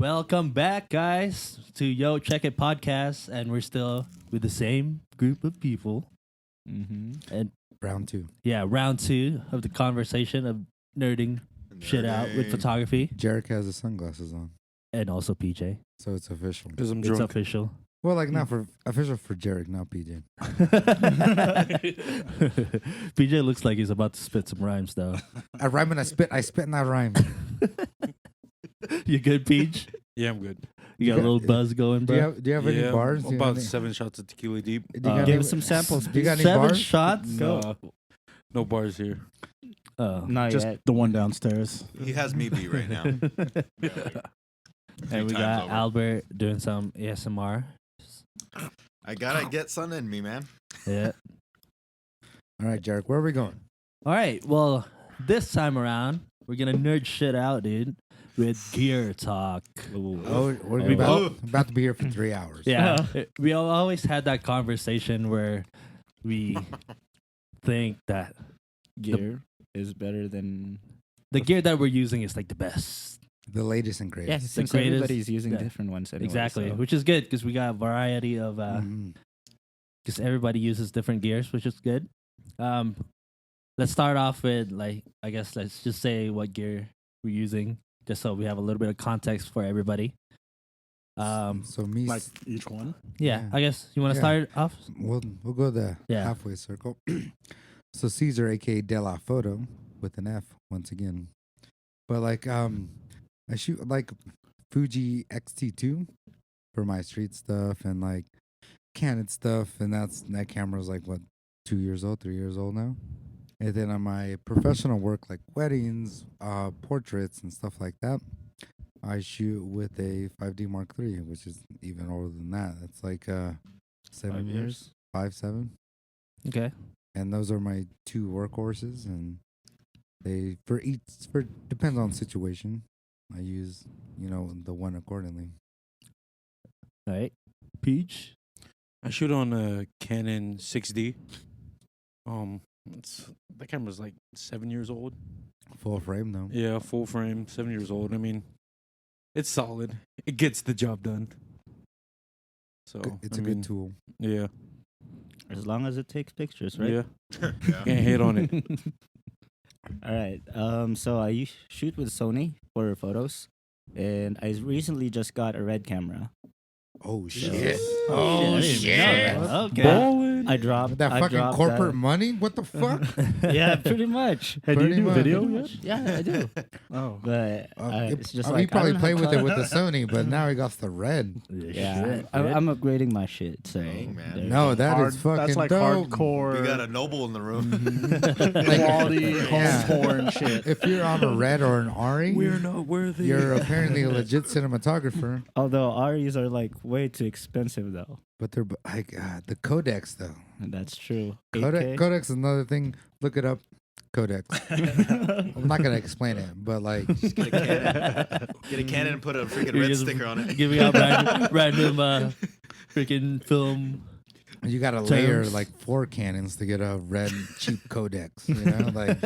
Welcome back, guys, to Yo Check It podcast, and we're still with the same group of people. And Round two. yeah, round two of the conversation of nerding shit out with photography, Jarek has his sunglasses on, and also PJ. so it's official. Because I'm It's drunk. official. Well, like not for official for Jarek, not PJ. PJ looks like he's about to spit some rhymes, though. I rhyme and I spit. I spit and I rhyme. You good, Peach? Yeah, I'm good. You got a little buzz going, Do you bro. have any Yeah, bars? Do you About have any- 7 shots of tequila deep. do you got Give any- us some samples, Do you got any 7 bars? shots? No bars here. Oh. Not Just yet. the one downstairs. He has me beat right now. And we times got over. Albert doing some ASMR. I gotta get sun in me, man. Yeah. All right, Jarek, where are we going? All right. Well, this time around, we're gonna nerd shit out, dude, with gear talk. Oh, we're We about to be here for 3 hours. Yeah, we always had that conversation where we think that Gear is better than the gear that we're using is like the best. The latest and yeah. greatest. Since greatest- everybody's using yeah. different ones anyway, Exactly, so. which is good because we got a variety of Mhm. because everybody uses different gears, which is good. Let's start off with I guess let's just say what gear we're using, just so we have a little bit of context for everybody. So me, Like each one. Yeah, Yeah. I guess you want to Yeah. start off. we'll go the Yeah. halfway circle. So Caesar, aka De La Photo, with an F once again. But I shoot like Fuji X-T2 for my street stuff and like Canon stuff, and that camera's like what 2 years old, 3 years old now. And then on my professional work like weddings, portraits and stuff like that, I shoot with a 5D Mark III, which is even older than that. It's like 7 years, 5-7. Okay. And those are my two workhorses, and they for depends on the situation. I use the one accordingly. All right. Peach. I shoot on a Canon 6D. The camera's like 7 years old. Full frame though. Yeah, full frame, 7 years old. I mean, it's solid. It gets the job done. So It's I a mean, good tool. Yeah, As long as it takes pictures, right? yeah. Yeah. Can't hate on it. All right. So I shoot with Sony for photos, and I recently just got a Red camera. Oh shit. shit! Oh, shit. Okay. Ballin'. I dropped That I fucking dropped corporate money? What the fuck? yeah, pretty much. Hey, do you Pretty do much. video yet? Yeah, I do. Oh. But it's just we like probably I don't play have with it time. with the Sony, but now he got the red. Yeah, Shit, I'm upgrading my shit. So Dang, man. there you No, go. that is fucking That's like dope. hardcore We got a noble in the room. quality home Yeah. porn shit. If you're on a red or an Ari, We're not worthy. you're apparently a legit cinematographer. Although Aris are like way too expensive though. But they're like the codecs though. And that's true. Codex is another thing. Look it up. Codex. I'm not gonna explain it, but like Just get a cannon and put a freaking You're red just sticker on it. Giving out random freaking film. you got to layer Terms. like 4 cannons to get a red cheap codex. You know, like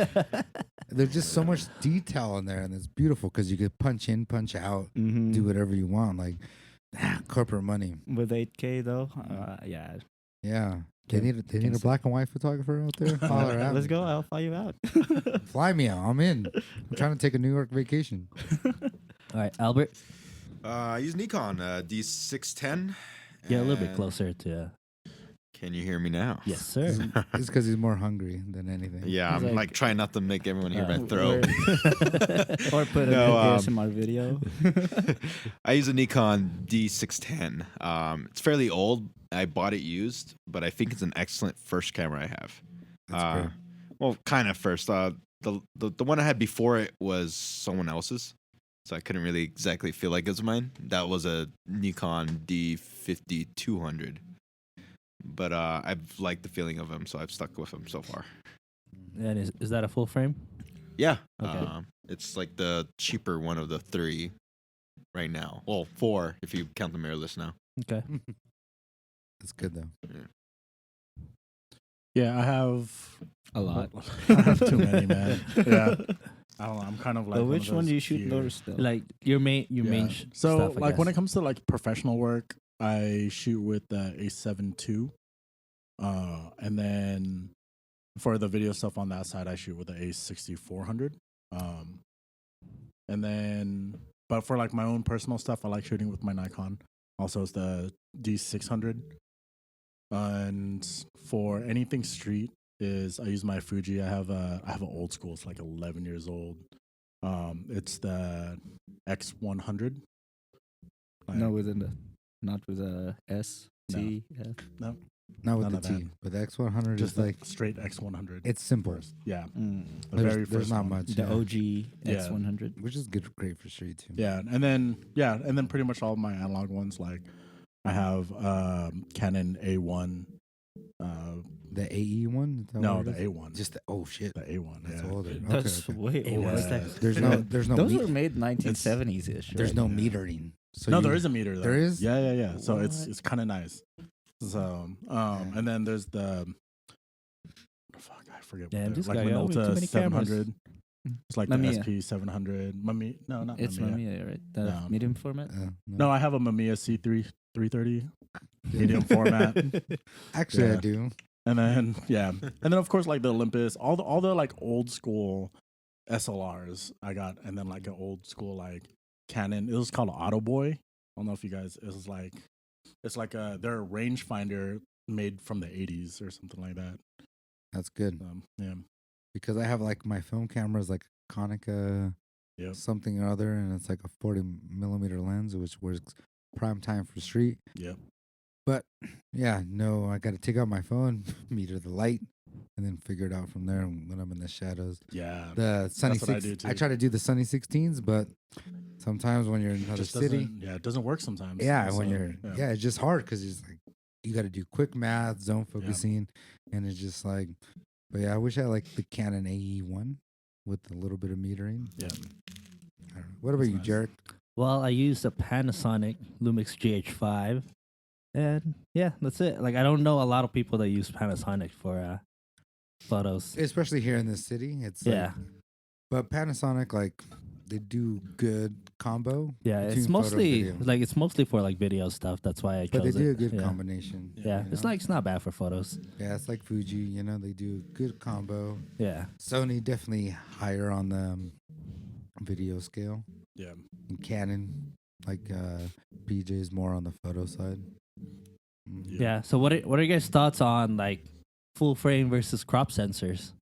there's just so much detail in there, and it's beautiful because you could punch in, punch out, Mhm. do whatever you want. Like corporate money. With 8K though. Yeah. Yeah. They need a black and white photographer out there. Holler at Let's me. go. I'll fly you out. Fly me out. I'm in. I'm trying to take a New York vacation. All right, Albert. I use Nikon D610. Get a little bit and- closer to. Can you hear me now? Yes, sir. It's because he's more hungry than anything. Yeah, He's I'm like- like trying not to make everyone hear my Uh, throat. Or put a No, good ASMR video. I use a Nikon D610. It's fairly old. I bought it used, but I think it's an excellent first camera I have. That's great. Well, kind of first. The one I had before it was someone else's, so I couldn't really exactly feel like it was mine. That was a Nikon D50-200. But I've liked the feeling of him, so I've stuck with him so far. And is that a full frame? Yeah. Okay. It's like the cheaper one of the 3 right now. Well, 4 if you count the mirrorless now. Okay. That's good though. Yeah, I have A lot. I have too many, man. Yeah. I don't know. I'm kind of like. But one of which one those do you shoot here. those though? Like your main Yeah. So stuff, I like when guess. it comes to like professional work, I shoot with the A7 II, and then for the video stuff on that side, I shoot with the A6400. And then, but for like my own personal stuff, I like shooting with my Nikon. Also, it's the D600. And for anything street, I use my Fuji. I have an old school. It's like 11 years old. It's the X100. No, not with a S. No. T. F. No, Not with None the of T. that. With the X100, just it's the like straight X100. it's simple. Yeah, Mm. the very There's first not one. much. The yeah. OG Yeah. X100. Which is good, great for street too. Yeah, and then pretty much all of my analog ones. Like I have Canon A1. The AE one. Is that No, what the it is? A1. Just the shit. the A1. That's Yeah. older. Okay, That's okay. way Hey, old. what's that? There's no Those meat- were made 1970s ish. there's no Yeah. metering. So No, you- there is a meter. Though. There is? Yeah. So What? it's kind of nice. So and then there's the fuck, I forget. Damn, what this like guy got way too Minolta many 700. It's like Mamiya. the SP 700. No, not It's Mamiya. Mamiya, right? The No. medium format. No, I have a Mamiya C3 330 medium format. Actually, I Yeah. do. And then and then of course like the Olympus, all the like old school SLRs I got, and then like an old school like Canon. It was called Auto Boy. I don't know if you guys. It's like they're a rangefinder made from the 80s or something like that. That's good Yeah. because I have like my film camera is like Konica Yep. something or other, and it's like a 40mm lens, which works prime time for street. Yep. But yeah, no, I got to take out my phone, meter the light, and then figure it out from there when I'm in the shadows. Yeah. The Sunny That's what I 6, do, I too. try to do the Sunny 16s, but sometimes when you're in another Just city, it doesn't work sometimes. yeah, So, when you're it's just hard because it's like you got to do quick math, zone focusing, and it's just like. But yeah, I wish I had like the Canon AE1 with a little bit of metering. Yeah. I don't know. What about That's you, nice. Jarek? Well, I used a Panasonic Lumix GH5, and yeah, that's it. Like I don't know a lot of people that use Panasonic for photos. Especially here in this city, it's Yeah. But Panasonic, like, they do good combo. Yeah, it's between photo and video. it's mostly for like video stuff. That's why I chose But they do a it. good yeah. combination. Yeah, you it's know? like it's not bad for photos. Yeah, it's like Fuji. You know, they do good combo. Yeah, Sony definitely higher on the video scale. Yeah. And Canon, like BJ's more on the photo side. yeah. So what are your guys' thoughts on like full frame versus crop sensors?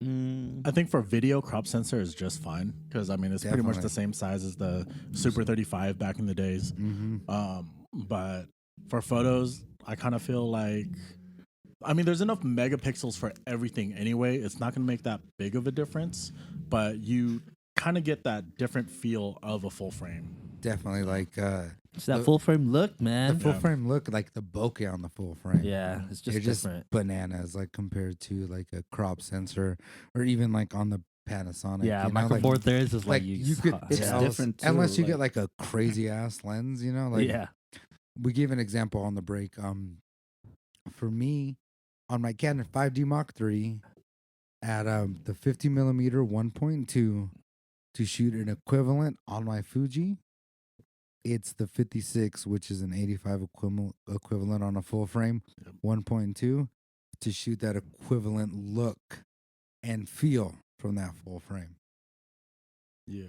I think for video, crop sensor is just fine because I mean it's pretty much Definitely. the same size as the Super 35 back in the days. Mm-hmm. But for photos, I kind of feel like, I mean, there's enough megapixels for everything anyway. It's not going to make that big of a difference, but you kind of get that different feel of a full frame. Definitely like It's that The- full frame look, the man. full Yeah. frame look, like the bokeh on the full frame. Yeah, it's just They're different. bananas, like compared to like a crop sensor or even like on the Panasonic. Yeah, you know, Micro like, Four Thirds is like like you could It's tell- different unless too, you get like a crazy ass lens, you know. Like yeah, we gave an example on the break. For me, on my Canon 5D Mark III, at the 50mm 1.2 to shoot an equivalent on my Fuji, it's the 56, which is an 85 equivalent on a full frame, Yep. 1.2 to shoot that equivalent look and feel from that full frame. Yeah.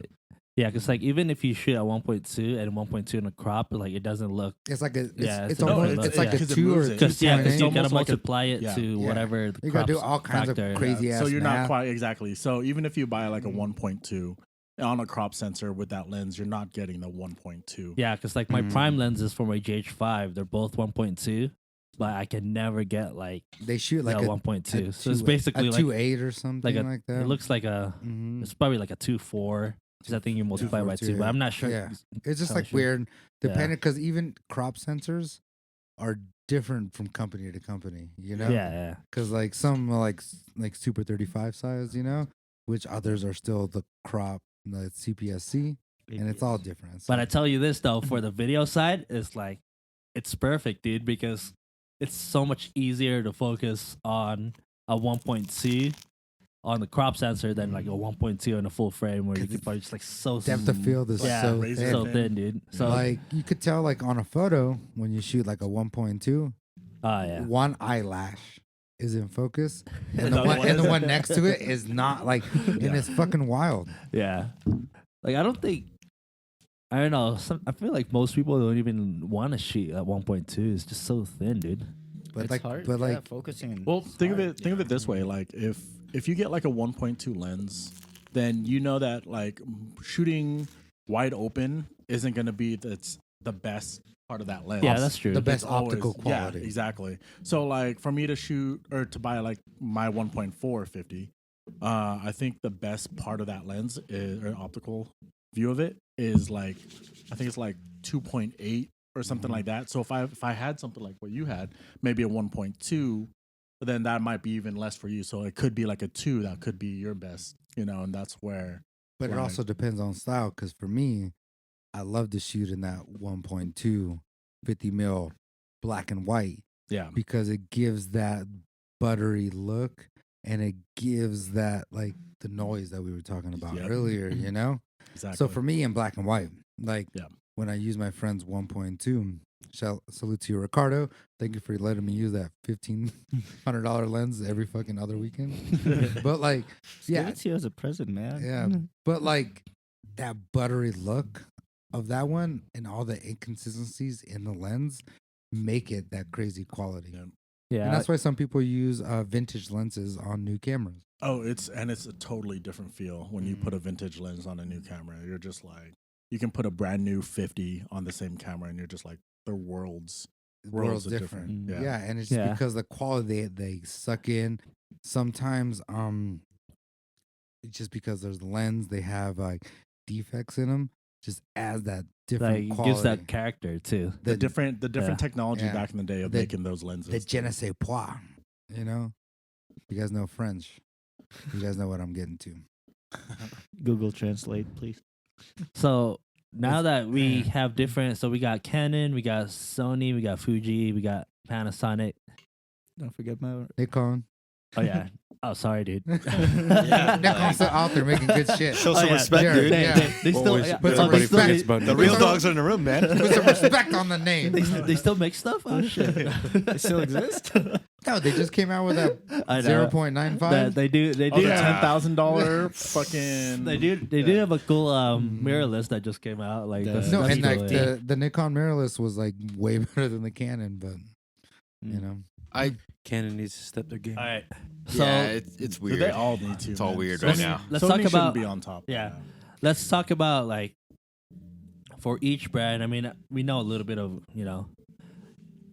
yeah. Because like even if you shoot at 1.2 and 1.2 in a crop, like it doesn't look. It's like a Yeah, it's it's a almost different it's look, like yeah. a 'Cause it 2 or moves it. Because yeah, 2.8. because you It's gotta almost like a- multiply it yeah. to Yeah. whatever. The You gotta do crop's all kinds of factor. crazy ass So you're math. not quite exactly. So even if you buy like a 1.2 on a crop sensor with that lens, you're not getting the 1.2. Yeah, because like my Mhm. prime lenses for my GH5, they're both 1.2, but I can never get like They shoot like a a 1.2. So it's 2.8 basically a like 2.8 or something like like, a. that. It looks like a. Mhm. It's probably like a 2.4. Because I think you multiply 2.4, by 2, but I'm not sure. Yeah. It's just Oh, like sure. weird, Yeah. depending because even crop sensors are different from company to company. You know, Yeah, because like some are like Super 35 size, you know, which others are still the crop, the CPSC, and it's all different. But I tell you this though, for the video side, it's like it's perfect, dude, because it's so much easier to focus on a 1.2 on the crop sensor than like a 1.2 in a full frame where you 'Cause can probably just like so Depth of field is yeah, so razor thin. so thin, dude. So Like you could tell, like on a photo when you shoot like a 1.2, yeah. one eyelash is in focus, And and the the other one one and the isn't. one next to it is not. Like, and it's fucking wild. Yeah. Like I don't think I don't know. I feel like most people don't even want to shoot at 1.2. It's just so thin, dude. But It's like, hard. but yeah, like, focusing. Well, is think of hard. it. Think of it this way: like if you get like a 1.2 lens, then you know that like shooting wide open isn't going to be that's the best part of that lens. Yeah, that's true. the best It's always- optical quality. Yeah, exactly. So like for me to shoot or to buy like my 1.4 50, I think the best part of that lens is or optical view of it is like I think it's like 2.8 or something like that. So if I had something like what you had, maybe a 1.2, then that might be even less for you. So it could be like a 2 that could be your best, and that's where But it Right. also depends on style. Because for me, I love to shoot in that 1.2 50 mil black and white yeah. because it gives that buttery look and it gives that like the noise that we were talking about Yep. earlier. You know. Exactly. So for me in black and white, like Yeah. when I use my friend's 1.2, salute to you, Ricardo. Thank you for letting me use that $1,500 lens every fucking other weekend. But like, Just give yeah, it to you as a present, man. yeah, but like that buttery look of that one and all the inconsistencies in the lens make it that crazy quality. Yeah. And Yeah. that's why some people use vintage lenses on new cameras. Oh, it's a totally different feel when you put a vintage lens on a new camera. You're just like you can put a brand new 50 on the same camera, and you're just like the worlds World's are different. different. Yeah. And it's just Yeah. because the quality they suck in. Sometimes it's just because there's lens, they have like defects in them, just adds that different Like quality. gives that character too. The different Yeah. technology Yeah. back in the day of The- making those lenses. the je ne sais quoi, you know? You guys know French. You guys know what I'm getting to. Google Translate, please. So now It's- that we yeah. have different, so we got Canon, we got Sony, we got Fuji, we got Panasonic. Don't forget my. Nikon. Oh yeah. Oh sorry, dude. Nikon's still out there making good shit. Show Oh, some yeah. respect, Jared, dude. yeah. They still Always yeah, put oh, some they respect. still- It's about the Put real some- dogs are in the room, man. Put some respect on the name. they still make stuff. Oh shit. They still exist? No, they just came out with that I know. 0.95. They do. They Oh, do. the Yeah. $10,000 fucking. They do. They do have a cool mirrorless that just came out. Like The- that's, No, that's and like cool, the Nikon mirrorless was like way better than the Canon, but you Mm. know, Canon needs to step their game. All right. So Yeah, it's Dude, weird. they all need to. It's all man. weird Sony- right now. let's Sony talk shouldn't about be on top. yeah. Let's talk about like for each brand. I mean, we know a little bit of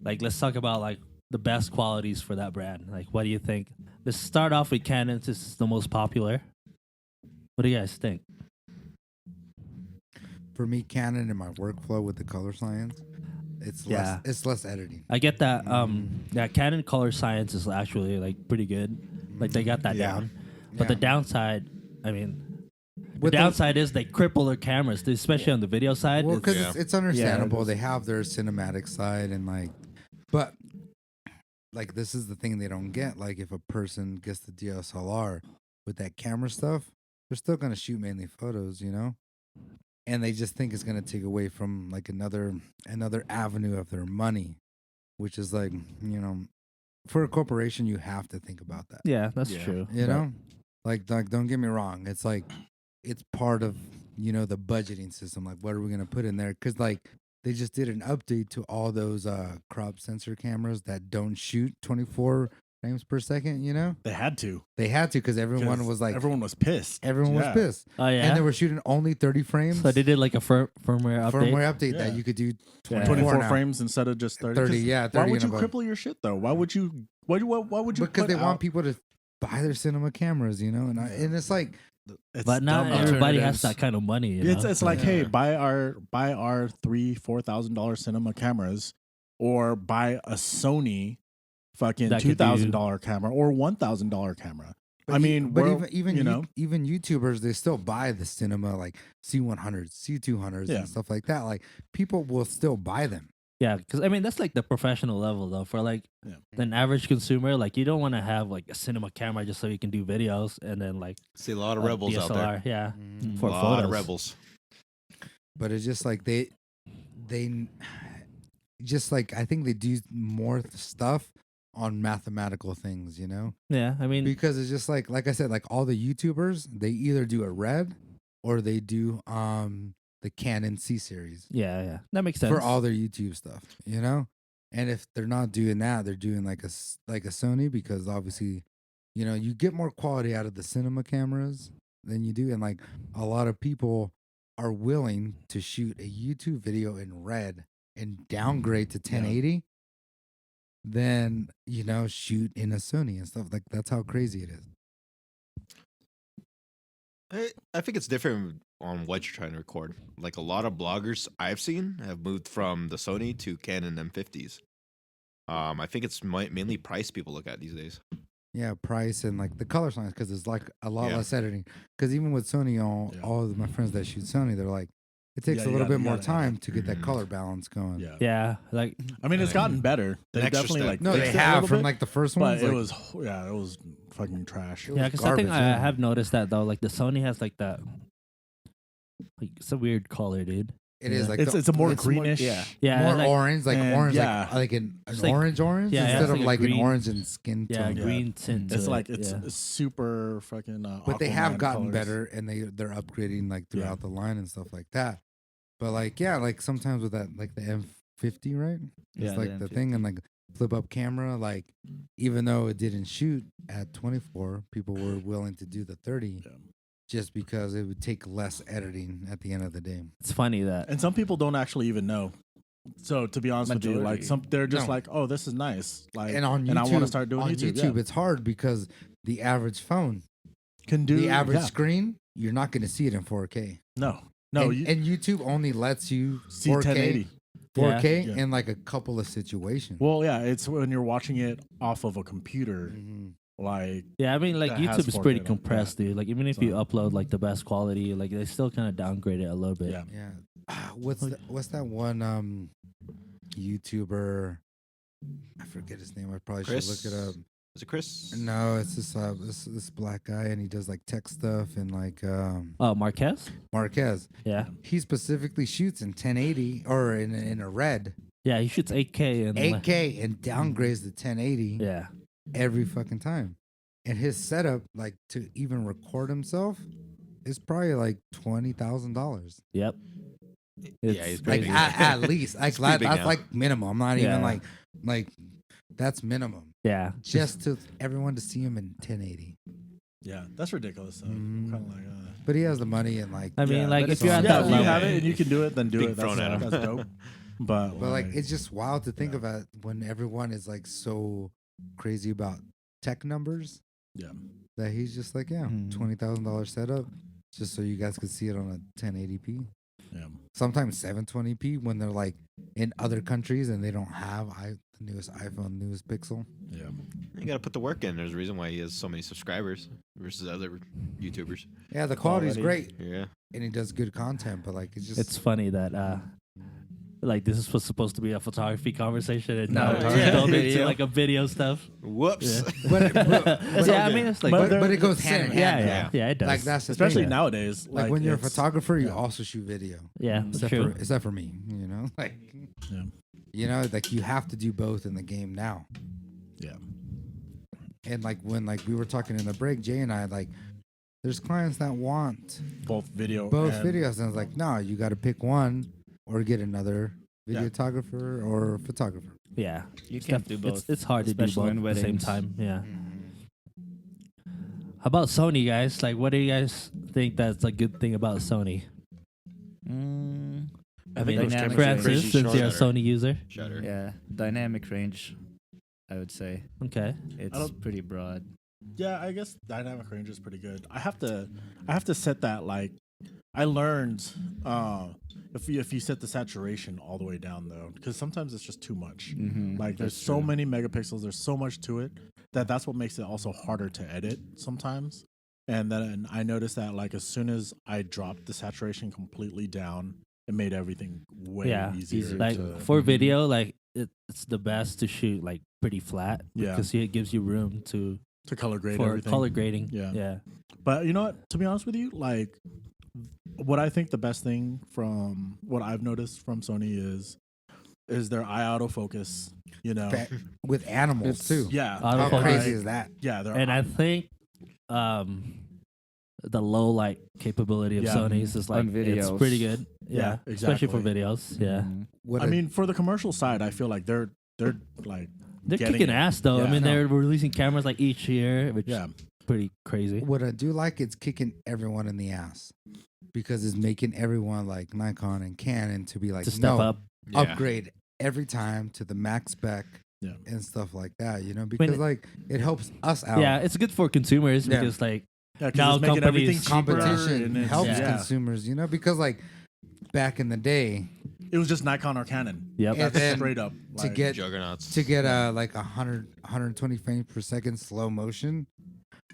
like let's talk about like the best qualities for that brand. Like, what do you think? Let's start off with Canon. This is the most popular. What do you guys think? for me, Canon and my workflow with the color science, Yeah. it's less editing. I get that. Yeah, Canon color science is actually like pretty good. Like they got that Yeah. down. But the Yeah. downside, I mean, the With the- downside is they cripple their cameras, especially on the video side. Well, It's- because Yeah. it's understandable. it's- They have their cinematic side and like, but like this is the thing they don't get. Like if a person gets the DSLR with that camera stuff, they're still gonna shoot mainly photos, and they just think it's gonna take away from like another avenue of their money, which is like for a corporation you have to think about that. yeah, that's Yeah. true. You But- know, like don't get me wrong. It's like it's part of the budgeting system. Like, what are we gonna put in there? Because like they just did an update to all those crop sensor cameras that don't shoot 24 frames per second. They had to. They had to because everyone 'cause was like, everyone was pissed. everyone was Yeah. pissed, Oh yeah. and they were shooting only 30 frames. So they did like a firmware update. firmware update that Yeah. you could do Yeah. 24 now. frames instead of just 30. 30, 'Cause yeah, 30 Why would and you above. cripple your shit though? Why would you? Why would you? Because put they want out- people to buy their cinema cameras, and it's like. It's But not dumb everybody has alternatives. that kind of money. You It's know? it's like, Yeah. hey, buy our $3,000-$4,000 cinema cameras, or buy a Sony fucking That could $2,000 camera or $1,000 camera. But I mean, but we're- even you know, even YouTubers, they still buy the cinema like C100s, C200s, Yeah. and stuff like that. Like people will still buy them. Yeah, because I mean that's like the professional level though. For like Yeah. an average consumer, like you don't want to have like a cinema camera just so you can do videos and then like See a lot of a rebels out there. DSLR. Yeah, Mhm. for a lot of photos. rebels. But it's just like they just like I think they do more stuff on mathematical things, you know? Yeah, I mean, Because it's just like I said, like all the YouTubers, they either do a red or they do the Canon C series yeah, that makes sense. for all their YouTube stuff, you know? And if they're not doing that, they're doing like a Sony because obviously, you know, you get more quality out of the cinema cameras than you do, and like a lot of people are willing to shoot a YouTube video in red and downgrade to 1080 than, you know, shoot in a Sony and stuff. Like that's how crazy it is. I think it's different on what you're trying to record. Like a lot of bloggers I've seen have moved from the Sony to Canon M50s. I think it's mainly price people look at these days. Yeah, price and like the color science because it's like a lot Yeah. less editing. Because even with Sony, all of my friends that shoot Sony, they're like, it takes a little bit more time to get that Mhm. color balance going. Yeah. yeah, like I mean, it's gotten better. They extra definitely step. like No, they fixed it a have little from bit, like the first but one. it was fucking trash. It yeah, was because I think garbage, I yeah. have noticed that though. Like the Sony has like that, like it's a weird color, dude. It is Yeah. like It's a more it's greenish. yeah. Yeah, more like, orange, like and orange, yeah. like an It's like- orange yeah, it has instead of like a like an green- orange and skin yeah, tone. Yeah. green tint. It's to like it, it's yeah. super fucking. But they have Aquaman gotten colors. better, and they're upgrading like Yeah. throughout the line and stuff like that. But like yeah, like sometimes with that like the M50, right? It's Yeah, like the the thing and like flip up camera. Like even though it didn't shoot at 24, people were willing to do the 30 Yeah. just because it would take less editing at the end of the day. It's funny that And some people don't actually even know. So to be honest with you, like Majority. they're just No. like, oh, this is nice. Like, And on YouTube, I want to start doing on YouTube. Yeah. it's hard because the average phone, Can do the average yeah. screen, you're not going to see it in 4K. No, and YouTube only lets you see 4K, 1080. 4K Yeah. in like a couple of situations. Well, yeah, it's when you're watching it off of a computer. Mhm. Like, yeah, I mean like that has YouTube is pretty 4K, compressed, dude. Like even if you So- upload like the best quality, like they still kind of downgrade it a little bit. yeah, Yeah. What's that one YouTuber? I forget his name. I probably Chris? should look it up. Is it Chris? No, it's this black guy, and he does like tech stuff and like Oh, Marquez. Marquez. Yeah, He specifically shoots in 1080 or in a red yeah, he shoots 8K and 8K and downgrades to 1080 Yeah, every fucking time. And his setup, like to even record himself, is probably like $20,000. yep. Yeah, It's he's Like crazy. at least, like It's pretty big that's now. like minimum. I'm not Yeah. even like that's minimum. Yeah, Just to everyone to see him in 1080. yeah, that's ridiculous. So Mhm. kind of like, But he has the money and like, I mean, yeah, like but if it's- you're at yeah, that if you level, have it and you can do it, then do Being it. That's, thrown at him. that's dope. But like it's just wild to think yeah. about when everyone is like so crazy about tech numbers yeah, that he's just like, yeah, Mhm. $20,000 setup just so you guys could see it on a 1080p. yeah. Sometimes 720p when they're like in other countries and they don't have the newest iPhone, newest Pixel. Yeah. You got to put the work in. There's a reason why he has so many subscribers versus other YouTubers. Yeah, the quality's Quality. great Yeah. and he does good content, but like it's just it's funny that like this is supposed to be a photography conversation, and No, now it's yeah. built into Video. like a video stuff. Whoops. Yeah. but Yeah, I mean it's like but it goes hand in hand. yeah, though. yeah, yeah, it does. Like that's the Especially thing. nowadays. Like when you're a it's- photographer, you yeah. also shoot video. yeah, that's Except true. except for me, you know, like Yeah. you know, like you have to do both in the game now. Yeah. And like when like we were talking in the break, Jay and I like, there's clients that want Both video. both and, videos, and I was like, no, you got to pick one or get another Yeah. videographer or photographer. Yeah, You It's can't def- do both. It's hard to do especially both in at the same weddings. time. Yeah. How about Sony, guys? Like, what do you guys think that's a good thing about Sony? Mm, I mean, dynamic Francis, range. since you're a Shutter. Sony user. Shutter. Yeah, dynamic range. I would say Okay. it's don't- pretty broad. Yeah, I guess dynamic range is pretty good. I have to set that like I learned if you set the saturation all the way down though, because sometimes it's just too much. Mm-hmm. Like there's so many megapixels, there's so much to it that's what makes it also harder to edit sometimes. And then I noticed that like as soon as I dropped the saturation completely down it made everything way Yeah, easier. like to, for video, like it's the best to shoot like pretty flat Yeah. because it gives you room to color grade for everything. color grading. Yeah. Yeah. But you know what? To be honest with you, like what I think the best thing from what I've noticed from Sony is their eye autofocus. You know, With animals too. yeah, Autofocus. How crazy like, is that? yeah, their And I think the low light capability of Yeah. Sony's is like On it's videos. pretty good. Yeah, Yeah, especially for exactly. videos. Yeah. Mhm. What I a- mean, for the commercial side, I feel like they're like They're getting kicking it. ass though. I Yeah. mean, No. they're releasing cameras like each year, which yeah, is pretty crazy. what I do like, it's kicking everyone in the ass because it's making everyone like Nikon and Canon to be like, To step no, up. Yeah. upgrade every time to the max spec Yeah. and stuff like that. You know, because it- like it helps us out. Yeah, it's good for consumers Yeah. because like yeah. 'Cause Now it's making everything companies- cheaper Competition and it's- helps yeah. consumers. You know, because like back in the day, It was just Nikon or Canon. yep. And That's then straight up. to Like, get Juggernauts. like 120 frames per second slow motion,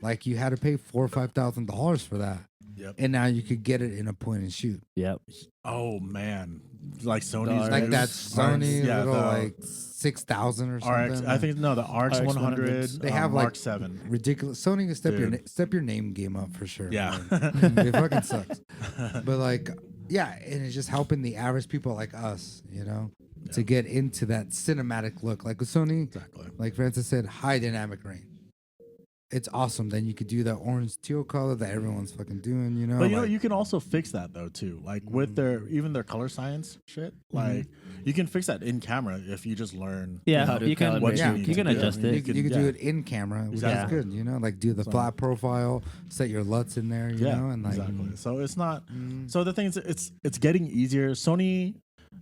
like you had to pay $4,000 or $5,000 for that, Yep. and now you could get it in a point and shoot. Yep. Oh man, like Sony's RX. Like that news, Sony yeah, little the like 6,000 or RX. something. I think no, the RX 100. 100s. They have, Mark like, 7. ridiculous. Sony can step Dude. step your name game up for sure. Yeah. Like, it fucking sucks. But like, yeah, and it's just helping the average people like us, you know, to Yeah. get into that cinematic look. Like with Sony, Exactly. like Francis said, high dynamic range. It's awesome. Then you could do that orange teal color that everyone's fucking doing, you know. But you know, like- you can also fix that though too. Like with their even their color science shit, like you can fix that in camera if you just learn. Yeah, How to you can calibrate what you you, need can to do. adjust I mean, it. you could do yeah. it in camera, which Exactly. is good, you know, like do the So- flat profile, set your LUTs in there, you Yeah, know, and like exactly. So it's not. mm, So the thing is, it's getting easier. Sony,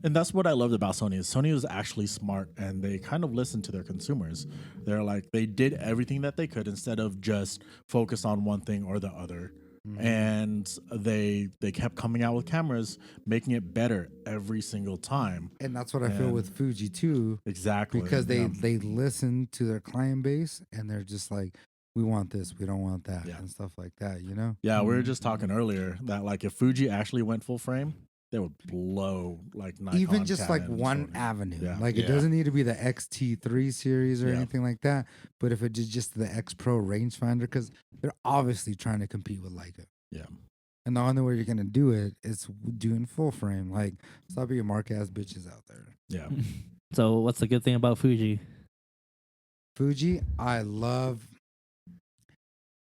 and that's what I loved about Sony is Sony was actually smart and they kind of listened to their consumers. They're like they did everything that they could instead of just focus on one thing or the other. And they kept coming out with cameras, making it better every single time. and that's what I feel And- with Fuji too, Exactly. because Yeah. they listen to their client base and they're just like, we want this, we don't want that, Yeah. and stuff like that, you know. Yeah, we were just talking earlier that like if Fuji actually went full frame, they would blow like Nikon, Even just like Canon, one Sony. avenue, Yeah. like it Yeah. doesn't need to be the XT3 series or Yeah. anything like that. But if it is just the X Pro rangefinder, because they're obviously trying to compete with Leica. Yeah. And the only way you're gonna do it is doing full frame. Like, stop being mark ass bitches out there. Yeah. So what's the good thing about Fuji? Fuji, I love.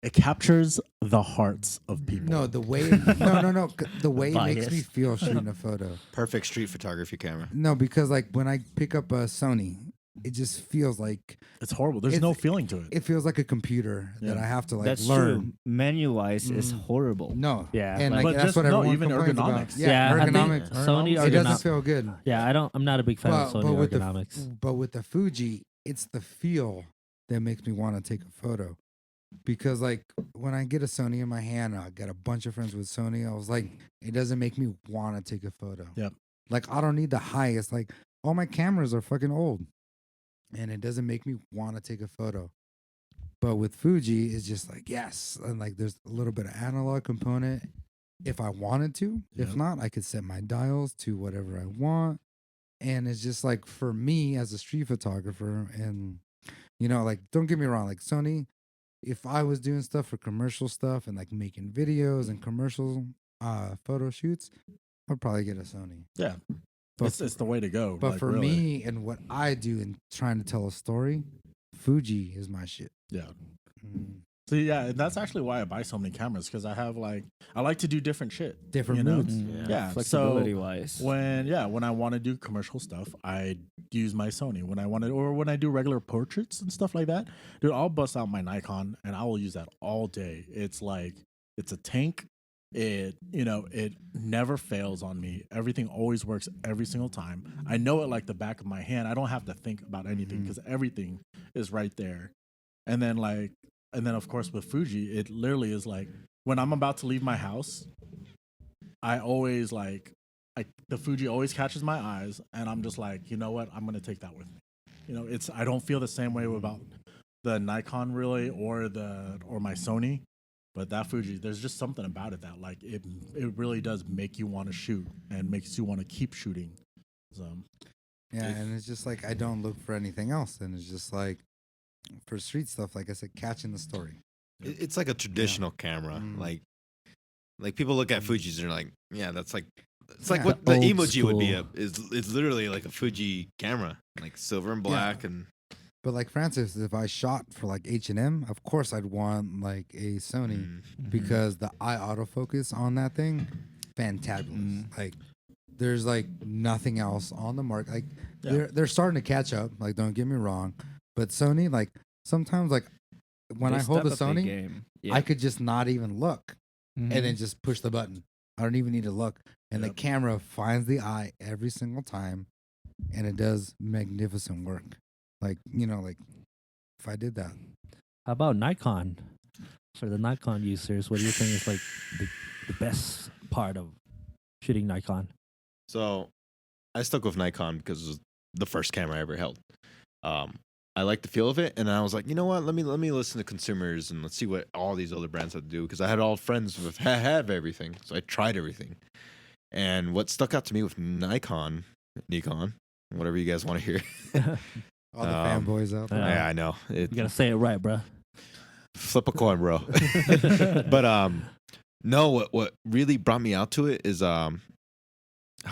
It captures the hearts of people. No, the way. no. The way it makes me Bias. feel shooting a photo. Perfect street photography camera. No, because like when I pick up a Sony, it just feels like It's horrible. There's It's- no feeling to it. it feels like a computer that Yeah. I have to like That's learn. true. Menu wise, is horrible. No. Yeah, And like- like, But that's just- what no, everyone even complains about. ergonomics. Yeah, I think ergonomics. Sony It doesn't ergonomics. feel good. Yeah, I'm not a big fan of But Sony with ergonomics. but with the Fuji, it's the feel that makes me want to take a photo. Because like when I get a Sony in my hand, I got a bunch of friends with Sony. I was like, it doesn't make me want to take a photo. Yep. Like I don't need the highest. Like all my cameras are fucking old, and it doesn't make me want to take a photo. But with Fuji, it's just like yes, and like there's a little bit of analog component if I wanted to. If Yep. not, I could set my dials to whatever I want. And it's just like for me as a street photographer, and you know, like don't get me wrong, like Sony, if I was doing stuff for commercial stuff and like making videos and commercial photo shoots, I'd probably get a Sony. Yeah. But It's the way to go. but like, for really. me and what I do in trying to tell a story, Fuji is my shit. Yeah. Mm. So yeah, and that's actually why I buy so many cameras because I have like I like to do different shit. Different you know? moods. Yeah. Flexibility So wise. when I want to do commercial stuff, I use my Sony. When I do regular portraits and stuff like that, dude, I'll bust out my Nikon and I will use that all day. It's like it's a tank. It never fails on me. Everything always works every single time. I know it like the back of my hand. I don't have to think about anything because everything is right there. And then of course with Fuji, it literally is like when I'm about to leave my house, I always the Fuji always catches my eyes, and I'm just like, you know what, I'm gonna take that with me. You know, I don't feel the same way about the Nikon really or my Sony. But that Fuji, there's just something about it that like it really does make you want to shoot and makes you want to keep shooting. So Yeah, and it's just like I don't look for anything else, and it's just like for street stuff, like I said, catching the story. It's like a traditional camera. Mm. Like people look at Fuji's and they're like, yeah, that's like it's like Yeah. what the Old emoji would be. school. It's literally like a Fuji camera, like silver and black, and But like Francis, if I shot for like H&M, of course I'd want like a Sony because the eye autofocus on that thing, fantabulous. Like there's like nothing else on the market. Like they're starting to catch up. Like don't get me wrong, but Sony, like sometimes like when I hold the Sony, I could just not even look and then just push the button. I don't even need to look, and the camera finds the eye every single time, and it does magnificent work. Like, you know, like if I did that. How about Nikon? For the Nikon users, what do you think is like the best part of shooting Nikon? So I stuck with Nikon because it was the first camera I ever held. I like the feel of it, and I was like, you know what? Let me listen to consumers and let's see what all these other brands have to do because I had all friends with have everything, so I tried everything. And what stuck out to me with Nikon, whatever you guys want to hear. All the fanboys out there. Yeah, I know. You gotta say it right, bro. Flip a coin, bro. But no, what really brought me out to it is how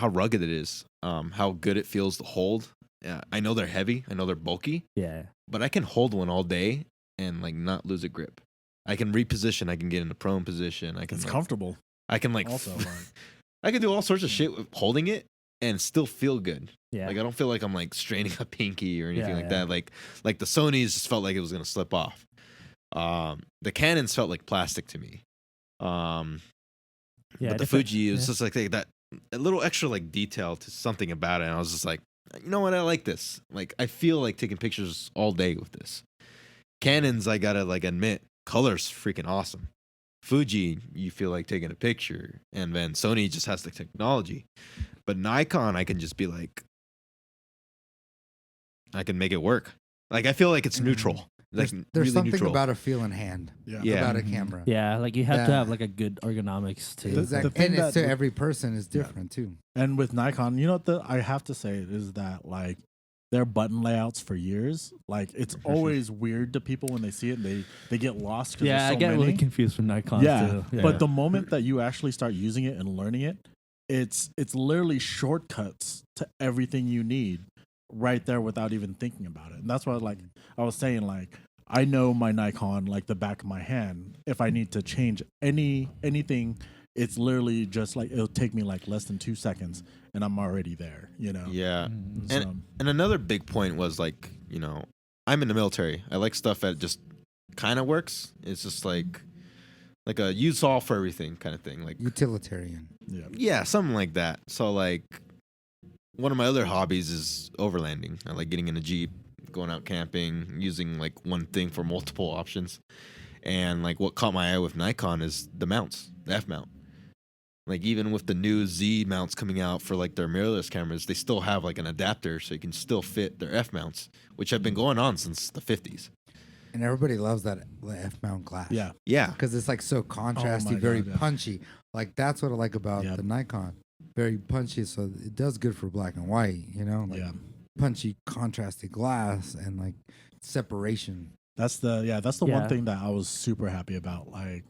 rugged it is, how good it feels to hold. Yeah, I know they're heavy, I know they're bulky, Yeah. but I can hold one all day and like not lose a grip. I can reposition, I can get in a prone position. I can it's like, comfortable. I can like Also, like, I can do all sorts of shit with holding it and still feel good. Yeah. Like I don't feel like I'm like straining a pinky or anything Yeah, like yeah. that. Like the Sony's just felt like it was gonna slip off. The Canons felt like plastic to me. Yeah, But the different- Fuji, it was yeah. just like that a little extra like detail to something about it. And I was just like, you know what, I like this. Like I feel like taking pictures all day with this. Canons, I gotta like admit, color's freaking awesome. Fuji, you feel like taking a picture, and then Sony just has the technology. But Nikon, I can just be like, I can make it work. Like I feel like it's neutral. Like There's really something neutral. about a feel in hand. Yeah. Yeah. About a Mhm. camera. Yeah, like you have to Yeah. have like a good ergonomics too. The- Exactly. thing And it's that- to every person is different too. And with Nikon, you know what I have to say is that like their button layouts for years, like it's always weird to people when they see it. They get lost because Yeah, there's so I get many. really confused with Nikon Yeah, too. but the moment that you actually start using it and learning it, it's literally shortcuts to everything you need right there without even thinking about it. And that's why like I was saying, like I know my Nikon like the back of my hand. If I need to change anything, it's literally just like it'll take me like less than 2 seconds and I'm already there, you know. Yeah. So, And another big point was like, you know, I'm in the military. I like stuff that just kind of works. It's just like a use all for everything kind of thing. Like Utilitarian. yeah. yeah, something like that. So like one of my other hobbies is overlanding. I like getting in a Jeep, going out camping, using like one thing for multiple options. And like what caught my eye with Nikon is the mounts, the F mount. Like even with the new Z mounts coming out for like their mirrorless cameras, they still have like an adapter so you can still fit their F mounts, which have been going on since the 50s. And everybody loves that F mount glass. Yeah. Yeah. Because it's like so contrasty, my very God, yeah. punchy. Like that's what I like about Yep. the Nikon. Very punchy, so it does good for black and white, you know? Like Yeah. punchy, contrasty glass and like separation. That's the Yeah. one thing that I was super happy about. Like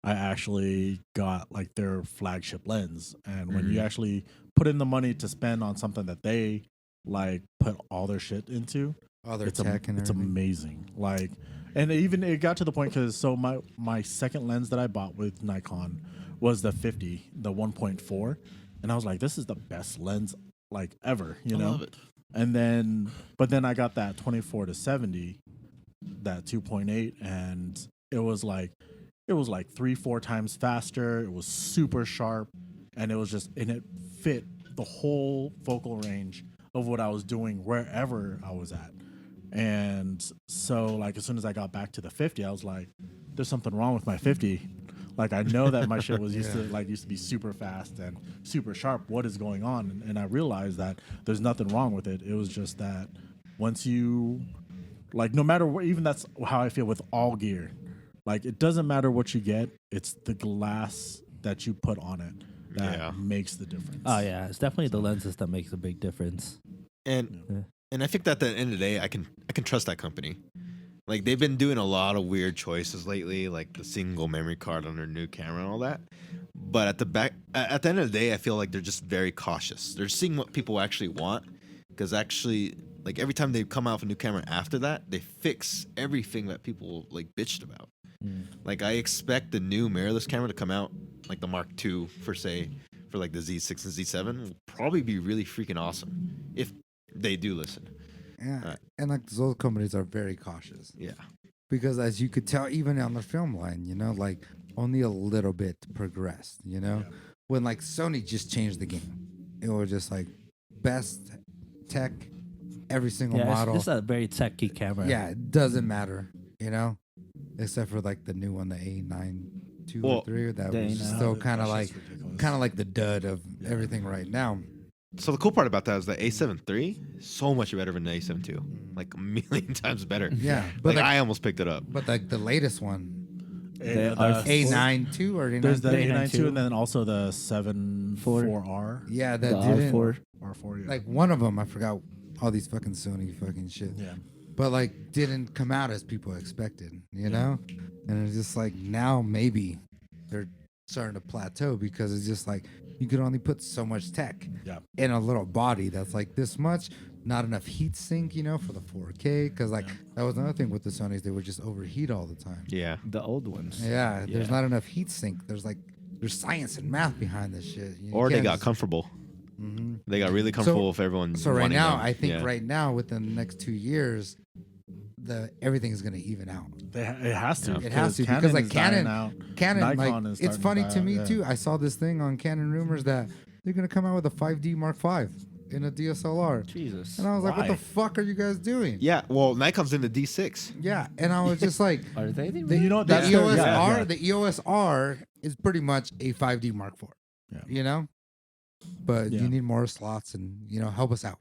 I actually got like their flagship lens, and when you actually put in the money to spend on something that they like put all their shit into, Other it's tech and it's everything. amazing. Like, and it got to the point because so my second lens that I bought with Nikon was the 50, the 1.4, and I was like, this is the best lens like ever, you know. love it. And then, but then I got that 24 to 70, that 2.8, and it was like 3-4 times faster. It was super sharp, and it fit the whole focal range of what I was doing wherever I was at. And so, like, as soon as I got back to the 50, I was like, "There's something wrong with my 50." Like, I know that my shit was used to be super fast and super sharp. What is going on? And I realized that there's nothing wrong with it. It was just that once you, like, no matter what, even that's how I feel with all gear. Like it doesn't matter what you get; it's the glass that you put on it that Yeah. makes the difference. Oh yeah, it's definitely the lenses that makes a big difference. And Yeah. and I think that at the end of the day, I can trust that company. Like they've been doing a lot of weird choices lately, like the single memory card on their new camera and all that. But at the end of the day, I feel like they're just very cautious. They're seeing what people actually want, because actually, like every time they come out with a new camera after that, they fix everything that people like bitched about. Like I expect the new mirrorless camera to come out, like the Mark II for like the Z6 and Z7, will probably be really freaking awesome if they do listen. Yeah, and like those companies are very cautious Yeah. because, as you could tell, even on the film line, like only a little bit progressed. When like Sony just changed the game, it was just like best tech, every single Yeah, model. it's a very techy camera. Yeah, it doesn't matter, except for like the new one, the A9 2 Well, or 3, that the was A9. still That kind of shit's like ridiculous. the dud of everything right now. So the cool part about that is the A7 III is so much better than the A7 II, like a million times better. Yeah, But but like, like, I almost picked it up. but like the latest one, They The are A9 2 or A9 There's the 3? A9 A9 and then also the 7-4R. Yeah, the that didn't. R4. R4, yeah. Like one of them, I forgot all these fucking Sony fucking shit. yeah. But like didn't come out as people expected, And it's just like now maybe they're starting to plateau because it's just like you could only put so much tech Yeah. in a little body that's like this much, not enough heat sink, for the 4K. Because like that was another thing with the Sonys, they would just overheat all the time. Yeah. The old ones. Yeah, there's Yeah. not enough heat sink. There's science and math behind this shit. You Or they can't got just- comfortable. Mhm. They got really comfortable with everyone. So right wanting now, them. I think Yeah. right now within the next 2 years, everything is going to even out. It has to. It has to Canon because like is dying Canon, out. Canon, Nikon like is it's starting funny to to die me out, too. yeah. I saw this thing on Canon rumors that they're going to come out with a 5D Mark V in a DSLR, Jesus. and I was like, "What Why? the fuck are you guys doing?" Yeah. Well, Nikon's in the D6. Yeah, and I was just like, Are they? the, You know, the that's EOS the- yeah, R, yeah. the EOS R is pretty much a 5D Mark IV. Yeah. But Yeah. you need more slots and help us out.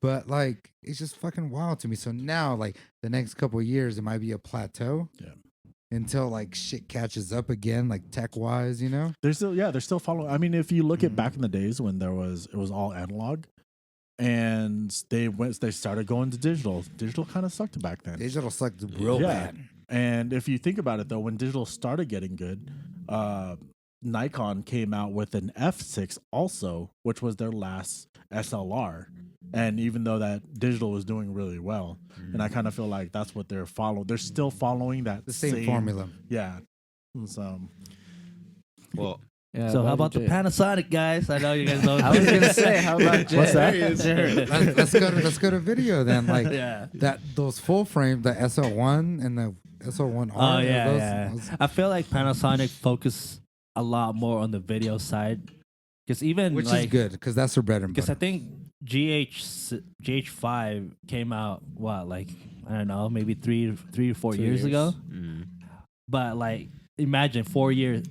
But like it's just fucking wild to me. So now like the next couple of years it might be a plateau. Yeah. Until like shit catches up again, like tech wise, They're still following. I mean, if you look at back in the days when it was all analog, and they started going to digital. Digital kind of sucked back then. Digital sucked real bad. And if you think about it though, when digital started getting good, Nikon came out with an F6 also, which was their last SLR. And even though that digital was doing really well, and I kind of feel like that's what they're following. They're still following that The same formula. Yeah. So Well, Yeah, So how about the Jay? Panasonic guys? I know you guys don't. I was gonna say, how about Jay? What's that? Let's go to video then. Like Yeah. those full frame, the SL1 and the SL1R. Oh yeah, those- I feel like Panasonic focus a lot more on the video side, because even which like is good because that's their bread and because I butter. think GH5 came out I don't know, maybe three or 4 2 years ago. mm, But like imagine 4 years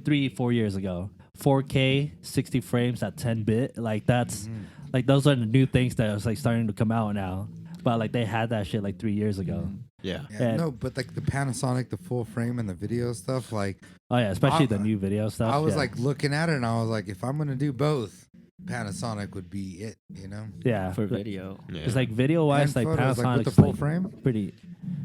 ago, 4K 60 frames at 10-bit, like that's like those are the new things that are like starting to come out now. But like they had that shit like 3 years ago. yeah. Yeah, and- no, but like the Panasonic, the full frame and the video stuff, like Oh yeah, especially the I- new video stuff. I was yeah. like looking at it and I was like, if I'm gonna do both, Panasonic would be it, yeah, For video. Yeah. It's like video wise, And like photos, like, with Panasonic's the full like frame, pretty.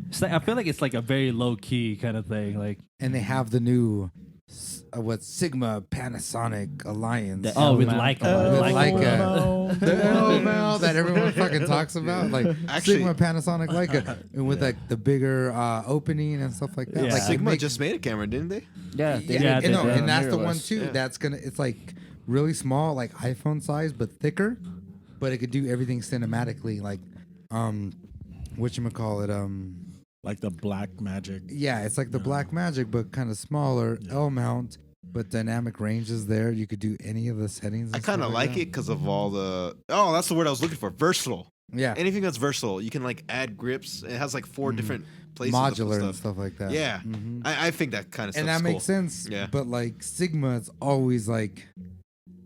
It's like, I feel like it's like a very low key kind of thing. Like and they have the new Sigma Panasonic Alliance. The oh, with L-mount. Leica, With Leica. Leica. The LML that everyone fucking talks about, like Actually- Sigma Panasonic Leica, and with like the bigger opening and stuff like that. Yeah. Like it Sigma makes- just made a camera, didn't they? Yeah, Yeah, and, no, they did. and that's the one Mirrorless. too. Yeah. That's it's like really small, like iPhone size, but thicker. But it could do everything cinematically, like whatchamacallit, like the Black Magic. yeah, it's like the Black Magic, but kind of smaller, L mount, but dynamic range is there. You could do any of the settings. I and kind of stuff like that. it because of all the. Oh, that's the word I was looking for. Versatile. Yeah, Anything that's versatile, you can like add grips. It has like 4 different places. of modular and stuff. stuff like that. Yeah, Mhm. I think that kind of stuff. and that cool. makes sense. Yeah. But like Sigma, it's always like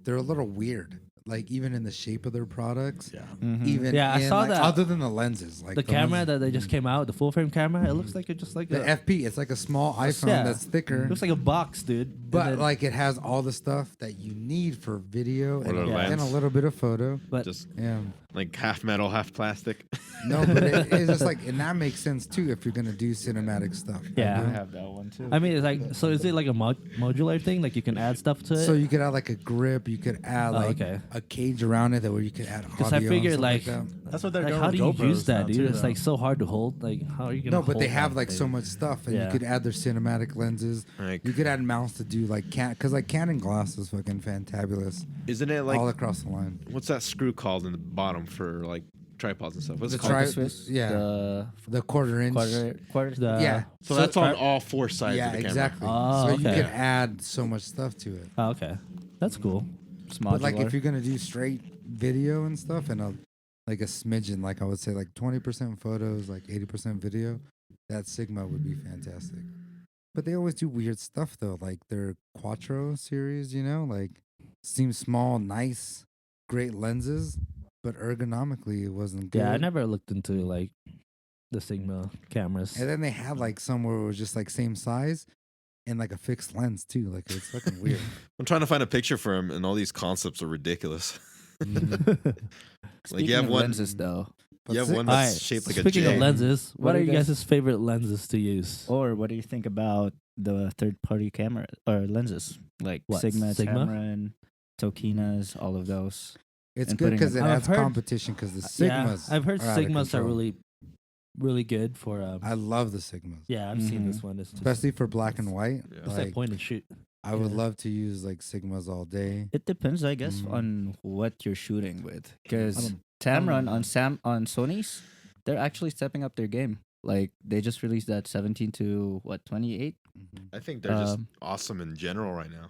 they're a little weird. like even in the shape of their products. Yeah. Even Yeah, I in, saw like, that. other than the lenses, like the camera ones- that they just came out, the full frame camera, it looks like it's just like the a, FP, it's like a small iPhone yeah. that's thicker, it looks like a box, dude. And but then- like it has all the stuff that you need for video Or the and lens. a little bit of photo. but Just Yeah. like half metal, half plastic. No, but it's just like, and that makes sense too if you're gonna do cinematic stuff. Yeah. I have that one too. I mean, it's like, so is it like a modular thing? Like you can add stuff to it? So you could add like a grip, you could add Oh, like okay. a cage around it that where you could add audio. Because I and figured stuff like, that. That's what they're like doing how with do you GoPros use that, now, dude? too, It's though. like so hard to hold. Like how are you gonna? No, but they hold have that like so thing? much stuff, and Yeah. you could add their cinematic lenses. Like, You could add mounts to do like because like Canon glass is fucking fantabulous isn't it like all across the line. what's that screw called in the bottom for like tripods and stuff? What's it The called? tri- Swiss, yeah. the The quarter-inch. quarter. The, Yeah. So that's on all four sides Yeah, of the camera. exactly. Oh, so you okay. could add so much stuff to it. Oh, okay, that's cool. It's But like modular. if you're gonna do straight video and stuff, and like a smidgen, like I would say, like 20% photos, like 80% video, that Sigma would be fantastic. But they always do weird stuff though, like their Quattro series, you know, like seems small, nice, great lenses, but ergonomically it wasn't good. Yeah, I never looked into like the Sigma cameras. And then they had like some where it was just like same size and like a fixed lens too. Like it's fucking weird. I'm trying to find a picture for him, and all these concepts are ridiculous. Speaking you have of one- lenses, though, But You have Sig- one All that's right, shaped like a speaking J. of lenses, what What are are you you guys- guys' favorite lenses to use? or what do you think about the third-party camera or lenses like What, Sigma, Sigma? Tamron, Tokinas, all of those? It's and good putting because it- it I've adds heard- competition because the Yeah, Sigmas. I've heard are out of Sigmas are control. really, really good for. I love the Sigmas, Yeah, I've seen this Mhm. one. It's just, especially for black and white. Yeah. it's like Like, point and shoot. I would yeah. love to use like Sigmas all day. It depends, I guess, Mhm. on what you're shooting with. I Because don't- Tamron on Sony's, they're actually stepping up their game. Like they just released that 17 to 28. I think they're just Um, awesome in general right now.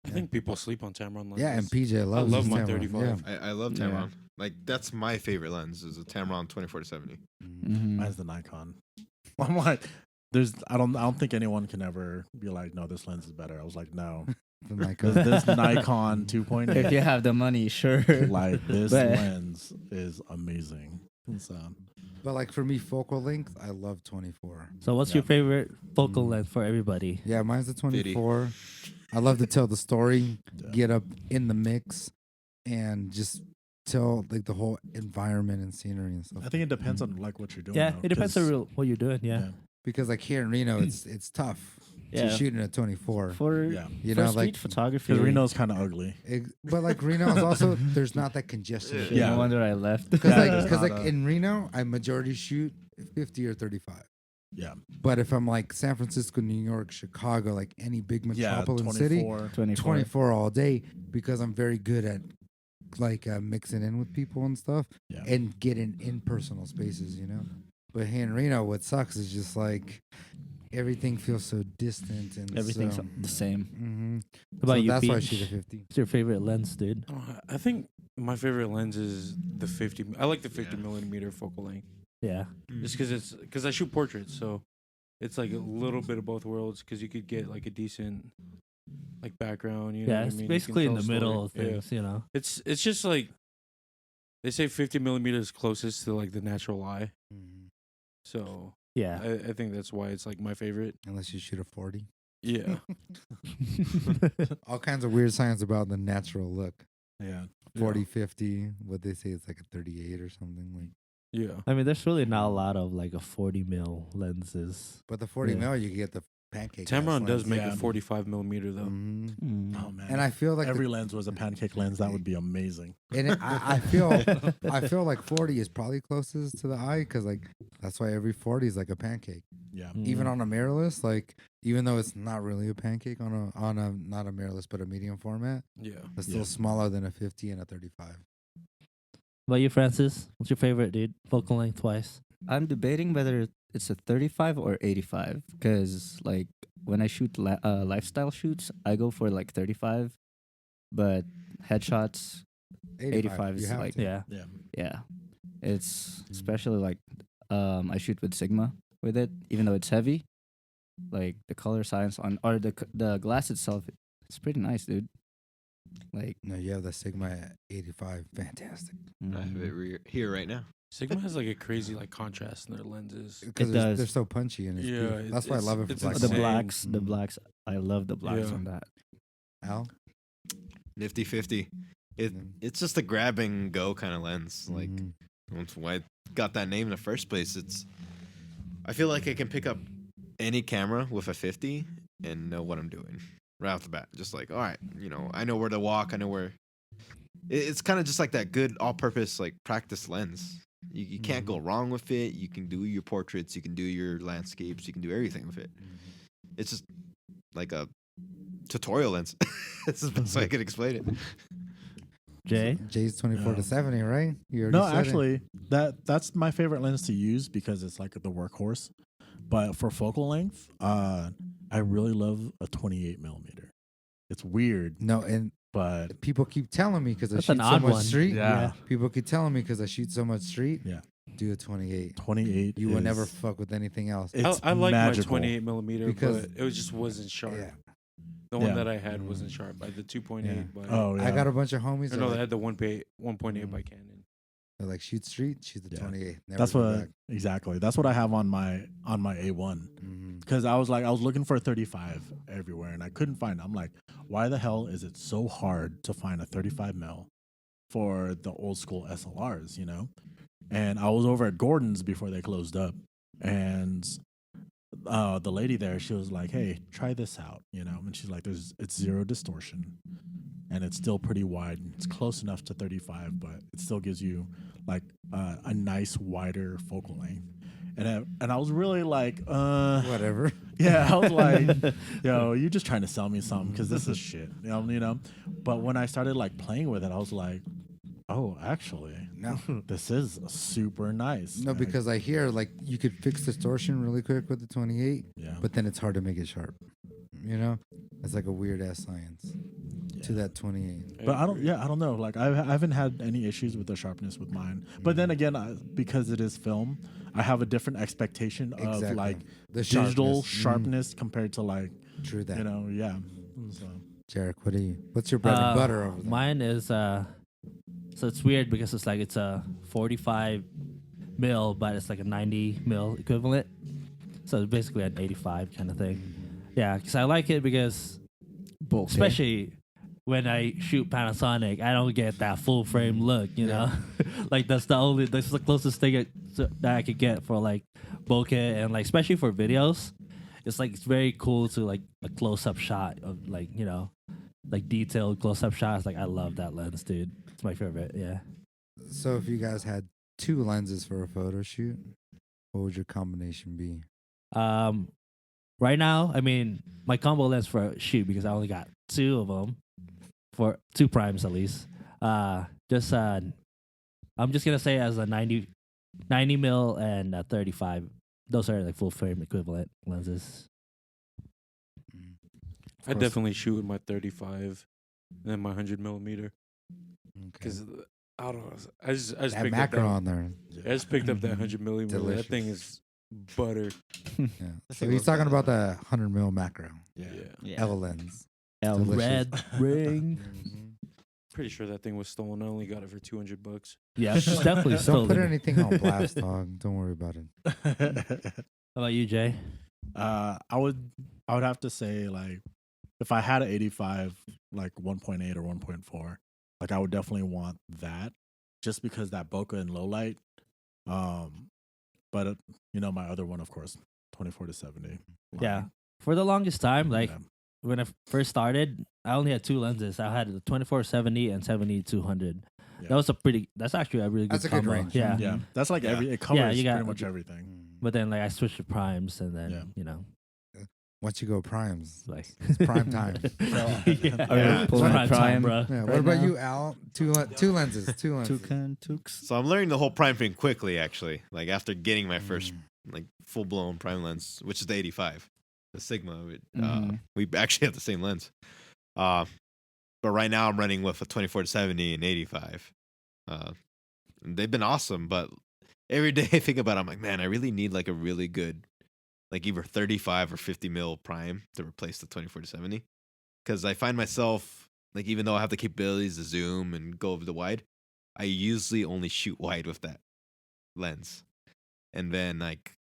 I think people sleep on Tamron lenses. Yeah, and PJ loves. love his my Tamron, 35. I love Yeah. Tamron. Like that's my favorite lens is a Tamron 24-70. Yeah. Mhm. Mine's the Nikon. I'm like, I don't think anyone can ever be like, no, this lens is better. I was like, no, The Nikon. this Nikon If 2.8, you have the money, sure. like this But- lens is amazing. So But like for me, focal length, I love 24. So, what's Yeah. your favorite focal Mm. length for everybody? Yeah, mine's the 50. 24. I love to tell the story, Yeah. get up in the mix, and just tell like the whole environment and scenery and stuff. I think it depends on like what you're doing. Yeah, though, it depends on 'cause- what you're doing. Yeah, yeah. Because like here in Reno, it's tough Yeah. to shoot in a 24. For Yeah. You for know, street like photography, Because Reno's kind of ugly. but like Reno is also there's not that congestion. Yeah. No wonder I left. Because Yeah, like there's because not like a- in Reno, I majority shoot 50 or 35. Yeah. But if I'm like San Francisco, New York, Chicago, like any big Yeah. metropolitan city, 24. 24 all day because I'm very good at like mixing in with people and stuff Yeah. and getting in personal spaces, you know. But here in Reno, what sucks is just like everything feels so distant and Everything's so, the same. hmm What about so you, that's why I Peach? shoot a 50. What's your favorite lens, dude? I think my favorite lens is the 50. I like the 50 Yeah. millimeter focal length. Yeah, Just because I shoot portraits, so it's like a little bit of both worlds. Because you could get like a decent like background. You know yeah. what I It's mean? You can basically in tell the a middle of story. Yeah. things. You know. It's just like they say 50 millimeters closest to like the natural eye. Mhm. So Yeah. I think that's why it's like my favorite. Unless you shoot a 40. Yeah. All kinds of weird science about the natural look. Yeah. 40, 50, what they say it's like a 38 or something like. Yeah. I mean, there's really not a lot of like a 40 mil lenses. But the 40 Yeah. mil, you get the pancake. Tamron does make Yeah. a 45 millimeter though. Mhm. Mm. Oh man. And I feel like every lens was a pancake lens. That would be amazing. I feel like 40 is probably closest to the eye because like that's why every 40 is like a pancake. Yeah. Even Mm. on a mirrorless, like even though it's not really a pancake on a not a mirrorless but a medium format, Yeah. it's still Yeah. smaller than a 50 and a 35. What about you, Francis? What's your favorite, dude? Focal length wise. I'm debating whether it's a 35 or 85 because like when I shoot lifestyle shoots, I go for like 35, but headshots, 85 you is have like- to. Yeah. Yeah. yeah, it's especially like I shoot with Sigma with it, even though it's heavy. Like the color science on or the glass itself, it's pretty nice, dude. Like, No, you have the Sigma 85. Fantastic. I have it here right now. Sigma has like a crazy like contrast in their lenses. Because does. they're so punchy and it's Yeah, beautiful. That's why I love it for it's black the and white. blacks, the Mm. blacks. I love the blacks Yeah. on that. Al? Nifty 50. It's just a grab and go kind of lens. Like Mhm. that's why I got that name in the first place. I feel like I can pick up any camera with a 50 and know what I'm doing right off the bat. Just like, all right, I know where to walk. I know where. It's kind of just like that good all-purpose like practice lens. You can't go wrong with it. You can do your portraits. You can do your landscapes. You can do everything with it. It's just like a tutorial lens. That's the best way I could explain it. Jay? Jay's 24 to Yeah. 70, right? You already No, said it. actually, that's my favorite lens to use because it's like the workhorse. But for focal length, I really love a 28 millimeter. It's weird, No, and but people keep telling me because I That's shoot an so odd much one. street. Yeah. People keep telling me because I shoot so much street. Yeah. Do a 28. 28. You will never is- fuck with anything else. It's I like magical. my 28 millimeter, Because- but it just wasn't sharp. Yeah. The one Yeah. that I had wasn't sharp. I had the 2.8 Yeah. by. Oh yeah. I got a bunch of homies Or that no, are they like, had the 1.8 by Canon. they're like shoot street, shoot the Yeah. 28. Never That's go what back. exactly. That's what I have on my A1 Mhm. because I was looking for a 35 everywhere and I couldn't find it. I'm like, why the hell is it so hard to find a 35 mil for the old school SLRs? And I was over at Gordon's before they closed up, and the lady there, she was like, "Hey, try this out," and she's like, it's zero distortion, and it's still pretty wide. It's close enough to 35, but it still gives you like a nice wider focal length." And I was really like, Whatever. yeah, I was like, yo, you just trying to sell me something because this is shit, But when I started like playing with it, I was like, oh, actually, No. this is super nice. No, Like, because I hear like you could fix distortion really quick with the 28, yeah, but then it's hard to make it sharp. It's like a weird ass science to that 28. but I don't know. Like I haven't had any issues with the sharpness with mine. But then again, because it is film, I have a different expectation of Exactly. like The digital sharpness. sharpness compared to like True that. yeah. So Jarek, what's your bread and butter over there? Mine is so it's weird because it's a 45 mil, but it's like a 90 mil equivalent. So it's basically an 85 kind of thing. Yeah, because I like it because especially when I shoot Panasonic, I don't get that full frame look, you know? Like that's the closest thing that I could get for like bokeh and like especially for videos. It's like it's very cool to like a close up shot of like, like detailed close up shots. Like I love that lens, dude. It's my favorite, yeah. So if you guys had two lenses for a photo shoot, what would your combination be? Right now, I mean, my combo lens for a shoot because I only got two of them for 2 primes at least. I'm just gonna say as a 90 mil and a 35. Those are like full frame equivalent lenses. I definitely shoot with my 35 and then my 100 millimeter Okay. because I don't know. I just That picked macro up on there. I just picked up that 100 millimeter. Delicious. That thing is butter. Yeah. So he's talking about the 100 mil macro Yeah. L lens. L Delicious. red ring. Pretty sure that thing was stolen. I only got it for $200. Yeah, it's definitely Don't stolen. put anything on blast, dog. Don't worry about it. How about you, Jay? I would have to say like if I had an 85 like 1.8 or 1.4, like I would definitely want that just because that bokeh and low light. But my other one of course 24 to 70. Yeah. For the longest time, like Yeah. when I first started, I only had 2 lenses. I had the 24-70 and 70-200. Yeah. That's actually a really good That's a good combo. range. Yeah. Yeah, that's like Yeah. it covers you got- pretty much everything. But then like I switched to primes and then, Yeah. Once you go primes, like it's prime time. yeah. Yeah. It's Pulling a prime, prime. bro. Yeah, what Right about now. you, Al? Two lenses. Two lenses. Tukes. So I'm learning the whole prime thing quickly, actually. Like after getting my first Mm. like full blown prime lens, which is the 85, the Sigma. Mhm. We actually have the same lens. But right now I'm running with a 24 to 70 and 85. They've been awesome, but every day I think about it, I'm like, man, I really need like a really good, like either 35 or 50 mil prime to replace the 24 to 70. Because I find myself like even though I have the capabilities to zoom and go over the wide, I usually only shoot wide with that lens. And then like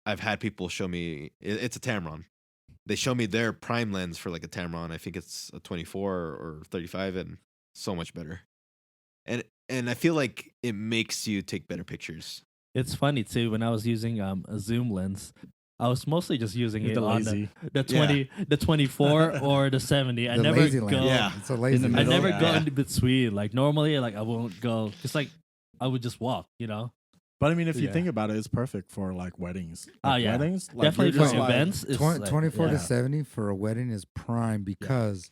I've had people show me it's a Tamron. They show me their prime lens for like a Tamron. I think it's a 24 or 35, and so much better. And I feel like it makes you take better pictures. It's funny too. When I was using a zoom lens, I was mostly just using You're it the on lazy. the 20, the 24 or the 70. I The never lazy go. lens. Yeah. It's a lazy the I lens. middle. never go Yeah. in between. Like normally, like I won't go. Just like I would just walk. You know. But I mean, if you Yeah. think about it, it's perfect for like weddings. Oh, Like, yeah. weddings. Like, Definitely you're just for like- events. It's 24 to yeah. 70 for a wedding is prime because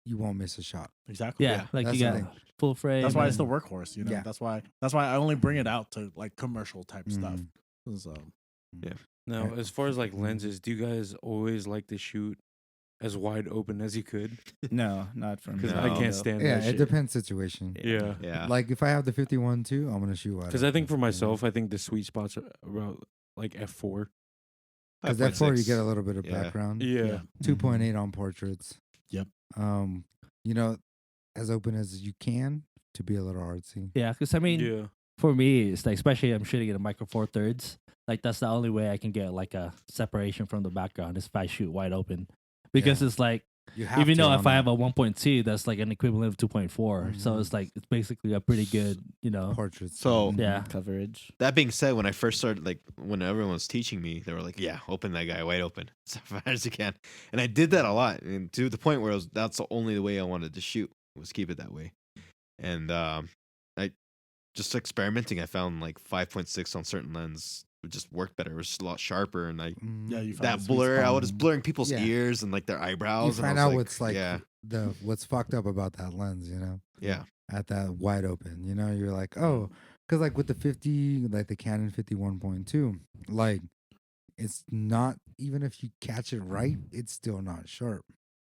you won't miss a shot. Exactly. Yeah, like That's you the got thing. full frame. That's why it's and- the workhorse. You know. Yeah. That's why I only bring it out to like commercial type stuff. Mhm. So Now, Right. as far as like lenses, do you guys always like to shoot as wide open as you could? No, not for me. Because No. I can't No. stand Yeah, that it shit. depends situation. Yeah. Yeah. Like if I have the 51 too, I'm gonna shoot wide. Because I think for open, you know? myself, I think the sweet spots are about like f4. Because that 4 you 5.6. get a little bit of Yeah. background. Yeah. 2.8 on portraits. Yep. You know, as open as you can to be a little artsy. Yeah, because I mean, Yeah. for me, it's like especially I'm shooting in a micro four thirds. Like that's the only way I can get like a separation from the background is if I shoot wide open. Because it's like You have even to though on if I a have a 1.2, that's like an equivalent of 2.4. So Mhm. it's like it's basically a pretty good, you know. portraits. So- Yeah. Coverage. That being said, when I first started, like when everyone was teaching me, they were like, "Yeah, open that guy wide open as far as you can," and I did that a lot, and to the point where that's the only way I wanted to shoot was keep it that way. And I just experimenting, I found like 5.6 on certain lens would just work better. It was just a lot sharper, and like Mhm. yeah, you found that the sweet blur, I spot. was blurring people's Yeah. ears and like their you eyebrows. and I find was out like, what's like yeah, what's fucked up about that lens, you know, yeah, at that wide open. You know, you're like, oh, because like with the 50, like the Canon 51.2, like it's not, even if you catch it right, it's still not sharp.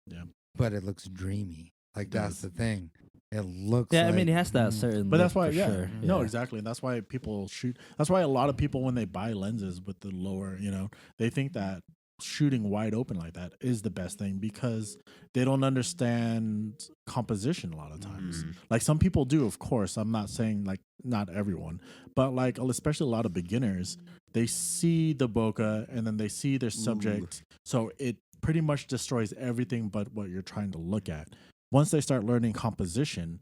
Yeah. But it looks dreamy. Like It that's does. the thing. It looks. Yeah, I like, mean, it has that mm, certain. But that's look why, for yeah, sure. no, Yeah. exactly. And that's why people shoot. That's why a lot of people, when they buy lenses with the lower, you know, they think that shooting wide open like that is the best thing because they don't understand composition a lot of times. Mm. Like some people do, of course. I'm not saying like not everyone, but like especially a lot of beginners, they see the bokeh and then they see their subject. So it pretty much destroys everything but what you're trying to look at. Once they start learning composition,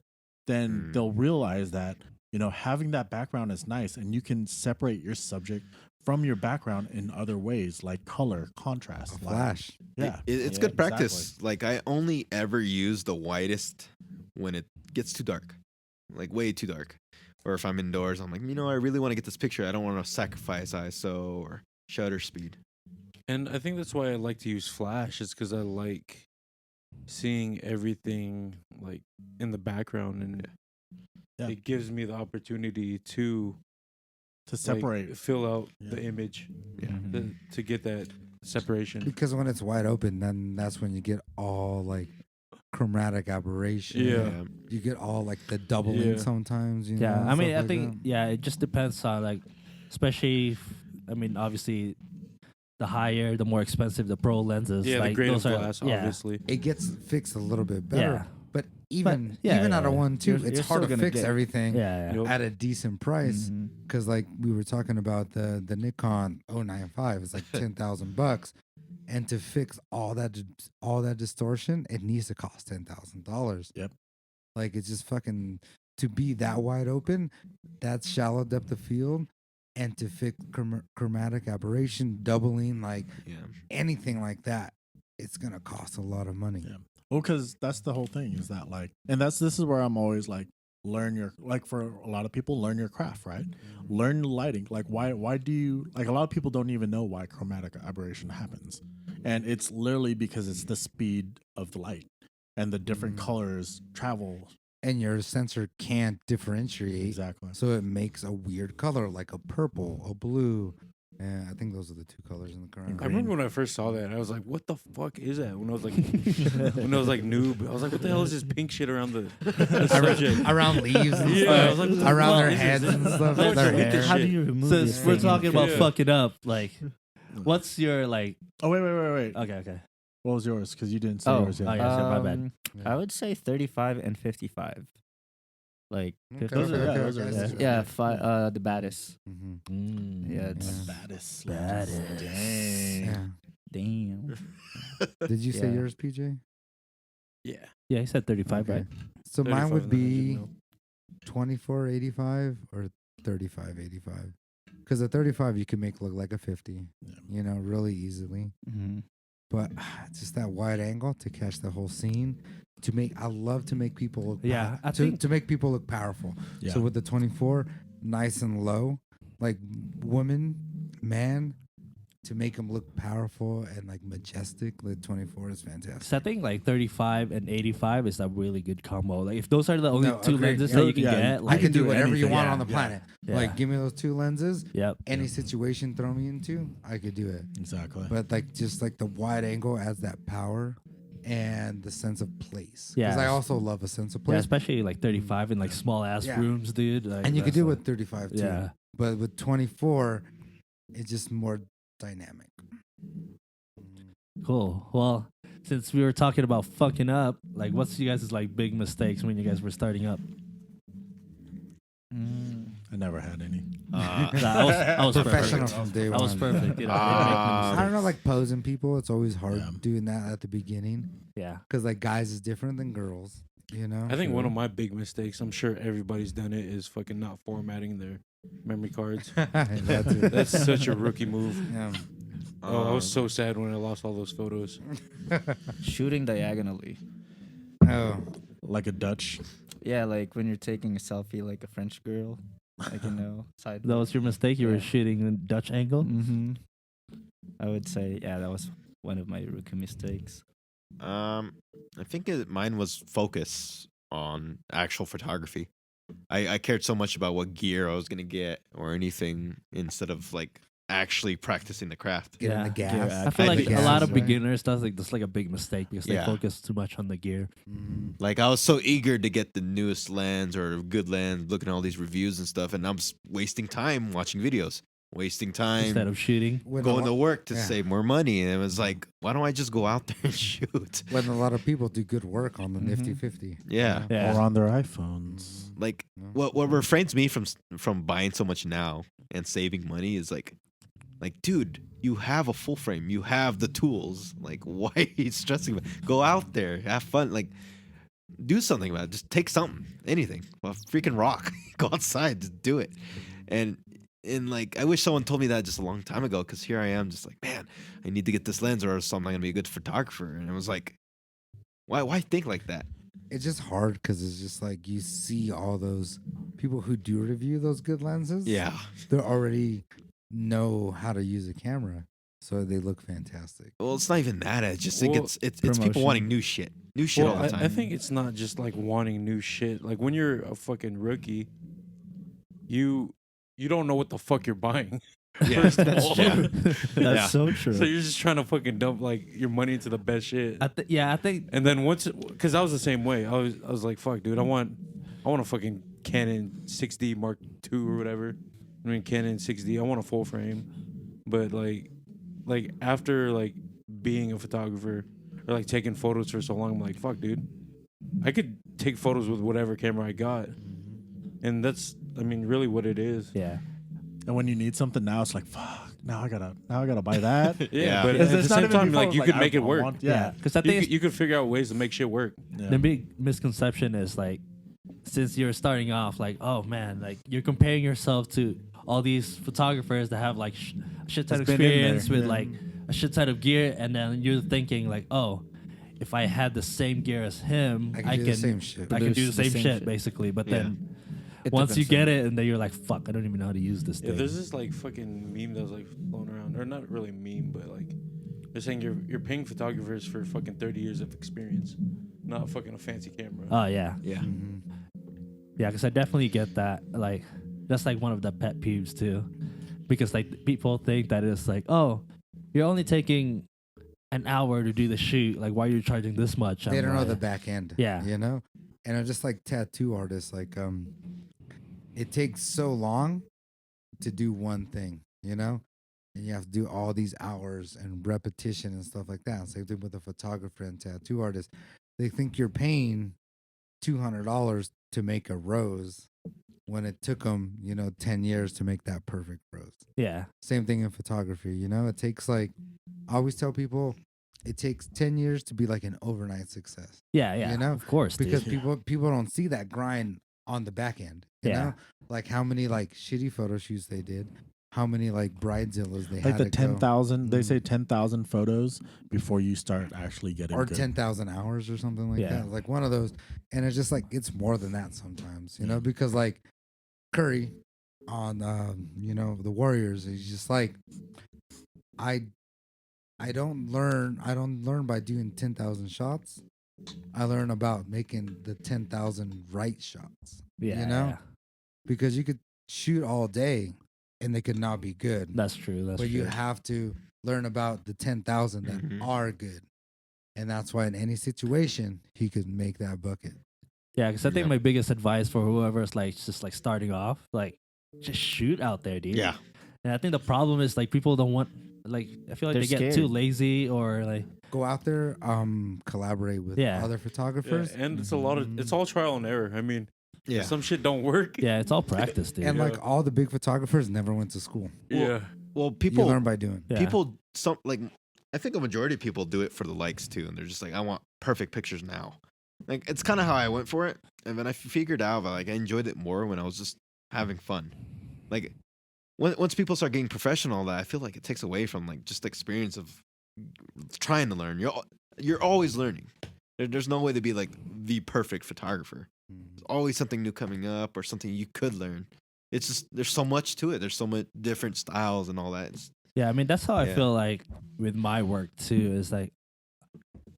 then Mm. they'll realize that, you know, having that background is nice and you can separate your subject from your background in other ways like color, contrast, a light. flash. Yeah. It's Yeah, good practice. Like I only ever use the widest when it gets too dark, like way too dark. Or if I'm indoors, I'm like, you know, I really want to get this picture. I don't want to sacrifice ISO or shutter speed. And I think that's why I like to use flash, is because I like seeing everything like in the background, and Yeah. it gives me the opportunity to To like, separate. fill out Yeah. the image Yeah. Mhm. to get that separation. Because when it's wide open, then that's when you get all like chromatic aberration. Yeah. You get all like the doubling Yeah. sometimes. You Yeah, know, I mean, stuff I like think that. yeah, it just depends on like, especially. I mean, obviously, the higher, the more expensive the pro lenses. Yeah, like, the grade of those are- glass, yeah, obviously. it gets fixed a little bit better. Yeah, But even yeah, even yeah, out of yeah. 1.2, You're- it's you're hard still to gonna fix get- everything yeah, yeah. Yep. at a decent price. Mhm. Because like we were talking about the Nikon 095, it's like $10,000, and to fix all that distortion, it needs to cost $10,000. Yep. Like it's just fucking to be that wide open, that's shallow depth of field, and to fix chromatic aberration, doubling, like Yeah. anything like that, it's gonna cost a lot of money. Yeah. Well, because that's the whole thing is that like, and this is where I'm always like, learn your, like for a lot of people, learn your craft, right? Learn lighting. Like why do you, like a lot of people don't even know why chromatic aberration happens. And it's literally because it's the speed of the light and the different Mhm. colors travel. And your sensor can't differentiate, Exactly. so it makes a weird color like a purple, a blue. And I think those are the two colors in the current. I remember when I first saw that, I was like, "What the fuck is that?" When I was like, when I was like noob, I was like, "What the hell is this pink shit around the subject?" around leaves and Yeah, I was like, what the around fuck their is heads this? and stuff. How their much hair. this How do shit? you remove Since this we're thing? talking about Yeah. fucking up, like, what's your like? Oh, wait. Okay, okay. What was yours? Because you didn't say Oh, yours yet. oh, yeah. so my bad. Yeah. I would say 35 and 55. Like, Okay, Those are- okay, yeah, okay, those are- okay, yeah. okay, yeah, okay. the baddest. Mhm. Yeah, it's Yeah. Baddest. Baddest. Dang. Yeah. damn. Did you say Yeah. yours, PJ? Yeah. Yeah, he said 35, right? So mine 35 would and then I be should know. 2485 or 3585. Because the 35 you can make look like a 50, you know, really easily. Mm-hmm. But just that wide angle to catch the whole scene. I love to make people look. Yeah, I think- to make people look powerful. Yeah. So with the 24, nice and low, like woman, man, to make them look powerful and like majestic. The 24 is fantastic. So I think like 35 and 85 is a really good combo. Like if those are the only No, two agreed. lenses Yeah. that you can Yeah, get, I like can do do whatever you anything. want Yeah. on the planet. Yeah. Like, give me those two lenses. Yep. Any situation throw me into, I could do it. Exactly. But like, just like the wide angle adds that power and the sense of place. Because Yeah. I also love a sense of Yeah, place. especially like 35 in like small ass Yeah. rooms, dude. Like, And you could that's do it like- with 35 too. Yeah. But with 24, it's just more dynamic. Cool. Well, since we were talking about fucking up, like what's you guys' like big mistakes when you guys were starting up? I never had any. Nah, I was Professional perfect. from day I one. was perfect. You know, I didn't make no I don't know, like posing people. It's always hard Yeah. doing that at the beginning Yeah. because like guys is different than girls. You know. I think one of my big mistakes, I'm sure everybody's done it, is fucking not formatting their memory cards. That's it. That's such a rookie move. Yeah. Oh, I was so sad when I lost all those photos. Shooting diagonally. Oh. Like a Dutch. Yeah, like when you're taking a selfie like a French girl. Like, you know, side. That was your mistake. You were Yeah. shooting in Dutch angle. Mm-hmm. I would say, yeah, that was one of my rookie mistakes. I think mine was focus on actual photography. I cared so much about what gear I was gonna get or anything instead of like actually practicing the craft. Get in the Yeah. gas. I feel I like think a lot of right? beginners does like that's like a big mistake because they Yeah. focus too much on the gear. Mhm. Like I was so eager to get the newest lens or a good lens, looking at all these reviews and stuff, and I'm wasting time watching videos, wasting time Instead of shooting. When going a to lo- work to yeah. save more money. And it was like, why don't I just go out there and shoot? when a lot of people do good work on the Mhm. Nifty 50. Yeah. Yeah. Or on their iPhones. Like No. what refrains me from buying so much now and saving money is like, dude, you have a full frame, you have the tools. Like, why are you stressing about it? Go out there, have fun, like do something about it. Just take something, anything. Well, freaking rock. Go outside, just do it. And like I wish someone told me that just a long time ago, because here I am just like, man, I need to get this lens or else I'm not gonna be a good photographer. And I was like, why think like that? It's just hard because it's just like you see all those people who do review those good lenses. Yeah. They already know how to use a camera. So they look fantastic. Well, it's not even that. I just think Well, it's people promotion. wanting new shit Well, all the time. I think it's not just like wanting new shit. Like when you're a fucking rookie, you don't know what the fuck you're buying. Yeah. First of That's all. true. That's Yeah. so true. So you're just trying to fucking dump like your money into the best shit. I think And then once, because I was the same way. I was like, fuck, dude, I want a fucking Canon 6D Mark II or whatever. I mean, Canon 6D. I want a full frame. But like after like being a photographer or like taking photos for so long, I'm like, fuck, dude, I could take photos with whatever camera I got, and that's, I mean, really what it is. yeah. And when you need something now, it's like, fuck. Now I gotta buy that. Yeah. But It's at the not same even time, before, like you like, could make I it work. want- Yeah. yeah. Because I think You could figure out ways to make shit work. Yeah. the big misconception is like, since you're starting off, like, oh man, like you're comparing yourself to all these photographers that have like a shit ton of That's been in there. experience with Yeah. like a shit ton of gear, and then you're thinking like, oh, if I had the same gear as him, I can do the same shit. I can do the Produce the same, same shit, shit. basically. But Yeah. then It once you depends get on- it, and then you're like, fuck, I don't even know how to use this Yeah, thing. there's this like fucking meme that was like flown around, or not really a meme, but like they're saying you're paying photographers for fucking 30 years of experience, not fucking a fancy camera. Oh yeah, Yeah. Mhm. yeah, because I definitely get that. Like that's like one of the pet peeves too, because like people think that it's like, oh, you're only taking an hour to do the shoot. Like, why are you charging this much? They I'm don't know like, the back end. Yeah. You know? And I'm just like tattoo artists, like it takes so long to do one thing, you know? and you have to do all these hours and repetition and stuff like that. Same thing with a photographer and tattoo artist. They think you're paying $200 to make a rose when it took them, 10 years to make that perfect rose. Yeah. Same thing in photography, it takes I always tell people it takes 10 years to be like an overnight success. Yeah. Yeah. Of course. Because dude. people don't see that grind on the back end. You Yeah. know? Like how many like shitty photo shoots they did, how many like bridezillas they Like had the to 10,000, they Mm. say 10,000 photos before you start actually getting or good. 10,000 hours or something like Yeah. that. Like one of those. And it's just like, it's more than that sometimes, because like Curry on, the Warriors, he's just like, I don't learn by doing 10,000 shots. I learn about making the 10,000 right shots, Yeah. yeah. because you could shoot all day and they could not be good. That's true. That's but true. you have to learn about the 10,000 that Mhm. are good. And that's why in any situation, he could make that bucket. Yeah, because I think Yep. my biggest advice for whoever's like just like starting off, like just shoot out there, dude. Yeah. And I think the problem is like people don't want, like I feel like They're they get too scared. lazy or like Go out there, collaborate with Yeah. other Yeah, photographers. and it's a lot of it's all trial and error. I mean, Yeah. some shit don't work. yeah, it's all practice, dude. And Yeah. like all the big photographers never went to school. Yeah. Well, You people learn by doing. Yeah. people some like I think a majority of people do it for the likes too, and they're just like, I want perfect pictures now. Like it's kind of how I went for it, and then I figured out that like I enjoyed it more when I was just having fun. Like once people start getting professional, that I feel like it takes away from like just the experience of trying to learn. You're always learning. There's no way to be like the perfect photographer. There's always something new coming up or something you could learn. It's just there's so much to it. There's so much different styles and all that. Yeah, I mean that's how I Yeah. feel like with my work too. Is like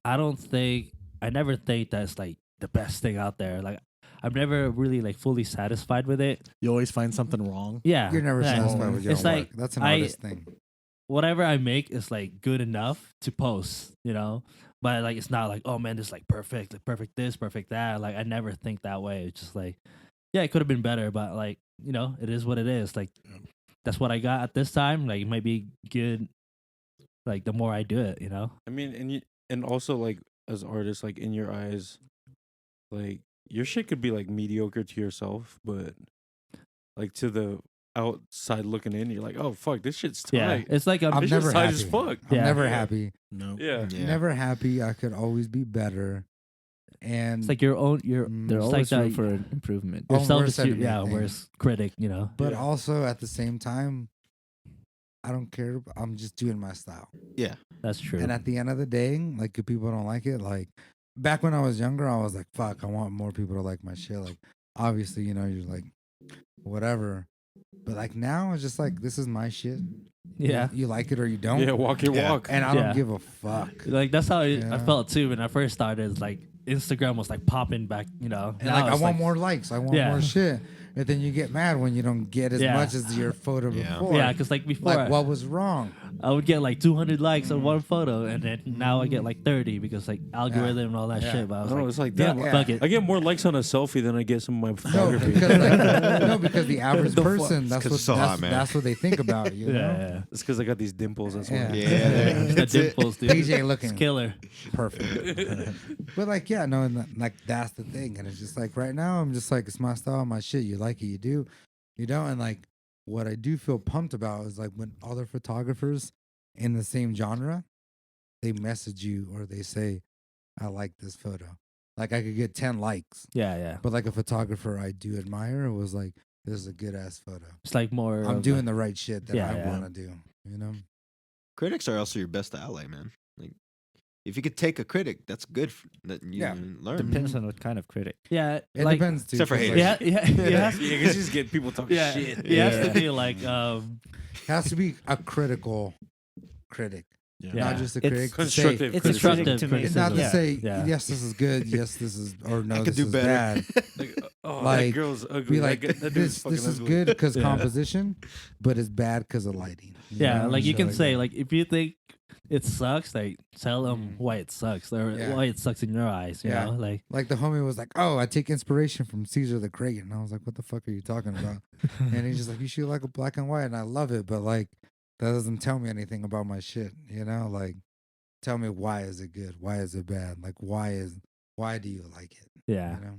I never think that's like the best thing out there. Like I'm never really like fully satisfied with it. You always find something wrong. Yeah, You're never yeah. satisfied with your It's own like work. That's an I- artist thing. Whatever I make is like good enough to post, But like it's not like, oh man, this like perfect this, perfect that. Like I never think that way. It's just like, yeah, it could have been better, but like, it is what it is. Like Yeah. that's what I got at this time. Like it might be good like the more I do it, I mean, and also like as artists, like in your eyes, like your shit could be like mediocre to yourself, but like to the outside looking in, you're like, oh fuck, this shit's tight. Yeah. It's like I'm This never shit's tight happy. as fuck. I'm Yeah. never Yeah. happy. No. Yeah. Yeah. Never happy. I could always be better. And it's like your own There's it's always like room that- for improvement. Oh, yourself worst is your, enemy, yeah, I think. worst critic, but Yeah. also at the same time, I don't care. I'm just doing my style. Yeah. That's true. And at the end of the day, like if people don't like it, like back when I was younger, I was like, fuck, I want more people to like my shit. Like obviously, you're like, whatever. But like now it's just like, this is my shit. yeah. You like it or you don't. Yeah, walk your Yeah. walk. And I Yeah. don't give a fuck. Like that's how I Yeah. felt too when I first started. It's like Instagram was like popping back, And Now like I it's want more likes. I want Yeah. more shit. And then you get mad when you don't get as Yeah. much as your photo Yeah. before. Yeah, because like before, Like what was wrong? I would get like 200 likes on one photo, and then now I get like 30 because like algorithm and all that Yeah. shit. But I was No, like, it's like yeah, that. fuck it. I get more likes on a selfie than I get some of my No, photography. because the average The fuck? person, It's that's 'cause what it's so hot, man. that's what they think about. You Yeah, know, yeah. It's because I got these dimples. That's Yeah. why. Yeah. The That's it. dimples, dude. PJ looking It's killer. perfect. But like, yeah, no, and like that's the thing. And it's just like right now, I'm just like, it's my style, my shit. You like it, you do, you don't. And like, what I do feel pumped about is like when other photographers in the same genre, they message you or they say, I like this photo. Like I could get 10 likes, Yeah, yeah. but like a photographer I do admire was like, this is a good ass photo. It's like more. I'm of doing a- the right shit that Yeah, I yeah. want to do, you know? Critics are also your best ally, man. Like, if you could take a critic, that's good. That you Yeah. can learn. Depends on what kind of critic. Yeah, It like, depends too. except for 'cause, haters. like, Yeah, yeah, Yeah, yeah. because just get people talk Yeah, shit. it has Yeah. to be like it has to be a critical critic, Yeah. Yeah. not just a It's critic. to say- Constructive It's criticism. constructive to me. It's not to Yeah. say Yeah. yes, this is good, yes, this is, or no, I this could do is better. bad. Like, oh, Like, that girl's ugly. Be like, that dude's this fucking is ugly. good because Yeah. composition, but it's bad because of lighting. Yeah, know, like you shit can say that. like if you think it sucks, like tell them why it sucks or Yeah. why it sucks in your eyes. You Yeah. know, like Like the homie was like, "Oh, I take inspiration from Caesar the Great," and I was like, "What the fuck are you talking about?" And he's just like, "You shoot like a black and white," and I love it, but like, that doesn't tell me anything about my shit. You know, like tell me why is it good? Why is it bad? Like why do you like it? Yeah. You know?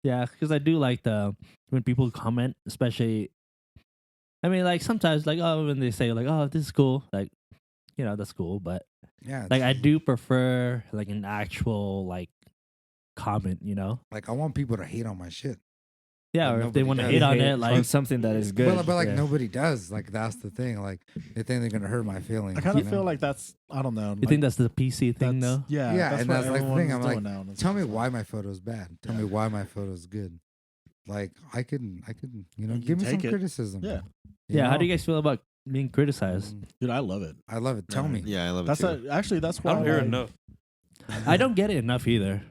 Yeah, because I do like the when people comment, especially. I mean, like sometimes, like when they say like, "Oh, this is cool," like, that's cool. But Yeah. like, I it's- do prefer like an actual like comment. Like I want people to hate on my shit. Yeah, But or if they nobody want to does. hate on Hate it, like, something that is good. But like yeah. nobody does. Like that's the thing. Like they think they're gonna hurt my feelings. I kind you of know? feel like that's I don't know. you think that's the PC thing, though? Yeah, Yeah, that's and what that's like the everyone's thing. I'm like, doing now, and it's tell me just why like- my photo's bad. Tell me Yeah. why my photo's good. Like I could, You give me some take it. criticism. Yeah, Yeah. How know? do you guys feel about being criticized? dude, I love it. I love it. Tell Yeah. me. Yeah, I love it That's too. actually that's why I don't hear like, enough. I don't get it enough either.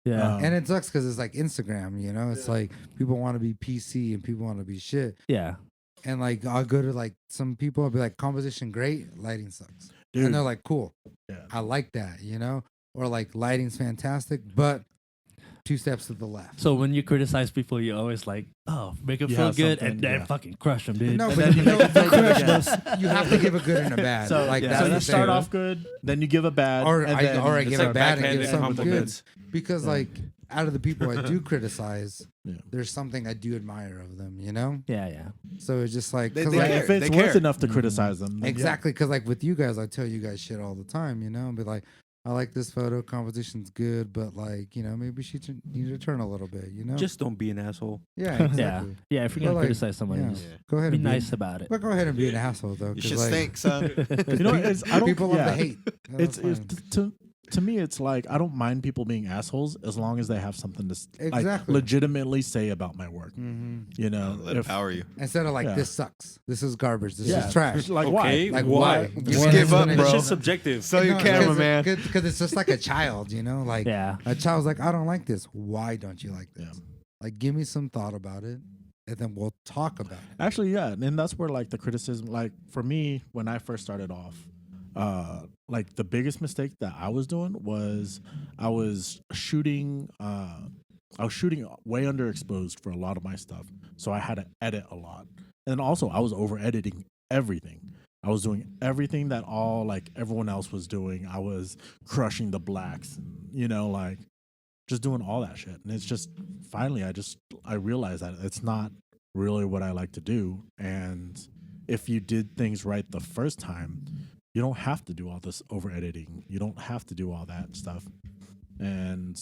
Yeah. Um, And it sucks because it's like Instagram, you know? It's like people want to be PC and people want to be shit. Yeah. And like I'll go to like some people, I'll be like, composition great, lighting sucks. dude, And they're like, cool. Yeah. I like that, you know? Or like lighting's fantastic, but 2 steps to the left. So when you criticize people, you always like, oh, make them You feel have good something, and then yeah. fucking crush them, dude. No, And but then you no, make it the feel good crush- again. you have to give a good and a bad. So, like yeah. that's so the you start thing. off good, then you give a bad, Or and I- then or I it's give like a bad and give backhanded something good. compliments. Because like out of the people I do criticize, Yeah. there's something I do admire of them, you know? Yeah, yeah. So it's just like, They 'cause, care. like, if it's They worth care. enough to criticize them, then yeah. exactly, because like with you guys, I tell you guys shit all the time, you know, and be like, I like this photo, composition's good, but like, maybe she need to turn a little bit, you know? Just don't be an asshole. yeah, Yeah. exactly. Yeah, if you're But, going to like, criticize somebody, yeah. just Go ahead be and nice about it. But go ahead and be an asshole though. You 'cause, should like, stink, son. You know, it's, I don't. people love yeah. to hate. It's That's fine. to me, it's like I don't mind people being assholes as long as they have something to like Exactly. legitimately say about my work. Mhm. You know, Let it if- power you. Instead of like, Yeah. this sucks, this is garbage, this yeah, is trash. Like Okay, why? Like why? why? Just give up, It's bro. just subjective. Sell your No, camera, because- man. Because it's just like a child, you know? Like Yeah. a child's like, I don't like this. Why don't you like this? Yeah. Like, give me some thought about it, and then we'll talk about it. Actually, yeah, and that's where like the criticism, like for me, when I first started off, like the biggest mistake that I was doing was I was shooting way underexposed for a lot of my stuff, so I had to edit a lot, and also I was over editing everything. I was doing everything that like everyone else was doing. I was crushing the blacks, like just doing all that shit, and it's just finally I realized that it's not really what I like to do. And if you did things right the first time, you don't have to do all this over editing. You don't have to do all that stuff. And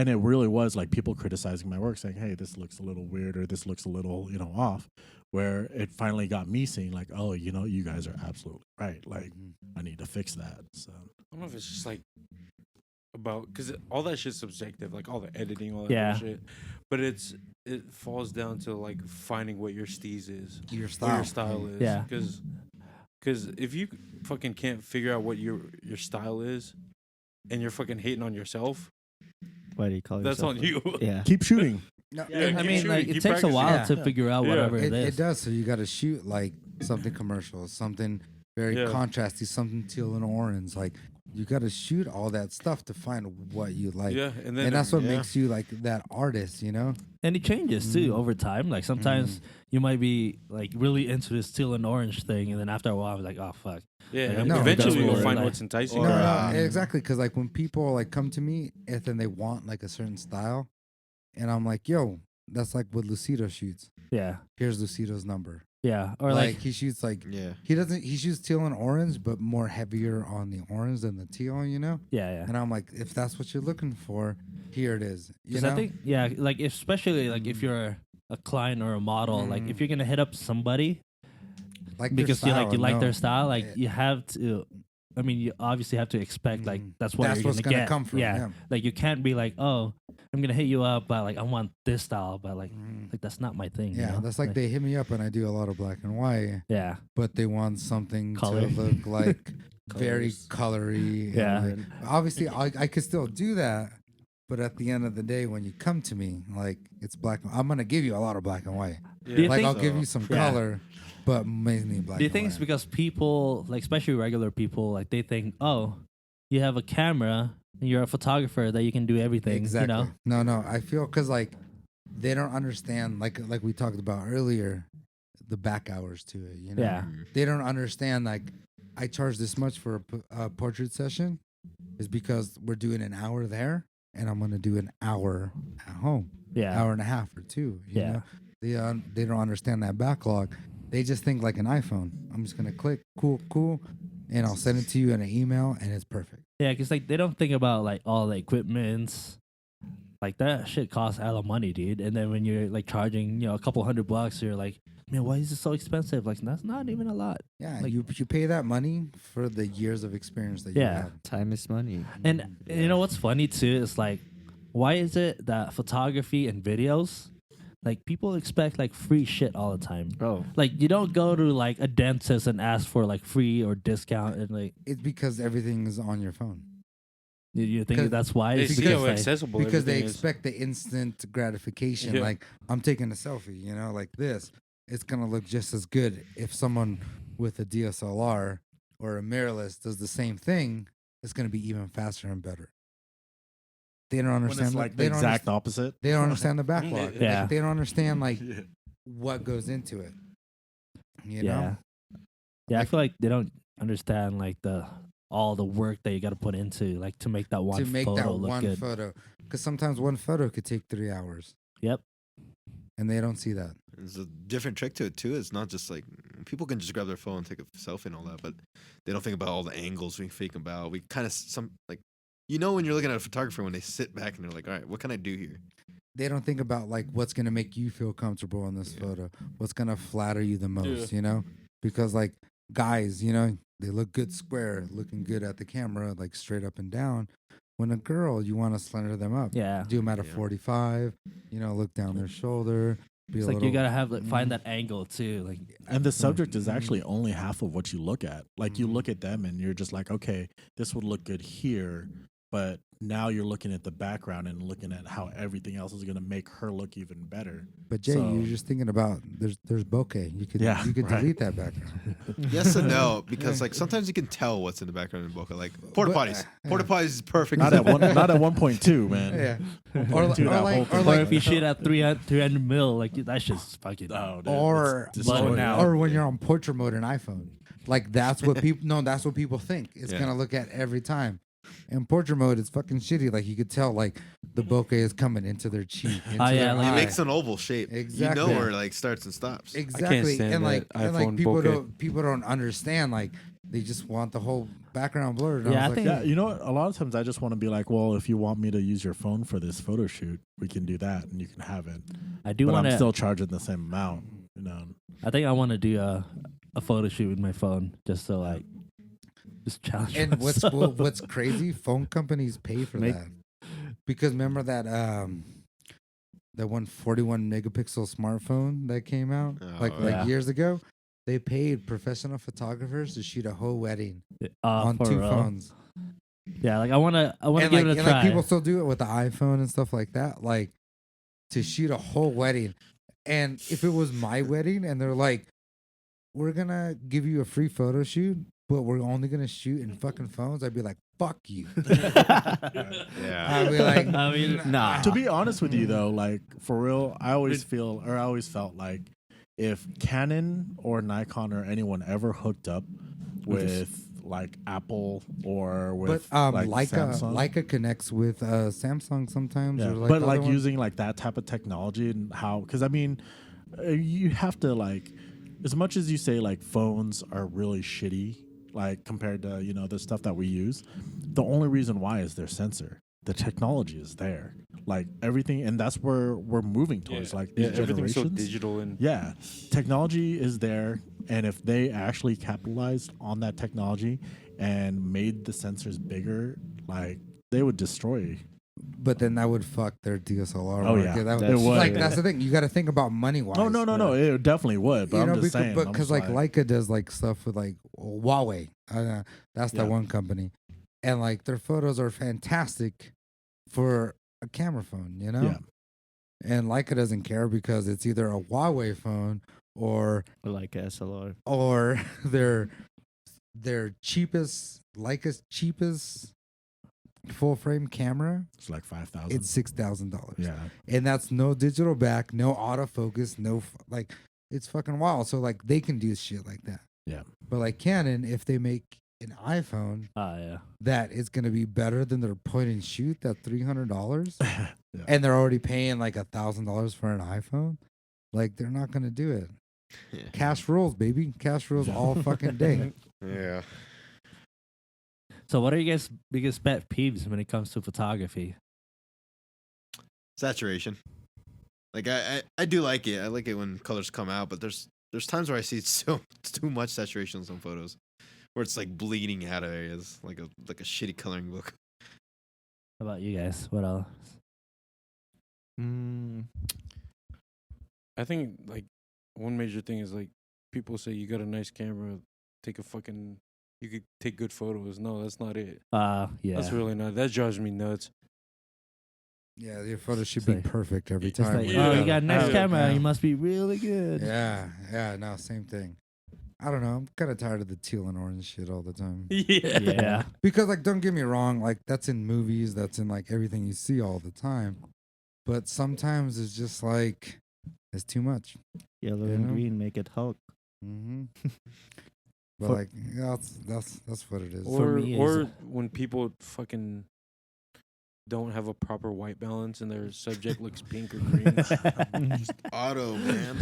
it really was like people criticizing my work, saying, "Hey, this looks a little weird," or "This looks a little, off." Where it finally got me seeing, like, "Oh, you guys are absolutely right. Like, I need to fix that." So I don't know if it's just like about because all that shit's subjective, like all the editing, all that Yeah. shit. But it falls down to like finding what your steez is, Your what style. your style is. Yeah. Because if you fucking can't figure out what your style is, and you're fucking hating on yourself, Why do you call that's yourself on you. Yeah. keep shooting. No, Yeah, I keep mean, shooting, like, it keep takes a while practicing. to Yeah. figure out Yeah. whatever it it is. does. So you got to shoot like something commercial, something very Yeah. contrasty, something teal and orange. Like you got to shoot all that stuff to find what you like. Yeah, and then And that's what yeah. makes you like that artist, you know? And it changes too Mm. over time. Like sometimes you might be like really into this teal and orange thing, and then after a while, I was like, oh fuck. yeah, No, eventually that's you'll more find like- what's enticing. Or, No, uh, exactly. Because like when people like come to me and then they want like a certain style, and I'm like, yo, that's like what Lucido shoots. Yeah, Here's Lucido's number. yeah. Or like like he shoots like Yeah. he shoots teal and orange, but more heavier on the orange than the teal, you know? yeah, yeah. And I'm like, if that's what you're looking for, here it is. You 'Cause know? I think like especially like if you're a client or a model, like if you're gonna hit up somebody like their because style, you like no. their style, like Yeah. you have to. I mean, you obviously have to expect like Mhm. that's what That's you're what's gonna gonna get. come from, yeah. Like you can't be like, oh, I'm gonna hit you up, but like I want this style, but like Mhm. that's not my thing. you Yeah, know? that's like they hit me up and I do a lot of black and white, Yeah, but they want something Color. to look like very Colors. colory. and, Yeah. like, obviously, I could still do that, but at the end of the day, when you come to me, like it's black. I'm gonna give you a lot of black and white. Yeah. Do you Like think- I'll give you some Yeah. color, but mainly black. Do you and think it's white. because people, like especially regular people, like they think, oh, you have a camera, and you're a photographer, that you can do everything. Exactly. You know? No. I feel because like they don't understand. Like we talked about earlier. the back hours to it. You know, Yeah. they don't understand like I charge this much for a portrait session is because we're doing an hour there and I'm gonna do an hour at home, Yeah. hour and a half or two. You Yeah. know, they don't understand that backlog. They just think like an iPhone. I'm just gonna click cool, and I'll send it to you in an email and it's perfect. Yeah, because like they don't think about like all the equipments. Like that shit costs a lot of money, dude. And then when you're like charging, a couple $100, you're like, man, why is it so expensive? Like that's not even a lot. Yeah, Like- you pay that money for the years of experience that you Yeah. have. Time is money. And you know what's funny too is like, why is it that photography and videos, like people expect like free shit all the time? Bro, Like you don't go to like a dentist and ask for like free or discount, and like It's because everything is on your phone. you think 'Cause that's why? They It's see because, how like, accessible Because they everything is. expect the instant gratification. Yeah. Like I'm taking a selfie, like this. It's gonna look just as good if someone with a DSLR or a mirrorless does the same thing. It's gonna be even faster and better. They don't When understand. it's like they the don't exact underst- opposite. They don't understand the backlog. Yeah. Like, they don't understand like Yeah. what goes into it. You yeah, know. yeah. I Like- feel like they don't understand like all the work that you got to put into like to make that one To make photo that look one good. photo, because sometimes one photo could take 3 hours. Yep. And they don't see that. There's a different trick to it too. It's not just like people can just grab their phone and take a selfie and all that, but they don't think about all the angles we think about. We kind of when you're looking at a photographer when they sit back and they're like, all right, what can I do here? They don't think about like what's gonna make you feel comfortable in this Yeah. photo, what's gonna flatter you the most, Yeah. Because like guys, they look good square, looking good at the camera, like straight up and down. When a girl, you want to slender them up. Yeah, Do them at a Yeah. 45, look down their shoulder. Be it's a like little, you gotta have find Mm. that angle too. Like And the subject is actually only half of what you look at. Like you look at them and you're just like, okay, this would look good here. But now you're looking at the background and looking at how everything else is going to make her look even better. But Jay, So- you're just thinking about there's bokeh. You could Yeah, you could right. delete that background. Yes and no, because like sometimes you can tell what's in the background in Boca. Like porta But- potties. Porta potties is perfect. Not at 1.2, man. Yeah. Or, Or if you shoot at 300 mil, like that's just fucking. Oh, dude, Or it's destroying blown it. out. or when you're on portrait mode in iPhone. Like that's what people that's what people think it's Yeah. gonna look at every time. In portrait mode, it's fucking shitty. Like you could tell, like the bokeh is coming into their cheek. Into Oh, yeah, their like- It eye. makes an oval shape. Exactly. You know where it like starts and stops. Exactly, stand and like that and like iPhone people bokeh. don't understand. Like they just want the whole background blurred. And Yeah, I was like, think- Yeah, you know what? A lot of times I just want to be like, well, if you want me to use your phone for this photo shoot, we can do that and you can have it. I do But want I'm to. still charging the same amount, I think I want to do a photo shoot with my phone just to like just challenge. And what's myself. cool, what's crazy? Phone companies pay for Make- that because remember that that 141 megapixel smartphone that came out Oh, like yeah. years ago. They paid professional photographers to shoot a whole wedding on for two real. phones. Yeah, like I want to And give like, it a and try. like people still do it with the iPhone and stuff like that. Like to shoot a whole wedding. And if it was my wedding and they're like, we're gonna give you a free photo shoot, but we're only gonna shoot in fucking phones, I'd be like, fuck you. Yeah. I'd be like, I mean, Nah. To be honest with you, though, like for real, I always felt like if Canon or Nikon or anyone ever hooked up with like Apple or But with like Samsung, Leica connects with Samsung sometimes. yeah, Or like but other like ones. using like that type of technology and how, because I mean, you have to like, as much as you say like phones are really shitty, like compared to the stuff that we use, the only reason why is their sensor. The technology is there, like everything, and that's where we're moving towards. Like these everything's so generations. digital and Yeah, technology is there, and if they actually capitalized on that technology and made the sensors bigger, like they would destroy. But then that would fuck their DSLR. Oh, market. yeah. That It would, Like yeah. that's the thing. You got to think about money wise. Oh no, it definitely would. But I'm just saying, I'm because just like Leica does like stuff with like Huawei. That's the Yeah. one company, and like their photos are fantastic for a camera phone. Yeah. And Leica doesn't care because it's either a Huawei phone or like SLR. their cheapest Leica's cheapest full frame camera. it's like 5,000. It's $6,000. Yeah, And that's no digital back, no autofocus, like it's fucking wild. So like they can do shit like that. Yeah. But like Canon, if they make an iPhone Yeah. that is gonna be better than their point and shoot, that $300, Yeah. and they're already paying like $1,000 for an iPhone, like they're not gonna do it. Yeah. Cash rules, baby. Cash rules all fucking day. Yeah. So, what are you guys' biggest pet peeves when it comes to photography? Saturation. Like I do like it. I like it when colors come out, but there's times where I see too much saturation on some photos, where it's like bleeding out of areas, like a shitty coloring book. How about you guys? What else? I think like one major thing is like people say you got a nice camera, you could take good photos. No, that's not it. Yeah. That's really not. That drives me nuts. Yeah, your photo should It's be like- perfect every It's time. like, Yeah. oh, you got a nice Yeah. camera. Yeah. You must be really good. Yeah, no, same thing. I don't know. I'm kind of tired of the teal and orange shit all the time. Yeah. Yeah. Because, like, don't get me wrong, like, that's in movies, that's in, like, everything you see all the time. But sometimes it's just, like, it's too much. Yellow You and know? green make it Hulk. Mm-hmm. But, For- like, yeah, that's what it is. For Or me is- or when people fucking don't have a proper white balance and their subject looks pink or green. Just auto, man.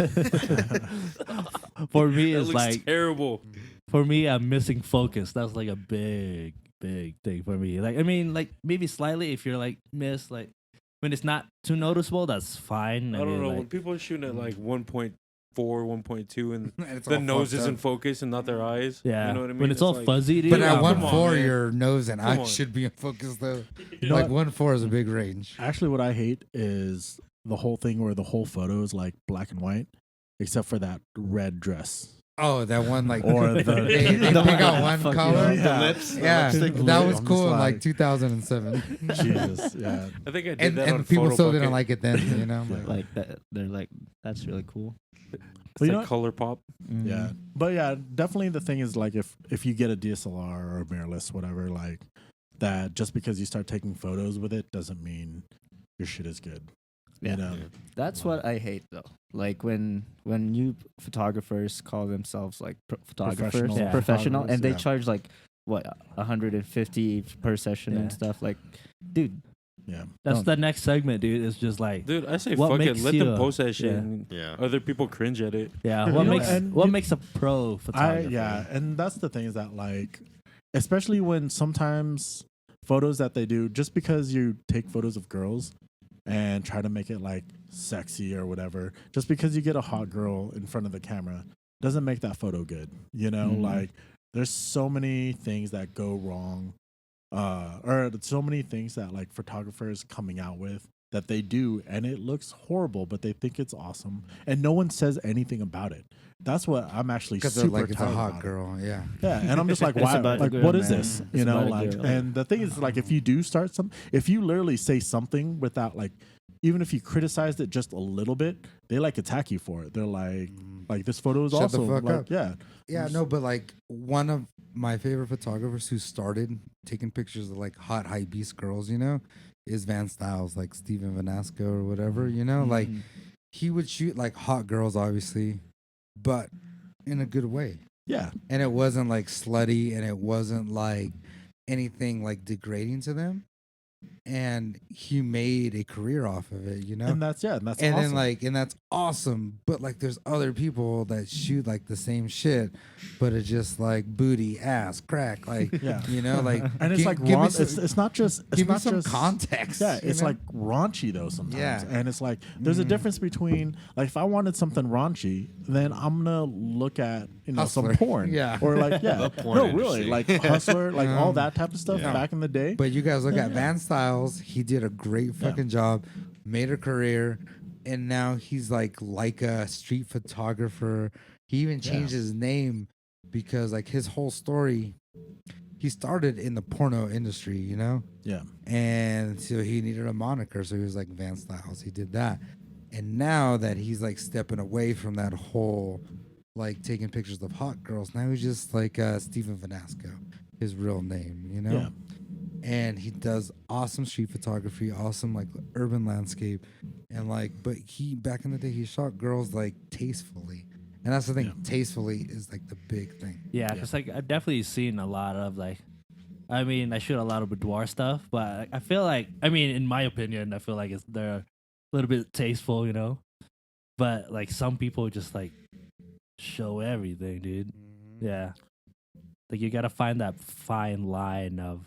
For me, That it's looks like terrible. for me, I'm missing focus. That's like a big thing for me. Like, I mean, like maybe slightly if you're like like when it's not too noticeable, that's fine. I don't mean, know. like, When people are shooting at like 1.4, 1.2, and And it's the all nose fucked isn't up. focused and not their eyes. yeah, You know what I mean? when it's all like, fuzzy, dude. But Yeah, at I'm come 1.4, on, man. your nose and Come eyes on. should be in focus, though. You know Like, what? 1.4 is a big range. Actually, what I hate is the whole thing where the whole photo is like black and white, except for that red dress. Oh, that one, like, Or the- they pick out one Fuck color. yeah. The lips. the Yeah, lipstick. that was I'm cool just in like like- 2007. Jesus, yeah. I think I did and that on and people Photo still Bucket. didn't like it then, you know? I'm like, Like that, they're like, that's really cool. It's But you like know- color pop. Yeah, but yeah, definitely the thing is like if you get a DSLR or a mirrorless, whatever, like that, just because you start taking photos with it doesn't mean your shit is good. Yeah. You know? That's what I hate though. Like when new photographers call themselves like photographers, Professional Yeah. professional, and they yeah. charge like what 150 per session Yeah. and stuff. Like, dude, Yeah, That's Don't. the next segment, dude. It's just like, Dude, I say What fuck it. makes Let you them a- post that shit. yeah. And Yeah. other people cringe at it. yeah, You what know, makes and what you- makes a pro photographer? and that's the thing is that like, especially when sometimes photos that they do, just because you take photos of girls and try to make it like sexy or whatever, just because you get a hot girl in front of the camera doesn't make that photo good. You know, Mhm. like there's so many things that go wrong, or so many things that like photographers coming out with that they do and it looks horrible, but they think it's awesome and no one says anything about it. That's what I'm actually because super like it's a tired hot about it. girl, yeah. Yeah, and I'm just like, It's why? about a Like, girl, what is man. this? It's You know, about a like, girl. and the thing is, like, if you do start if you literally say something without, like, even if you criticized it just a little bit, they like attack you for it. They're like this photo is Shut the awesome. fuck Like, up. yeah, Yeah, no, but like one of my favorite photographers who started taking pictures of like hot high beast girls, you know, is Van Styles, like Steven Vanasco or whatever, you know, like Mhm. he would shoot like hot girls, obviously, but in a good way. yeah, And it wasn't like slutty and it wasn't like anything like degrading to them. And he made a career off of it, you know? and that's and awesome. then like and that's awesome, but like there's other people that shoot like the same shit, but it's just like booty, ass, crack, like Yeah. you know, like and it's like give me raun- some, it's not just it's give me not some just context. Yeah, you it's know? like raunchy though sometimes. Yeah. And it's like there's a Mhm. difference between like if I wanted something raunchy, then I'm gonna look at some Hustler. porn. Yeah. Or like The porn no, really. industry. Like Hustler, like all that type of stuff Yeah. back in the day. But you guys look at Yeah. Van Styles. He did a great fucking job, made a career, and now he's like a street photographer. He even changed his name because like his whole story, he started in the porno industry, you know, Yeah. and so he needed a moniker, so he was like Van Styles. He did that, and now that he's like stepping away from that whole like taking pictures of hot girls, now he's just like Steven Vanasco, his real name, you know. Yeah. And he does awesome street photography, awesome like urban landscape, and like, but he back in the day he shot girls like tastefully, And that's the thing. Yeah. Tastefully is like the big thing. Yeah, Yeah. because like I've definitely seen a lot of like, I mean, I shoot a lot of boudoir stuff, but I feel like, I mean, in my opinion, I feel like they're a little bit tasteful, you know. But like some people just like show everything, dude. Yeah, like you gotta find that fine line of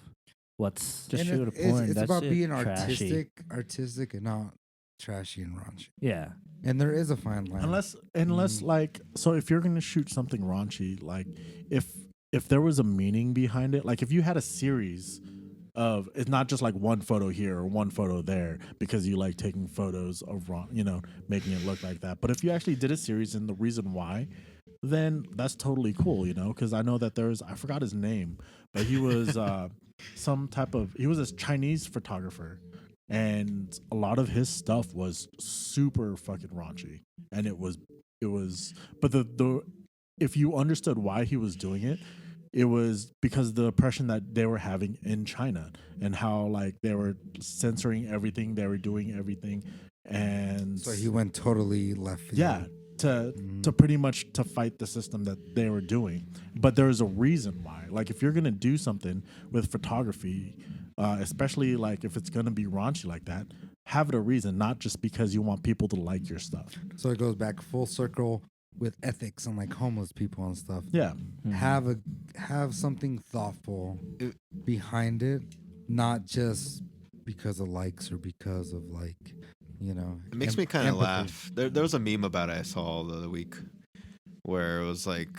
what's Just And shoot a it's, porn. it's That's about it. being Trashy. artistic and not trashy and raunchy. yeah. And there is a fine line. Unless like, so if you're gonna shoot something raunchy, like if there was a meaning behind it, like if you had a series of, it's not just like one photo here or one photo there because you like taking photos of making it look like that. But if you actually did a series and the reason why, then that's totally cool, because I know that I forgot his name, but he was he was a Chinese photographer, and a lot of his stuff was super fucking raunchy, and it was, but the if you understood why he was doing it, it was because the oppression that they were having in China and how like they were censoring everything, they were doing everything, and so he went totally left field. yeah, to pretty much to fight the system that they were doing. But there's a reason why. Like if you're gonna do something with photography, especially like if it's gonna be raunchy like that, have it a reason, not just because you want people to like your stuff. So it goes back full circle with ethics and like homeless people and stuff. Yeah, Have something thoughtful behind it, not just because of likes or because of like, It makes me kind of empathy. laugh. There was a meme about it I saw the other week where it was like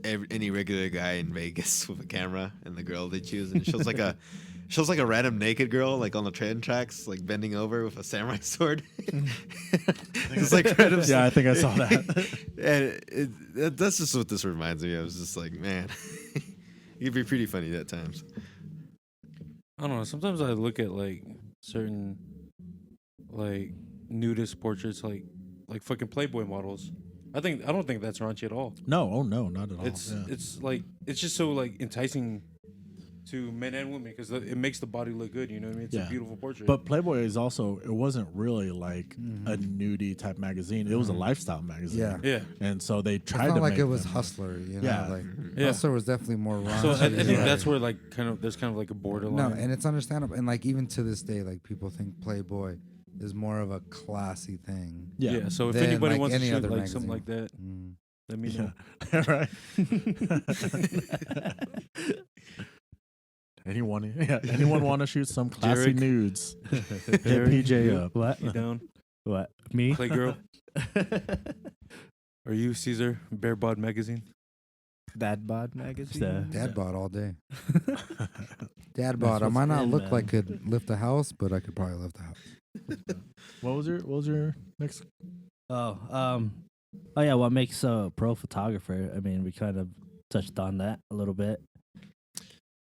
any regular guy in Vegas with a camera and the girl they choose, and it shows like a random naked girl like on the train tracks like bending over with a samurai sword. It's like random. yeah, I think I saw that. And that's just what this reminds me of. It's just like, man, it could be pretty funny at times. I don't know. Sometimes I look at like certain like nudist portraits, like fucking Playboy models. I don't think that's raunchy at all. No, oh no, not at all. It's Yeah. it's like it's just so like enticing to men and women because it makes the body look good. You know what I mean? It's Yeah. a beautiful portrait. But Playboy is also, it wasn't really like Mm-hmm. a nudie type magazine. It was a lifestyle magazine. Yeah. yeah. And so they It's tried not to like make it was them- Hustler, Yeah. like Yeah. Hustler was definitely more raunchy. So I think like- that's where like there's kind of like a no, borderline. and it's understandable. And like even to this day, like people think Playboy is more of a classy thing. Yeah. yeah. So if Than, anybody like, wants to any shoot other like something like magazine. that, let me know. Yeah. right. Anyone want to shoot some classy Jarek? nudes? Hit PJ up. What? You down? What? Me? Playgirl? Are you Caesar Bear Bod Magazine? Dad bod magazine. Dad bod all day. Dad bod. I what's might not in, look man. like I could lift a house, but I could probably lift a house. What was your next? Oh yeah. What makes a pro photographer? I mean, we kind of touched on that a little bit.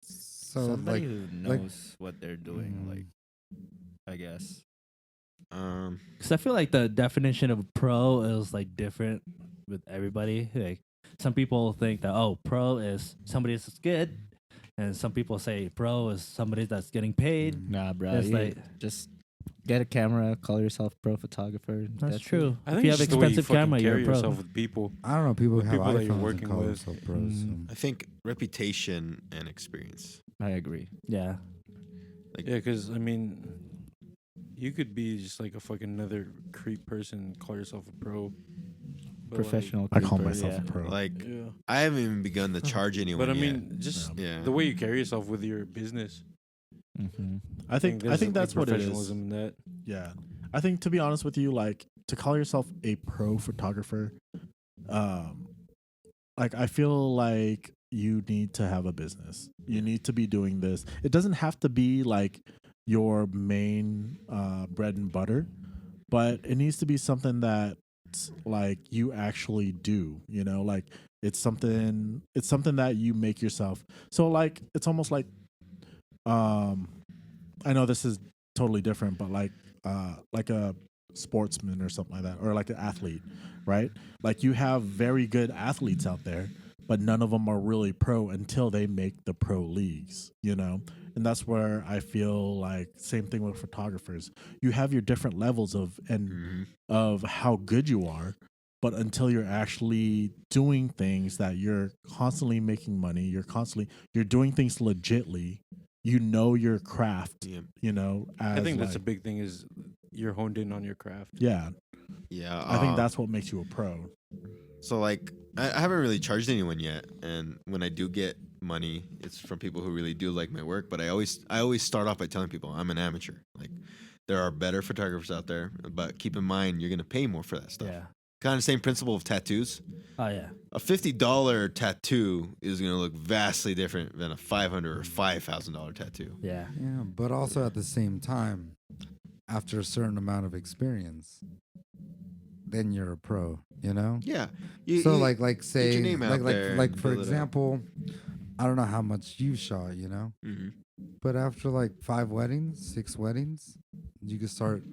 So Somebody like, who knows what they're doing, like, I guess. Because I feel like the definition of pro is like different with everybody. Like some people think that pro is somebody that's good, and some people say pro is somebody that's getting paid. Nah, bro. It's you like- just get a camera, call yourself pro photographer. That's it. true. I If think you it's have just the way you expensive fucking camera, you're carry a pro. yourself with people. I don't know. People With have people that you're iPhones working and call with. themselves pros. Mhm. I think reputation and experience. I agree. Yeah. Yeah, because I mean, you could be just like a fucking another creep person and call yourself a pro. But, Professional. I call creeper, myself yeah. a pro. Like Like, yeah. I haven't even begun to charge anyone. But I yet. mean, just yeah. the way you carry yourself with your business. Mm-hmm. I think there's, that's like, what it is. professionalism in that. Yeah. I think, to be honest with you, like, to call yourself a pro photographer, like, I feel like you need to have a business. You need to be doing this. It doesn't have to be like your main bread and butter, but it needs to be something that like you actually do, like it's something that you make yourself. So like it's almost like I know this is totally different, but like a sportsman or something like that, or like an athlete, right? Like you have very good athletes out there, but none of them are really pro until they make the pro leagues, And that's where I feel like same thing with photographers. You have your different levels of Mhm. of how good you are, But until you're actually doing things that you're constantly making money, you're doing things legitly, you know your craft, Yeah. you know, as I think that's a like- big thing is you're honed in on your craft. yeah. Yeah. I think that's what makes you a pro. So like I haven't really charged anyone yet, and when I do get money, it's from people who really do like my work. But I always start off by telling people I'm an amateur. Like there are better photographers out there, but keep in mind you're gonna pay more for that stuff. Yeah. Kind of same principle of tattoos. Oh yeah. A $50 tattoo is gonna look vastly different than a $500 or $5,000 tattoo. Yeah. Yeah, but also at the same time, after a certain amount of experience, then you're a pro. You know. Yeah. So like say your name out there like and for build it up. example, I don't know how much you shot. You know. Mhm. But after like 5 weddings, 6 weddings, you can start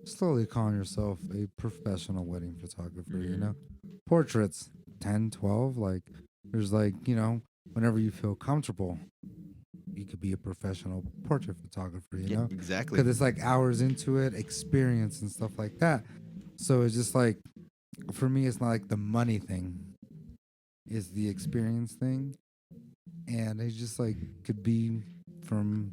slowly calling yourself a professional wedding photographer, you know? Portraits, 10, 12, like there's like, you know, whenever you feel comfortable, you could be a professional portrait photographer, you Yeah, know? exactly. Because it's like hours into it, experience and stuff like that. So it's just like, for me, it's not like the money thing, it's the experience thing. And it's just like, could be from,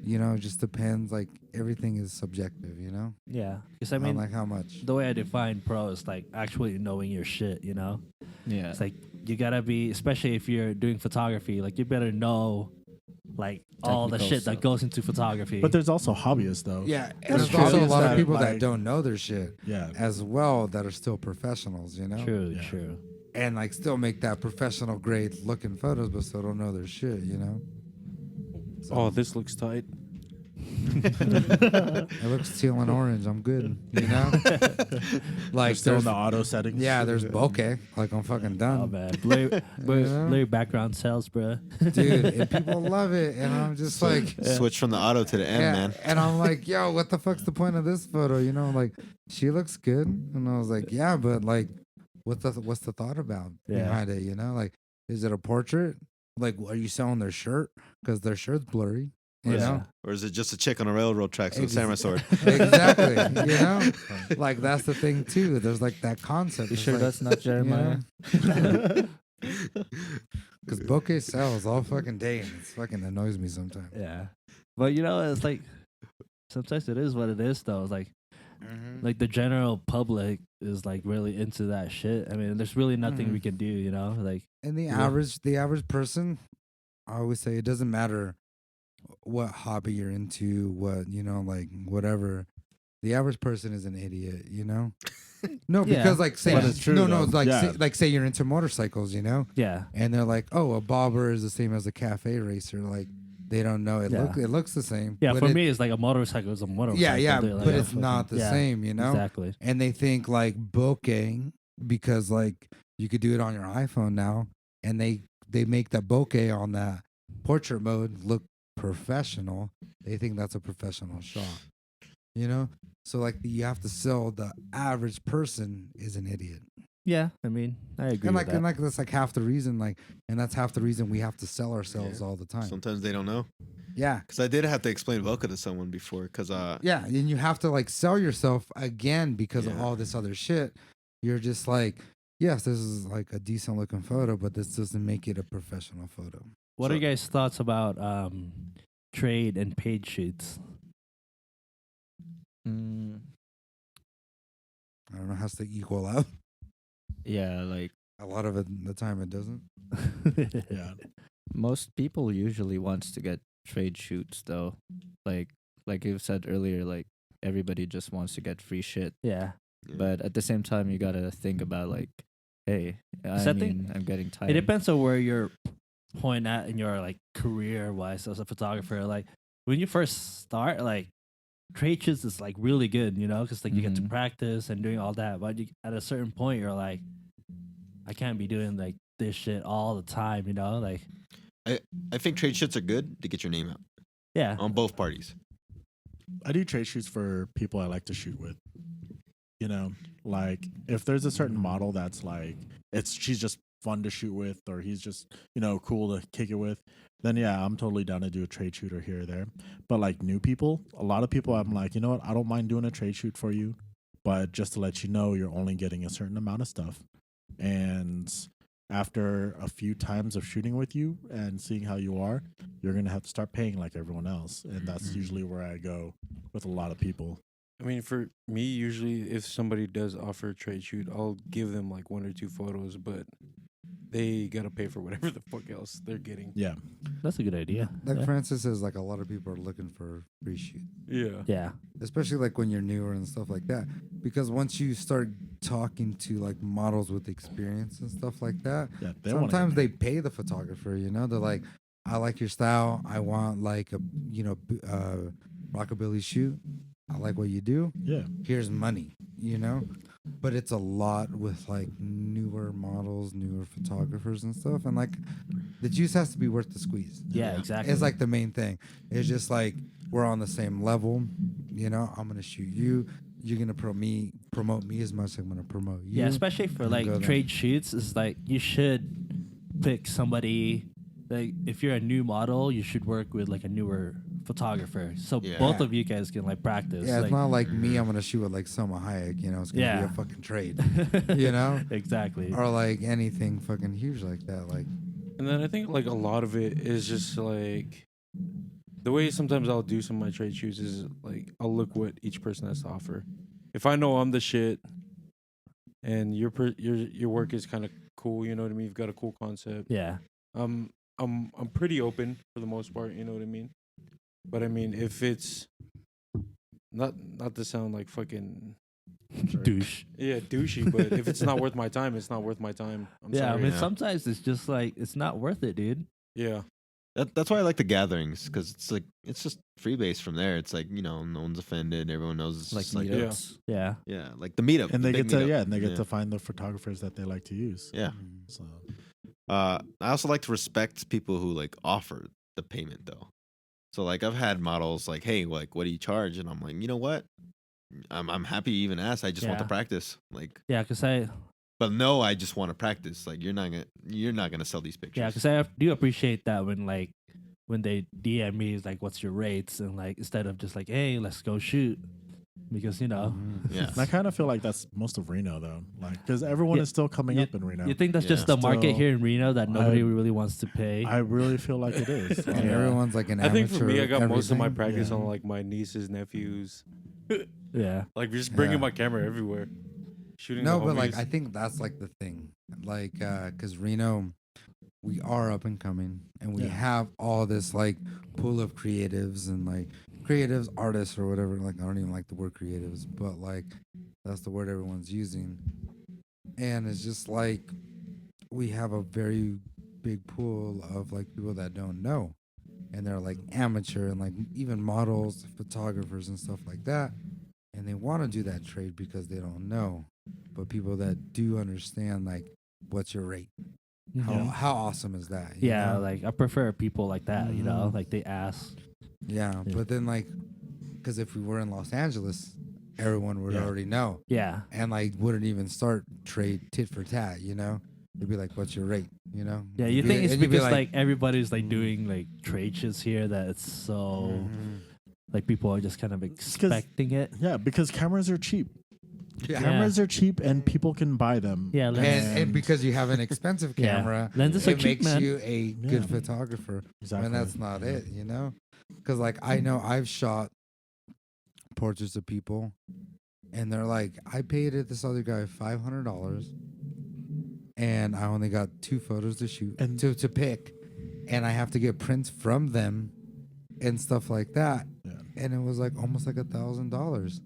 you know, it just depends. Like everything is subjective, you know? Yeah. Because I On, mean, like how much? the way I define pro is like actually knowing your shit, you know? Yeah. It's like you gotta be, especially if you're doing photography, like you better know like all the Technical shit that stuff. goes into photography. But there's also hobbyists though. Yeah, and That's there's true. also a Is lot of that, people that like- don't know their shit Yeah. as well that are still professionals, you know? True, Yeah. true. And like still make that professional grade looking photos, but still don't know their shit, you know? Oh, this looks tight. It looks teal and orange. I'm good, you know? like Like still in there's, the auto settings. yeah, there's bokeh. Like I'm fucking Oh done. man, blurry know? background cells, bro. Dude, and people love it. And I'm just like, Switch from the auto to the M, yeah. man. And I'm like, yo, what the fuck's the point of this photo? You know, like she looks good. And I was like, yeah, but like, what's the thought about Yeah. behind it? You know, like, is it a portrait? Like, are you selling their shirt? Because their shirt's blurry. You know, Or is it just a chick on a railroad tracks with a Ex- samurai sword? exactly. You know, like that's the thing too. There's like that concept. You It's sure like, that's not Jeremiah? Because bokeh sells all fucking day, and it fucking annoys me sometimes. Yeah, but you know, it's like sometimes it is what it is, though. It's like the general public is like really into that shit. I mean, there's really nothing Mhm. we can do, you know. Like, And the Yeah. average person, I always say it doesn't matter what hobby you're into, what you know, like whatever. The average person is an idiot, you know. No, Yeah. because like say But it's true, no, no, though. it's like Yeah. say you're into motorcycles, you know, yeah, and they're like, oh, a bobber is the same as a cafe racer. Like they don't know it. Yeah. It looks the same. yeah. but For it- me, it's like a motorcycle is a motorcycle. yeah, yeah, dude. Like, but I it's not the yeah, same, you know. Exactly. And they think like bokeh because like you could do it on your iPhone now, and they make that bokeh on that portrait mode look professional. They think that's a professional shot, you know. So like you have to sell the average person is an idiot, Yeah, I mean, I agree. and with like that. that's like half the reason. Like, and that's half the reason we have to sell ourselves Yeah. all the time. Sometimes they don't know. Yeah. Because I did have to explain Velka to someone before. Because Yeah, and you have to like sell yourself again because of Yeah. all this other shit. You're just like, yes, this is like a decent looking photo, but this doesn't make it a professional photo. What So- are you guys' thoughts about trade and paid shoots? Mm, I don't know, has to equal out. yeah, like A lot of it, the time it doesn't. Yeah. most people usually wants to get trade shoots though. Like you said earlier, like everybody just wants to get free shit. Yeah, But at the same time, you gotta think about like, hey, So I think I'm getting tired. it depends on where you're point at in your like career wise as a photographer. Like when you first start, like trade shoots is like really good, you know, because like you get to Mhm. practice and doing all that. But at a certain point, you're like, I can't be doing like this shit all the time, you know, like I think trade shits are good to get your name out yeah, on both parties. I do trade shoots for people I like to shoot with. You know, like if there's a certain model that's like she's just fun to shoot with, or he's just, you know, cool to kick it with, then yeah, I'm totally down to do a trade shoot or here or there. But like new people, a lot of people I'm like, you know what, I don't mind doing a trade shoot for you, but just to let you know, you're only getting a certain amount of stuff. And after a few times of shooting with you and seeing how you are, you're going to have to start paying like everyone else. And that's usually where I go with a lot of people. I mean, for me, usually if somebody does offer a trade shoot, I'll give them like 1 or 2 photos, but they gotta pay for whatever the fuck else they're getting. Yeah. That's a good idea. Like Yeah. Francis says, like a lot of people are looking for free shoot, Yeah. Yeah. especially like when you're newer and stuff like that. Because once you start talking to like models with experience and stuff like that, Yeah. They wanna get sometimes they paid. pay the photographer. You know, they're like, I like your style. I want like a rockabilly shoot. I like what you do. Yeah. Here's money. You know, but it's a lot with like newer models, newer photographers and stuff. And like the juice has to be worth the squeeze. Yeah, exactly. It's like the main thing. It's just like we're on the same level. You know, I'm gonna shoot you. You're gonna promote me as much as I'm gonna promote you. Yeah, especially for and like go there. trade shoots, it's like you should pick somebody. Like if you're a new model, you should work with like a newer photographer, so Yeah. both of you guys can like practice. Yeah, it's like, not like me. I'm gonna shoot with like Selma Hayek. You know, it's gonna be Yeah. a fucking trade. You know, exactly. or like anything fucking huge like that. Like, And then I think like a lot of it is just like the way sometimes I'll do some of my trade shoots is like I'll look what each person has to offer. If I know I'm the shit and your work is kind of cool, you know what I mean? You've got a cool concept. Yeah. I'm pretty open for the most part, you know what I mean? But I mean, if it's not to sound like fucking Douche. douchey, but if it's not worth my time, it's not worth my time. I'm Yeah, I sorry. mean Yeah. sometimes it's just like it's not worth it, dude. Yeah. That's why I like the gatherings because it's just free base from there. It's like no one's offended. Everyone knows it's Like just like meetups. Yeah. yeah, like the meetup. And the they big get to, meetup. and they get to find the photographers that they like to use. Yeah. So, I also like to respect people who like offer the payment though. So like I've had models like, hey, like what do you charge? And I'm like, you know what? I'm happy you even asked. I just want to Yeah. practice. Like, Yeah, because but no, I just want to practice. Like you're not gonna sell these pictures. Yeah, because I do appreciate that when they DM me, it's like, "What's your rates?" and like instead of just like, "Hey, let's go shoot," because you know, Yeah. and I kind of feel like that's most of Reno though, like because everyone Yeah, is still coming you- up in Reno. you think that's Yeah. just the market Still, here in Reno that nobody I- really wants to pay. I really feel like it is. and Like, everyone's like an I amateur. think for me, I got most of my everything. practice Yeah. on like my nieces, nephews, yeah, like just bringing Yeah. my camera everywhere, shooting. No, the but like homies. I think that's like the thing, like because Reno, we are up and coming, and we Yeah. have all this like pool of creatives and like creatives, artists or whatever. Like I don't even like the word creatives, but like that's the word everyone's using, and it's just like we have a very big pool of like people that don't know, and they're like amateur and like even models, photographers and stuff like that, and they want to do that trade because they don't know. But people that do understand, like, what's your rate? Mhm. How awesome is that? you yeah. know? Like I prefer people like that. You know, Mhm. like they ask. Yeah, Yeah. but then like, because if we were in Los Angeles, everyone would Yeah. already know, Yeah, and like wouldn't even start trade tit for tat. You know, it'd be like, what's your rate? You know? yeah. You'd You be- think it's and you'd be because like everybody's like doing like trade shits here that it's so Mhm. like people are just kind of 'cause- expecting it. yeah, because cameras are cheap. Yeah. Cameras are cheap, and people can buy them. Yeah, And because you have an expensive Yeah. camera, Lenses are it cheap, makes man. you a good Yeah. photographer. exactly. And that's not it, you know? Because, like, I know I've shot portraits of people, and they're like, I paid this other guy $500, and I only got 2 photos to shoot, And- to pick, and I have to get prints from them and stuff like that. Yeah. And it was like almost like $1,000,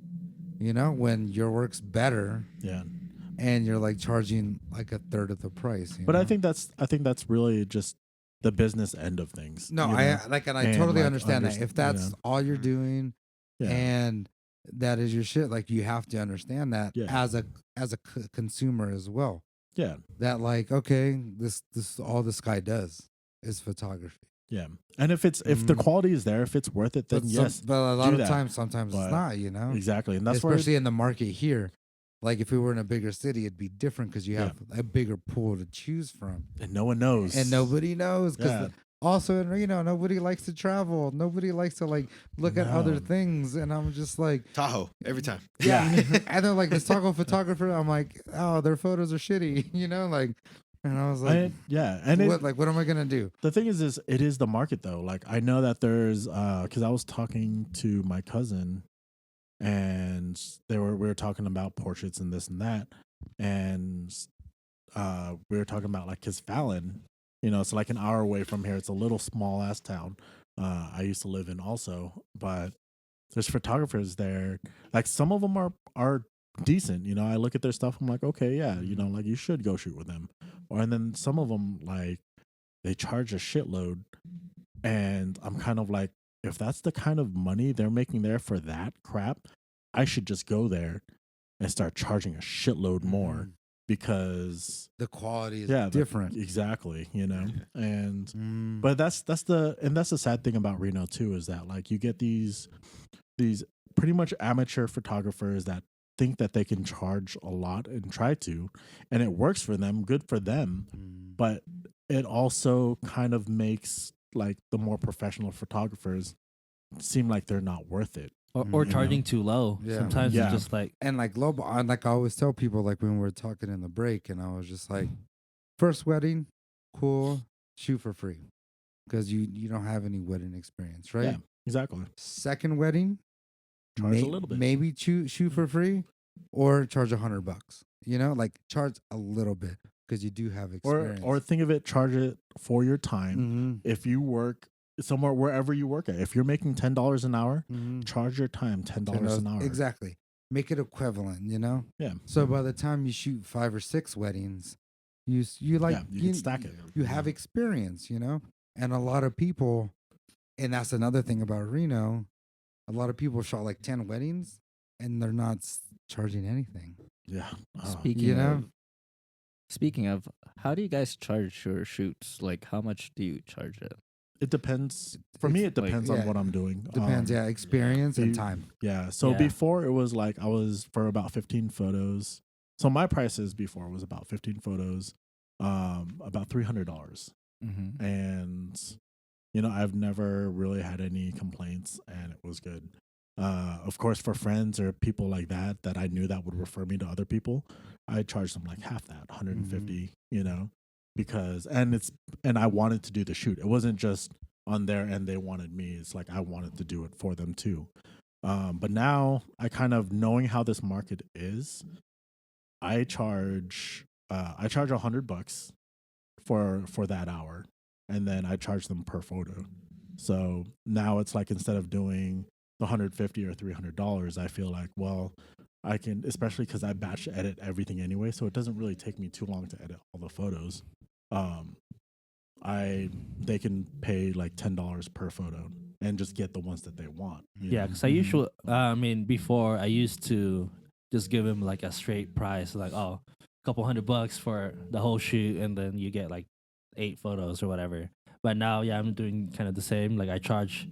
you know, when your work's better Yeah. and you're like charging like a third of the price. But you I know? think that's really just the business end of things. No, you know? I like, and I And, totally like, understand that. underst- If that's yeah. all you're doing, yeah. and that is your shit, like you have to understand that Yeah. as a consumer as well. yeah. That like, okay, this all this guy does is photography. Yeah. And if the Mhm. quality is there, if it's worth it, then But yes. but a lot do of that. times, sometimes But it's not. You know, Exactly. And that's where especially in the market here. Like if we were in a bigger city, it'd be different because you Yeah. have a bigger pool to choose from, and no one knows. and nobody knows because Yeah. also in Reno, nobody likes to travel. Nobody likes to like look at other No. things. And I'm just like, Tahoe every time. yeah. And they're like, this taco photographer. I'm like, oh, their photos are shitty, like, and I was like, and what am I gonna do? the thing is it is the market though. Like I know that there's because I was talking to my cousin, and we were talking about portraits and this and that, and we were talking about like his Fallon. It's like an hour away from here. It's a little small ass town. I used to live in also, but there's photographers there. Like some of them are decent. I look at their stuff. I'm like, okay, yeah, like you should go shoot with them. And then some of them like they charge a shitload, and I'm kind of like, if that's the kind of money they're making there for that crap, I should just go there and start charging a shitload more because The quality is yeah, different. exactly, and Mm. but that's the sad thing about Reno too, is that like you get these pretty much amateur photographers that think that they can charge a lot and try to, and it works for them, good for them, but it also kind of makes like the more professional photographers seem like they're not worth it. Or You charging too low. Yeah. Sometimes Yeah. it's just like, And like like I always tell people, like when we were talking in the break, and I was just like, first wedding, cool, shoot for free, because you don't have any wedding experience, right? Yeah, exactly. Second wedding, Charge a little bit. maybe shoot for free, or charge $100. Like charge a little bit because you do have experience. Or think of it, charge it for your time. Mhm, If you work somewhere, wherever you work at, if you're making $10 an hour, mhm. charge your time $10 an hour. Exactly. Make it equivalent, Yeah. So by the time you shoot 5 or 6 weddings, you like Yeah, you can stack it. You have experience, And a lot of people, and that's another thing about Reno, a lot of people shot like 10 weddings and they're not charging anything. Yeah. Speaking of, how do you guys charge your shoots? Like, how much do you charge it? It depends. For me, it like- depends on yeah, what I'm doing. Depends, yeah, experience and you- time. Yeah. So Yeah. before it was like I was for about 15 photos. So my prices before was about 15 photos, about $300. Mm-hmm. And I've never really had any complaints, and it was good. Of course, for friends or people like that I knew that would refer me to other people, I charged them like half that, 150. Because and I wanted to do the shoot. It wasn't just on their end they wanted me. It's like I wanted to do it for them too. But now I kind of, knowing how this market is, I charge $100 for that hour, and then I charge them per photo. So now it's like, instead of doing the $150 or $300, I feel like, well, I can, especially because I batch edit everything anyway, so it doesn't really take me too long to edit all the photos. They can pay like $10 per photo and just get the ones that they want. yeah, because I usually, before I used to just give him like a straight price, like, oh, a couple $100 for the whole shoot, and then you get like 8 photos or whatever. But now, yeah, I'm doing kind of the same. Like I charge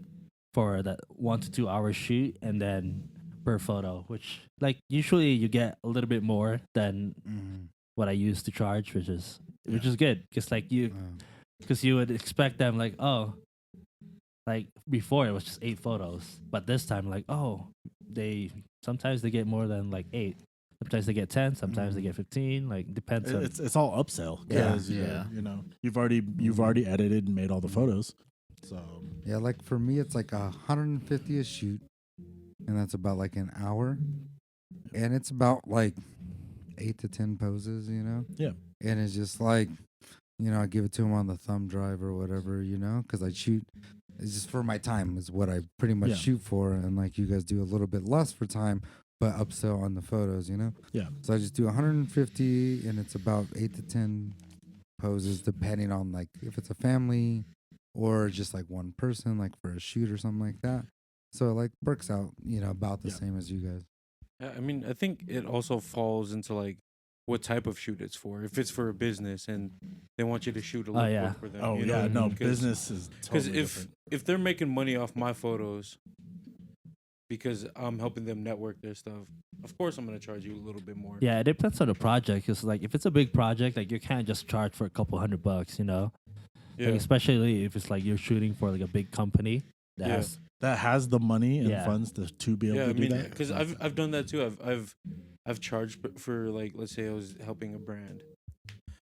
for that 1 to 2 hour shoot, and then per photo, which like usually you get a little bit more than what I used to charge, which is good. Because like you would expect them like, oh, like before it was just 8 photos, but this time like, oh, sometimes they get more than like 8. Sometimes they get 10, sometimes they get 15. Like depends on. It's all upsell. Yeah. 'Cause Yeah. you've already edited and made all the photos. So Yeah, like for me, it's like 150 a shoot, and that's about like an hour, and it's about like 8 to 10 poses, Yeah. And it's just like, I give it to him on the thumb drive or whatever, because I shoot. It's just for my time is what I pretty much Yeah. shoot for, and like you guys do a little bit less for time, but upsell on the photos, Yeah. So I just do 150, and it's about 8 to 10 poses, depending on like if it's a family or just like one person, like for a shoot or something like that. So it like works out, about the Yeah. same as you guys. I mean, I think it also falls into like what type of shoot it's for. If it's for a business and they want you to shoot a lookbook yeah. for them. Oh you know yeah, what I no, mean? 'Cause- business is Because totally if different. if they're making money off my photos because I'm helping them network their stuff, of course I'm gonna charge you a little bit more. Yeah, it depends on the project. Cause like if it's a big project, like you can't just charge for a couple $100, Yeah. Like, especially if it's like you're shooting for like a big company that Yeah. has That has the money and Yeah. funds to be able Yeah, to I do mean, that. because I've done that too. I've charged for, like, let's say I was helping a brand.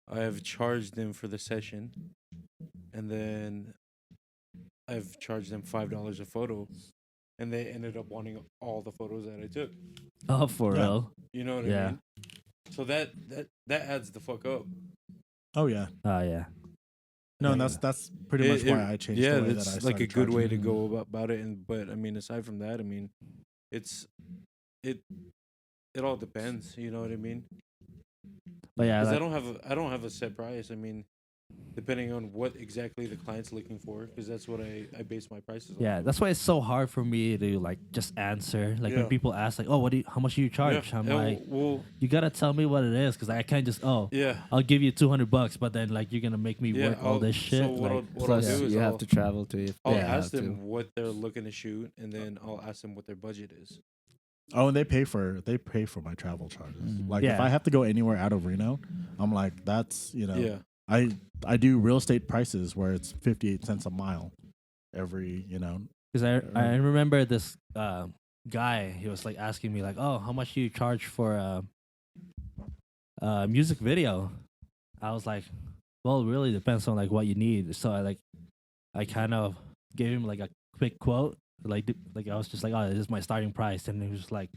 I have charged them for the session, and then I've charged them $5 a photo, and they ended up wanting all the photos that I took. oh for Yeah. real. You know what I Yeah. mean? So that adds the fuck up. Oh yeah. Oh yeah. No, and Yeah. that's pretty much why I changed Yeah, the way that's that I like a started good way to charging. go about it. And but I mean, aside from that, I mean, it all depends. You know what I mean? But yeah, Because like, I don't have a set price. I mean, depending on what exactly the client's looking for, because that's what I base my prices on. yeah, that's why it's so hard for me to like just answer. Like when Yeah. people ask, like, "Oh, how much do you charge?" I'm like, well, "You gotta tell me what it is, because I can't just yeah. I'll give you $200, but then like you're gonna make me Yeah, work all this shit." So what like, I'll Plus, do is you have I'll to travel to it. I'll Yeah, ask have them to. what they're looking to shoot, and then I'll ask them what their budget is. Oh, and they pay for my travel charges. Mhm. Like if Yeah. I have to go anywhere out of Reno, I'm like, that's Yeah. I do real estate prices where it's 58 cents a mile every. Because I remember this guy, he was like asking me like, "Oh, how much do you charge for a music video?" I was like, "Well, it really depends on like what you need." So I kind of gave him like a quick quote, like I was just like, "Oh, this is my starting price," and he was like,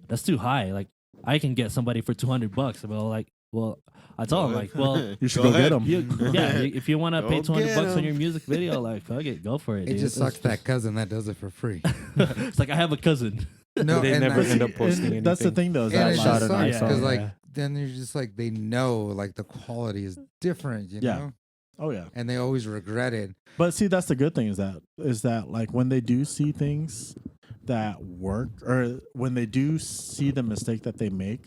"That's too high. Like I can get somebody for $200." Well, like, well, I told him like, "Well, You should go get 'em. yeah, if you want to pay Go $200 get on 'em. your music video, like fuck it, go for it." It dude. just sucks that cousin that does it for free. It's like I have a cousin. No, They and never I- end up posting And that's the anything. thing though. Is and that it shot just an sucks Yeah, iPhone. because yeah. like then you're just like they know like the quality is different, you Yeah. know, Oh yeah. and they always regret it. But see, that's the good thing is that like when they do see things that work, or when they do see the mistake that they make,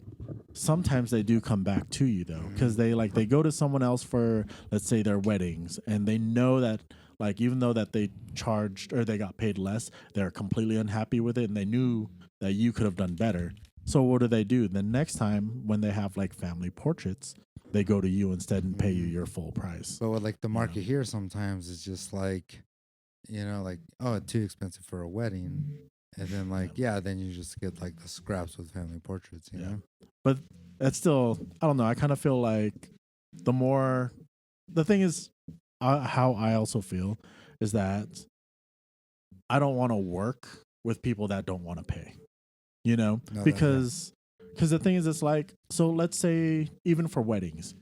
sometimes they do come back to you though, because they go to someone else for, let's say, their weddings, and they know that like even though that they charged or they got paid less, they're completely unhappy with it, and they knew that you could have done better. So what do? The next time when they have like family portraits, they go to you instead and pay you your full price. But with like the market here, sometimes it's just like, you know, like oh, it's too expensive for a wedding, and then like then you just get like the scraps with family portraits, you Yeah. know. But that's still, I don't know. I kind of feel like the thing is, how I also feel is that I don't want to work with people that don't want to pay, No, that- because the thing is, it's like, so let's say even for weddings,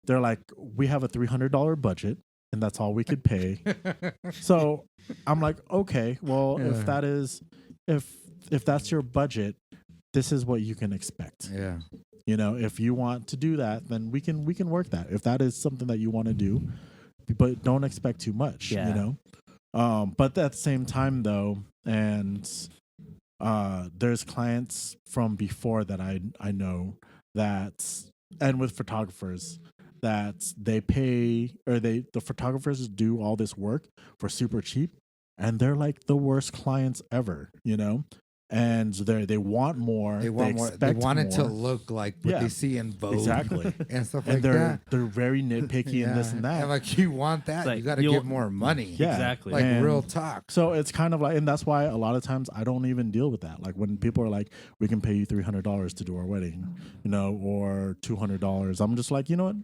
they're like, we have a $300 budget and that's all we could pay. So I'm like, okay, well, Yeah. if that is, if that's your budget, this is what you can expect. Yeah. If you want to do that, then we can work that. If that is something that you want to do, but don't expect too much. Yeah. But at the same time, though, and there's clients from before that I know that, and with photographers that they pay, or the photographers do all this work for super cheap, and they're like the worst clients ever. And they want more. They want more. They expect want it to more. look like what Yeah. they see in Vogue Exactly. and stuff And like they're that. they're very nitpicky and this and that. And like you want that, like, you got to you'll- give more money. Yeah. Exactly. Like And real talk. So it's kind of like, and that's why a lot of times I don't even deal with that. Like when people are like, we can pay you $300 to do our wedding, or $200. I'm just like, you know what?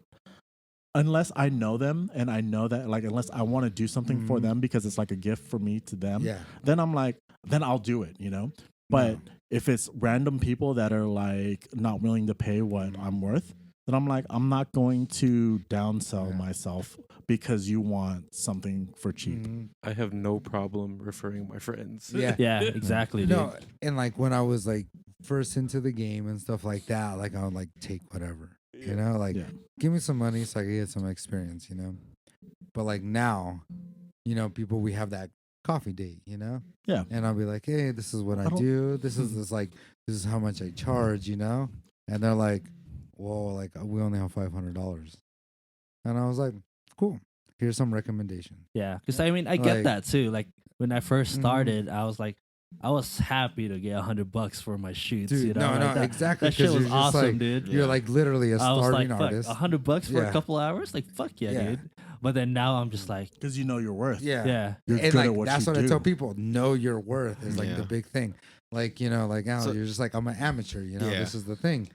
Unless I know them and I know that, like, unless I want to do something for Mhm. them because it's like a gift for me to them, Yeah. then I'm like, then I'll do it, But No. if it's random people that are like not willing to pay what I'm worth, then I'm like, I'm not going to downsell Yeah. myself because you want something for cheap. Mhm. I have no problem referring my friends. Yeah. Yeah, exactly. Dude. No, and like when I was like first into the game and stuff like that, like I would like take whatever, like Yeah. give me some money so I can get some experience, But like now, people, we have that coffee date, Yeah. and I'll be like, hey, this is what I don't- do. This is how much I charge, and they're like, whoa, like we only have $500, and I was like, cool. Here's some recommendation. Yeah, because I mean, I get Like- that too. Like when I first Mhm. started, I was like, I was happy to get $100 for my shoots. Dude, like no, that, exactly. That shit 'cause was you're just awesome, like, dude. You're like literally a I was like, starving fuck, artist. $100 for Yeah. a couple hours? Like, fuck yeah, Yeah. dude. But then now I'm just like, Because you know your worth. Yeah. yeah, You're And good like at what that's you what do. I tell people. Know your worth is like Yeah. the big thing. Like, you know, like Al, So- you're just like, I'm an amateur, you know, Yeah. this is the thing.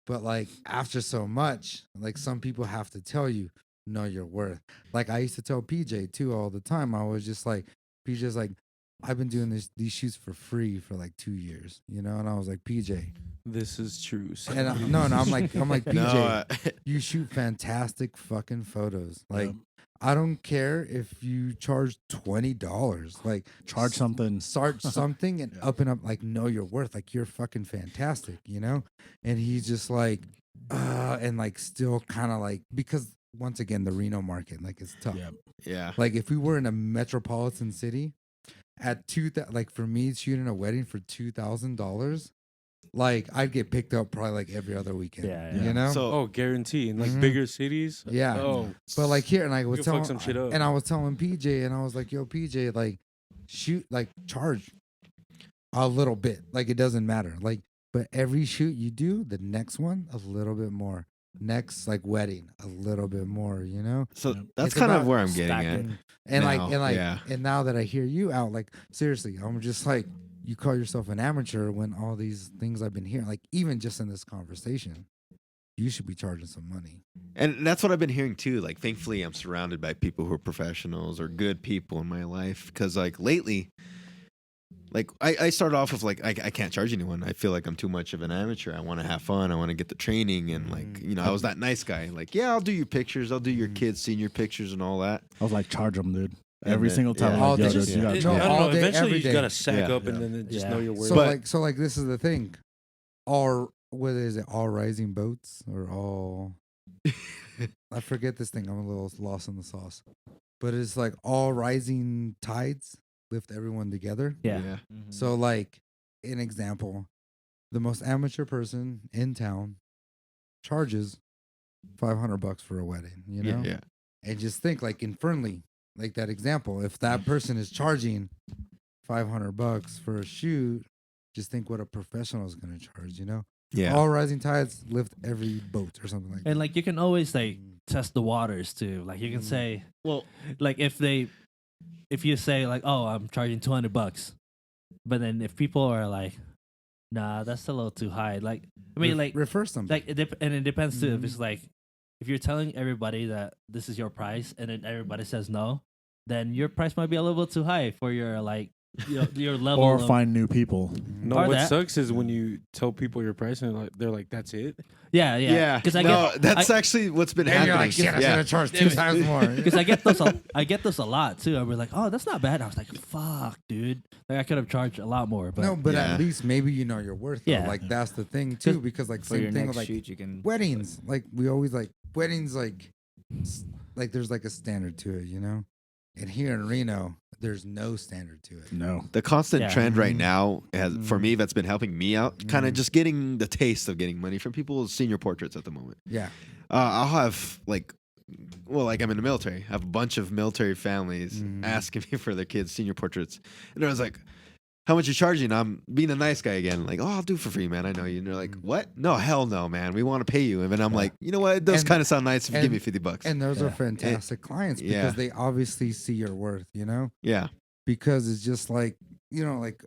But like after so much, like some people have to tell you, know your worth. Like I used to tell PJ too all the time. I was just like, PJ's like, I've been doing these shoots for free for like 2 years, you know? And I was like, PJ. This is true. And no, I'm like, PJ, No, you shoot fantastic fucking photos. Like, Yep. I don't care if you charge $20. Like, Charge something. start something and Yeah. up and up. Like, know your worth. Like, you're fucking fantastic, you know. And he's just like, and like still kind of like because once again the Reno market like it's tough. Yeah. yeah. Like if we were in a metropolitan city, at like for me shooting a wedding for $2,000, like I'd get picked up probably like every other weekend. Yeah, You yeah. know. So Oh, guarantee. In like Mhm. bigger cities. Yeah. Oh, But like here, and I was You can fuck telling, some shit up. and I was telling PJ, and I was like, "Yo, PJ, like, shoot, like, charge a little bit. Like, it doesn't matter. Like, but every shoot you do, the next one a little bit more. Next, like wedding, a little bit more. You know, so Yep. that's It's kind of about where I'm getting at. stacking. and Now, like, yeah. and now that I hear you out, like, seriously, I'm just like, you call yourself an amateur when all these things I've been hearing, like, even just in this conversation, you should be charging some money. And that's what I've been hearing too. Like, thankfully, I'm surrounded by people who are professionals or good people in my life. Because, like, lately, like, I started off with, like, I can't charge anyone. I feel like I'm too much of an amateur. I want to have fun. I want to get the training. And, like, you know, I was that nice guy. Like, yeah, I'll do your pictures. I'll do your kids' senior pictures and all that. I was like, charge them, dude. And Every then- single time. yeah. I'm All like, yo, day. dude, you gotta It- No, I charge. don't all know. day, Eventually, every you just day. gotta sack Yeah. up and Yeah. then just Yeah. know your worth. So But- like this is the thing. All what is it? All rising boats or all? I forget this thing. I'm a little lost in the sauce. But it's like all rising tides lift everyone together. Yeah. So like an example, the most amateur person in town charges $500 for a wedding. You know, Yeah. and just think like in Fernley, like that example. If that person is charging $500 for a shoot, just think what a professional is going to charge. You know, Yeah. all rising tides lift every boat or something like that. And like you can always like test the waters too. Like you can Mm. say, Well, like if you say like, oh, I'm charging $200, but then if people are like, nah, that's a little too high. Like I mean, like refer something. and it depends too. If Mhm. it's like if you're telling everybody that this is your price and then everybody says no, then your price might be a little bit too high for your like your level. Or of, find new people. No, Or what that. sucks is when you tell people your price and they're like, "That's it." yeah, yeah. Because I no, get that's actually what's been and happening. you're like, shit, I should yeah. have charged Damn 2 it. times more. because I get those a lot too. I was like, oh, that's not bad. I was like, fuck, dude. Like I could have charged a lot more. But No, but Yeah. at least maybe you know your worth. Though. Yeah. Like that's the thing too, because like For your same thing next with like shoot, you can. weddings. Like we always like weddings. Like there's like a standard to it, you know. And here in Reno, there's no standard to it. No. The constant Yeah. trend right Mhm. now has, for me, that's been helping me out. Kind of Mhm. just getting the taste of getting money from people's senior portraits at the moment. Yeah. I'll have like I'm in the military. I have a bunch of military families Mhm. asking me for their kids' senior portraits, and I was like, "How much you charging?" I'm being a nice guy again, like, "Oh, I'll do it for free, man. I know you." And they're like, Mhm. "What? No, hell no, man. We want to pay you." And then I'm Yeah. like, "You know what? It does And- kind of sound nice if you give and- me $50." And those are Yeah. fantastic clients because yeah. they obviously see your worth, you know? Yeah, Because it's just like, you know, like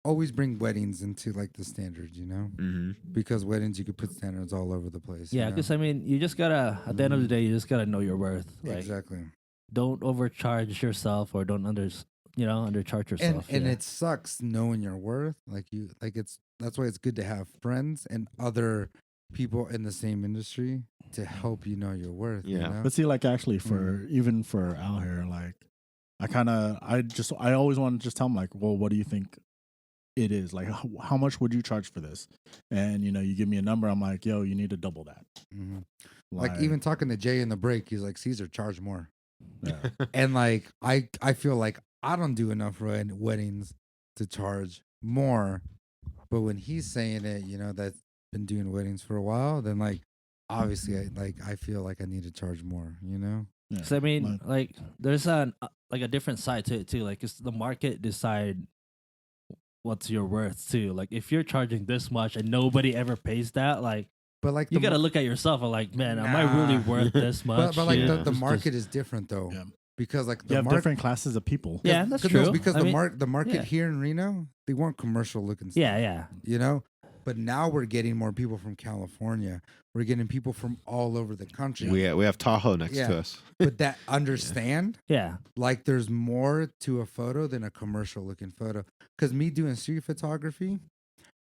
always bring weddings into like the standards, you know? hmm Because weddings, you could put standards all over the place. yeah, you know? because I mean, you just gotta at the end of the Mhm. day, you just gotta know your worth. Like, Exactly. don't overcharge yourself or don't undercharge yourself. And yeah. it sucks knowing your worth. That's why it's good to have friends and other people in the same industry to help you know your worth. you Yeah. know? But see, like actually for even for out here, like I always want to just tell them like, well, what do you think it is? Like, how much would you charge for this? And you give me a number. I'm like, yo, you need to double that. Mhm. Like even talking to Jay in the break, he's like, Caesar, charge more. yeah. And like I feel like I don't do enough weddings to charge more. But when he's saying it, that's been doing weddings for a while, then like obviously I feel like I need to charge more, Yeah. So I mean, like, there's a different side to it too. Like, it's the market decide what's your worth too. Like, if you're charging this much and nobody ever pays that, like, But like You the gotta mar- look at yourself and like, man, am I really Nah. worth this much? but like Yeah. the Just- market is different though. Yeah. Because like You the have market. different classes of people. Yeah, that's true. Because I mean, the market yeah. here in Reno, they want commercial looking stuff. Yeah. You know? But now we're getting more people from California. We're getting people from all over the country. We have Tahoe next Yeah. to us. But that understand Yeah. like there's more to a photo than a commercial looking photo. Because me doing street photography,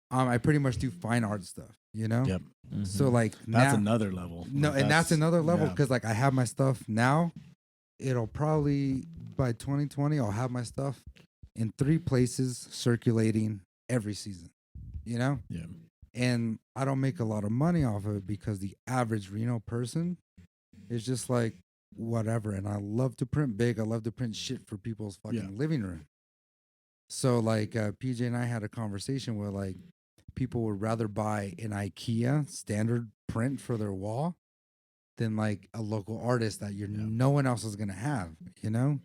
I pretty much do fine art stuff, you know? Yep. So like That's now, another level. no, Like, and that's another level yeah. because like I have my stuff now. It'll probably by 2020 I'll have my stuff in 3 places circulating every season, you know? Yeah. And I don't make a lot of money off of it because the average Reno person is just like whatever. And I love to print big. I love to print shit for people's fucking Yeah. living room. So like PJ and I had a conversation where like people would rather buy an IKEA standard print for their wall than like a local artist that no one else is gonna have, you know?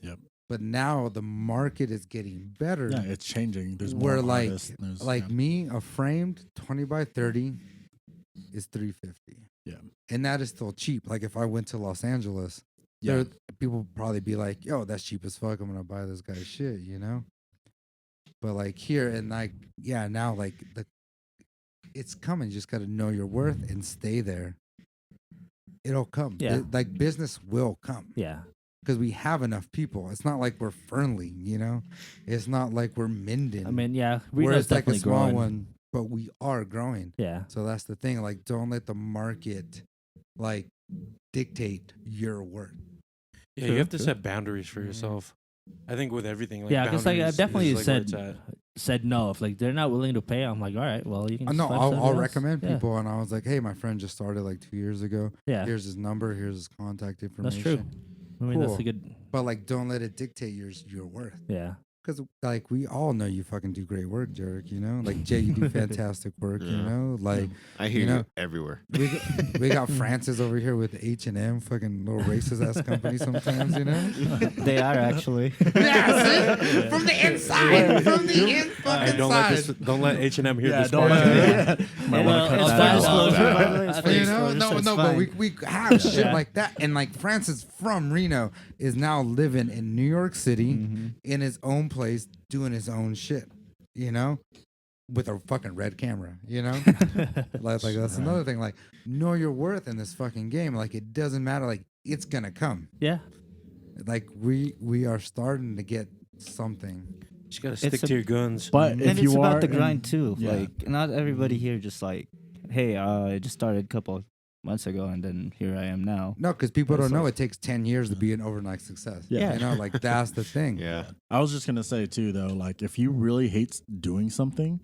Yep. But now the market is getting better. Yeah, it's changing. There's more Where like artists. There's, like yeah. me, a framed 20 by 30 is $350. Yeah. And that is still cheap. Like if I went to Los Angeles, Yeah. people would probably be like, yo, that's cheap as fuck. I'm gonna buy this guy's shit, you know? But like here and like, yeah, now like it's coming. You just gotta know your worth and stay there. It'll come. Yeah. Like business will come. Yeah. Because we have enough people. It's not like we're Fernley, you know? It's not like we're Minden. I mean, yeah. where Reno's it's like a definitely small growing. one, but we are growing. Yeah. So that's the thing. Like, don't let the market like dictate your worth. Yeah, you have to set boundaries for yourself. I think with everything, like Yeah, 'cause, like, I've boundaries definitely is, like, where it's at. Said no. If like they're not willing to pay, I'm like, all right, well, you can. just No, find I'll somebody else. recommend Yeah. people. And I was like, hey, my friend just started like 2 years ago. Yeah, Here's his number. Here's his contact that's information. true. I mean, that's Cool. a good. But like, don't let it dictate your worth. Yeah. Because like we all know you fucking do great work, Jarek. You know, like Jay, you do fantastic work. You Yeah. know, like I hear You you, know- everywhere. we got Francis over here with H&M, fucking little racist ass company sometimes. You know. They are actually. Yeah, see? From the inside. From the Hey, fucking don't let H&M hear Yeah, this. don't podcast. let Might wanna Well, cut it's that fine out. disclosure, by the way. It's fine You know, disclosure, no, so it's no, but fine. we have shit Yeah. like that, and like Francis from Reno is now living in New York City Mm-hmm. in his own place, doing his own shit. You know, with a fucking red camera. You know, like that's another thing. Like, know your worth in this fucking game. Like, it doesn't matter. Like, it's gonna come. Yeah. Like we are starting to get something. You just gotta stick It's a- to your guns. But And if it's you about are the grind in- too. yeah. Like not everybody here just like, hey, I just started a couple months ago and then here I am now. No, because people That's don't know like- it takes 10 years to be an overnight success. Yeah. You know, like that's the thing. Yeah. I was just gonna say too, though, like if you really hate doing something,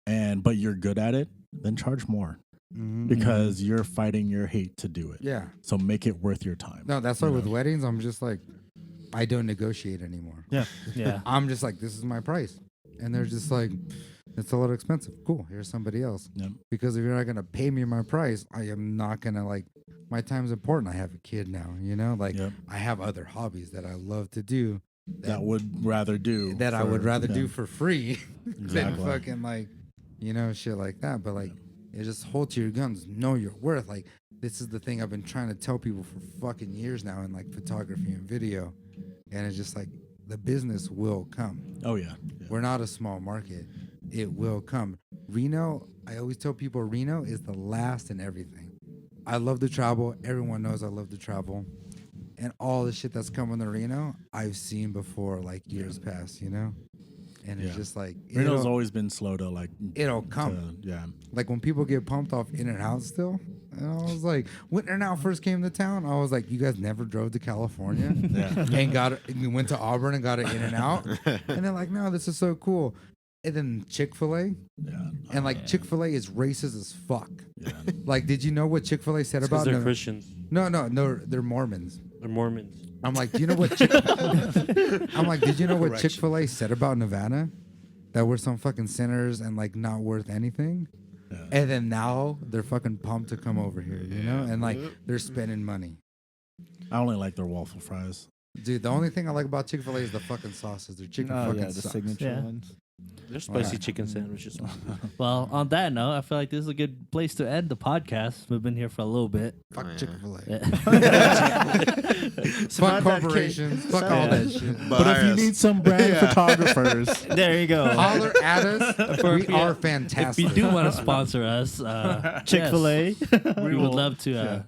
but you're good at it, then charge more Mhm. because you're fighting your hate to do it. Yeah. So make it worth your time. No, that's why You with know? weddings, I'm just like, I don't negotiate anymore. Yeah. Yeah. I'm just like, this is my price. And they're just like, it's a little expensive. Cool. Here's somebody else. Yep. Because if you're not going to pay me my price, I am not going to like, my time's important. I have a kid now, you know, like Yep. I have other hobbies that I love to do That would rather do that I would for- rather yeah. do for free than Exactly. fucking like, you know, shit like that. But like, you just hold to your guns, know your worth. Like, this is the thing I've been trying to tell people for fucking years now in like photography and video. And it's just like, the business will come. Oh yeah. Yeah. We're not a small market. It will come. Reno, I always tell people Reno is the last in everything. I love to travel. Everyone knows I love to travel. And all the shit that's coming to Reno, I've seen before, like years past, you know? And it's Yeah. just like, Reno's it'll, always been slow to like. it'll come. Yeah. Like when people get pumped off In and Out still, and I was like, when In and Out first came to town, I was like, you guys never drove to California Yeah. and went to Auburn and got an In and Out, and they're like, no, this is so cool. And then Chick-fil-A, Yeah. and like Chick-fil-A is racist as fuck. Yeah. Like, did you know what Chick-fil-A said It's 'cause about? they're Christians. No, they're Mormons. They're Mormons. I'm like, do you know what? I'm like, did you know what Correction. Chick-fil-A said about Nevada? That we're some fucking sinners and like not worth anything. Yeah. And then now they're fucking pumped to come over here, you know? And like they're spending money. I only like their waffle fries. Dude, the only thing I like about Chick-fil-A is the fucking sauces. Their chicken Oh fucking yeah, the sucks. signature Yeah. ones. There's spicy Alright. chicken sandwiches. Well, on that note, I feel like this is a good place to end the podcast. We've been here for a little bit. Fuck Oh, yeah. Chick-fil-A. Yeah. Fuck corporations. Fuck all that shit. But if you need some brand Yeah. photographers, There you go. Holler at us. We are If fantastic. you do want to sponsor us, Chick-fil-A. yes, we would love to. Man,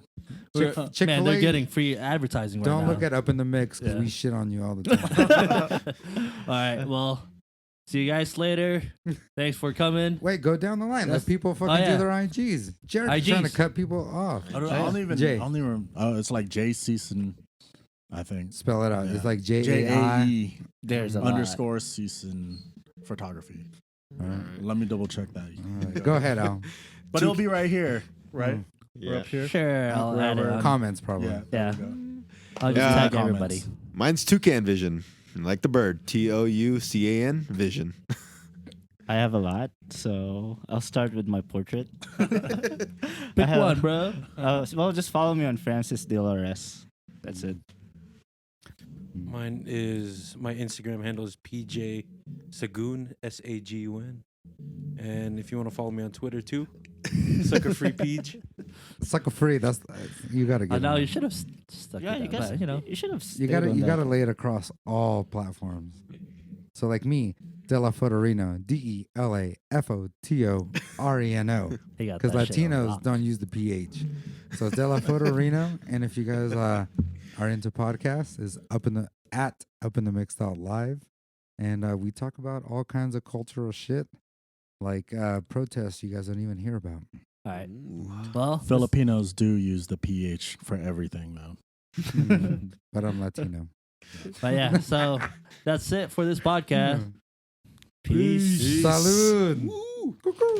Chick-fil-A, they're getting free advertising right don't now. look at Up in the Mix because Yeah. we shit on you all the time. All right. Well, see you guys later. Thanks for coming. Wait, go down the line. That's- Let people fucking yeah. do their IGs. Jared's trying to IGs. cut people off. I don't even. Jay. I don't even. Oh, it's like Jay Season, I think. Spell it out. Yeah. It's like JAE JAI. There's a lot. underscore Season photography. All right. Let me double check that. All right. Go ahead, Al. But it'll be right here, right? We're Yeah. up here. Sure, I'll add it Wherever. on. Comments probably. Yeah. Yeah. there we go. I'll just Yeah. tag Comments. everybody. Mine's Toucan Vision, like the bird. TOUCAN Vision. I have a lot, so I'll start with my portrait. Pick one, bro. Well, just follow me on Francis DLRS. That's it. Mine is my Instagram handle is PJ Sagun SAGUN, and if you want to follow me on Twitter too, Sucker Free Peach. Sucker free. That's you gotta get. No, it. you should have stuck Yeah, with you that, guys. but, you know. You should have. You gotta lay it across all platforms. So like me, Dela Fotorino, DelaFotoreno, He got because that shit on Latinos lock. don't use the PH. So it's Dela Fotorino, and if you guys are into podcasts, is up in the mix.live, and we talk about all kinds of cultural shit, like protests you guys don't even hear about. All right. Well, Filipinos do use the PH for everything, though. But I'm Latino. but yeah, so that's it for this podcast. Peace. Salud.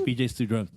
PJ's too drunk.